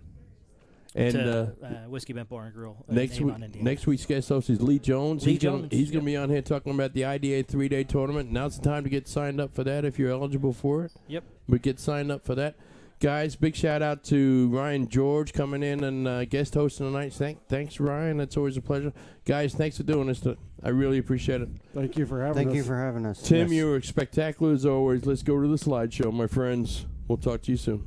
[SPEAKER 4] And
[SPEAKER 3] to Whiskey Bent Bar and Grill. in
[SPEAKER 4] next
[SPEAKER 3] Avon, Indiana.
[SPEAKER 4] next week's guest host is Lee Jones.
[SPEAKER 3] Lee
[SPEAKER 4] he's
[SPEAKER 3] Jones,
[SPEAKER 4] Gonna, he's going
[SPEAKER 3] yep.
[SPEAKER 4] to be on here talking about the IDA 3-day tournament. Now's the time to get signed up for that if you're eligible for it.
[SPEAKER 3] Yep.
[SPEAKER 4] But get signed up for that. Guys, big shout out to Ryan George coming in and guest hosting tonight. Thanks, Ryan. That's always a pleasure. Guys, thanks for doing this. I really appreciate it.
[SPEAKER 6] Thank you for having us.
[SPEAKER 5] thank you for having us.
[SPEAKER 4] Tim,
[SPEAKER 5] Yes.
[SPEAKER 4] you were spectacular as always. Let's go to the slideshow, my friends. We'll talk to you soon.